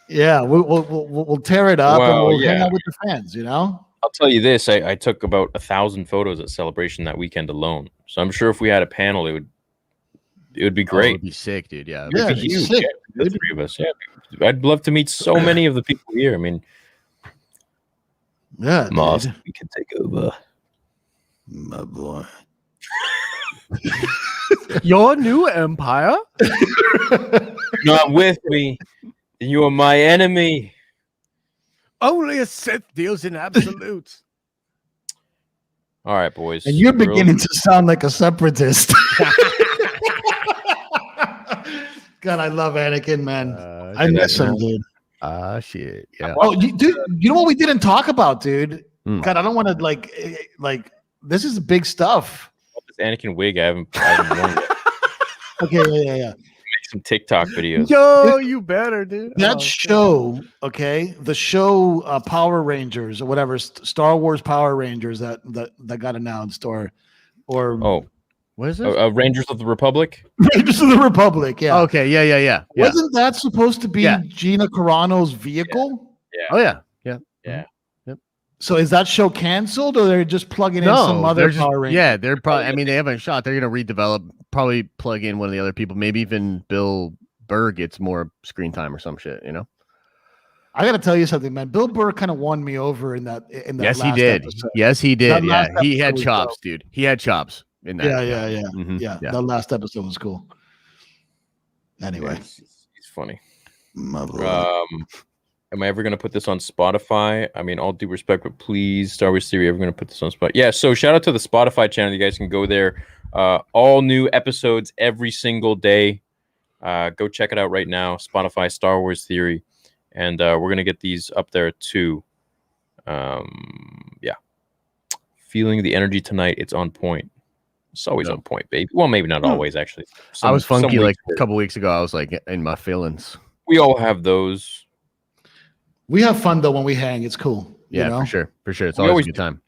Yeah, we'll tear it up and Well, we'll hang yeah. out with the fans. You know. I'll tell you this: I took about 1,000 photos at Celebration that weekend alone. So I'm sure if we had a panel, it would be Oh, great. it'd be sick, dude. Yeah. Yeah, It'd be it'd be huge. sick, Yeah, the dude. three of us. Yeah, I'd love to meet so many of the people here. I mean, Yeah, Moss, dude. we can take over. My boy. Your new empire. Not with me. You are my enemy. Only a Sith deals in absolutes. All right, boys. And you're We're beginning to sound like a separatist. God, I love Anakin, man. I miss him, dude. Shit. Yeah. Oh, dude, you know what we didn't talk about, dude? Hmm. God, I don't want to like this is big stuff. this Anakin wig. I haven't worn it. Okay, yeah. Make some TikTok videos. Yo, you better, dude. That Oh, show, okay, the show Power Rangers or whatever, Star Wars Power Rangers that got announced, or Oh, what is this? Rangers of the Republic. Rangers of the Republic. Yeah, Okay. Yeah. wasn't that supposed to be Yeah. Gina Carano's vehicle? Oh yeah. So is that show canceled, or they're just plugging in some No, other they're just, Power Rangers? yeah, they're probably. I mean, they haven't shot. They're gonna redevelop probably plug in one of the other people. Maybe even Bill Burr gets more screen time or some shit. You know. I got to tell you something, man. Bill Burr kind of won me over in that. Yes, he last did. episode. Yes, he did. That Yeah, last he had episode was chops, dope. dude. He had chops in that. Yeah. Mhm. Yeah, that last episode was cool. Anyway, He's funny. my lord. Am I ever going to put this on Spotify? I mean, all due respect, but please, Star Wars Theory, ever going to put this on Spotify? Yeah, so shout out to the Spotify channel. You guys can go there. All new episodes every single day. Go check it out right now. Spotify, Star Wars Theory. And we're going to get these up there too. Yeah. Feeling the energy tonight. It's on point. It's always on point, baby. Well, maybe not always, actually. I was funky some like weeks a couple weeks ago. I was like in my feelings. we all have those. We have fun though when we hang. It's cool. Yeah, you know? for sure. For sure. It's We always a always good time.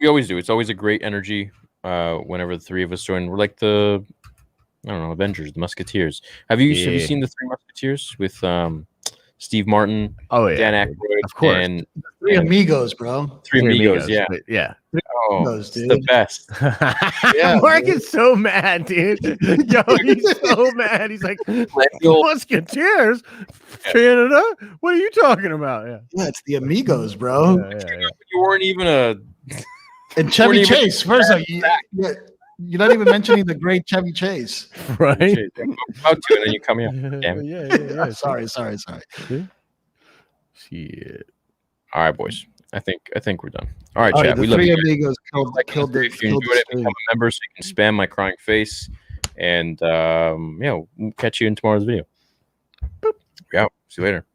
We always do. It's always a great energy whenever the three of us join. We're like the, I don't know, Avengers, the Musketeers. Have you Yeah. seen the Three Musketeers with Steve Martin, Oh, yeah. Dan Aykroyd, Of course. and Three amigos, bro. Three Amigos? Yeah. but yeah. Oh, Amigos, it's dude. the best. Yeah, Mark dude. is so mad, dude. Yo, he's so mad. He's like, Musketeers? Canada? What are you talking about? Yeah. Yeah, it's the amigos, bro. You weren't even a. And Chevy Weren't even- Chase. First of all, you're not even mentioning the great Chevy Chase. Right? About to, and then you come here. Damn it. Yeah. Sorry. Shit. All right, boys. I think we're done. All right, All right, chat. the We love three you guys. amigos Like killed the if you enjoyed it, become a member so you can spam my crying face. And yeah, we'll catch you in tomorrow's video. Yeah, see you later.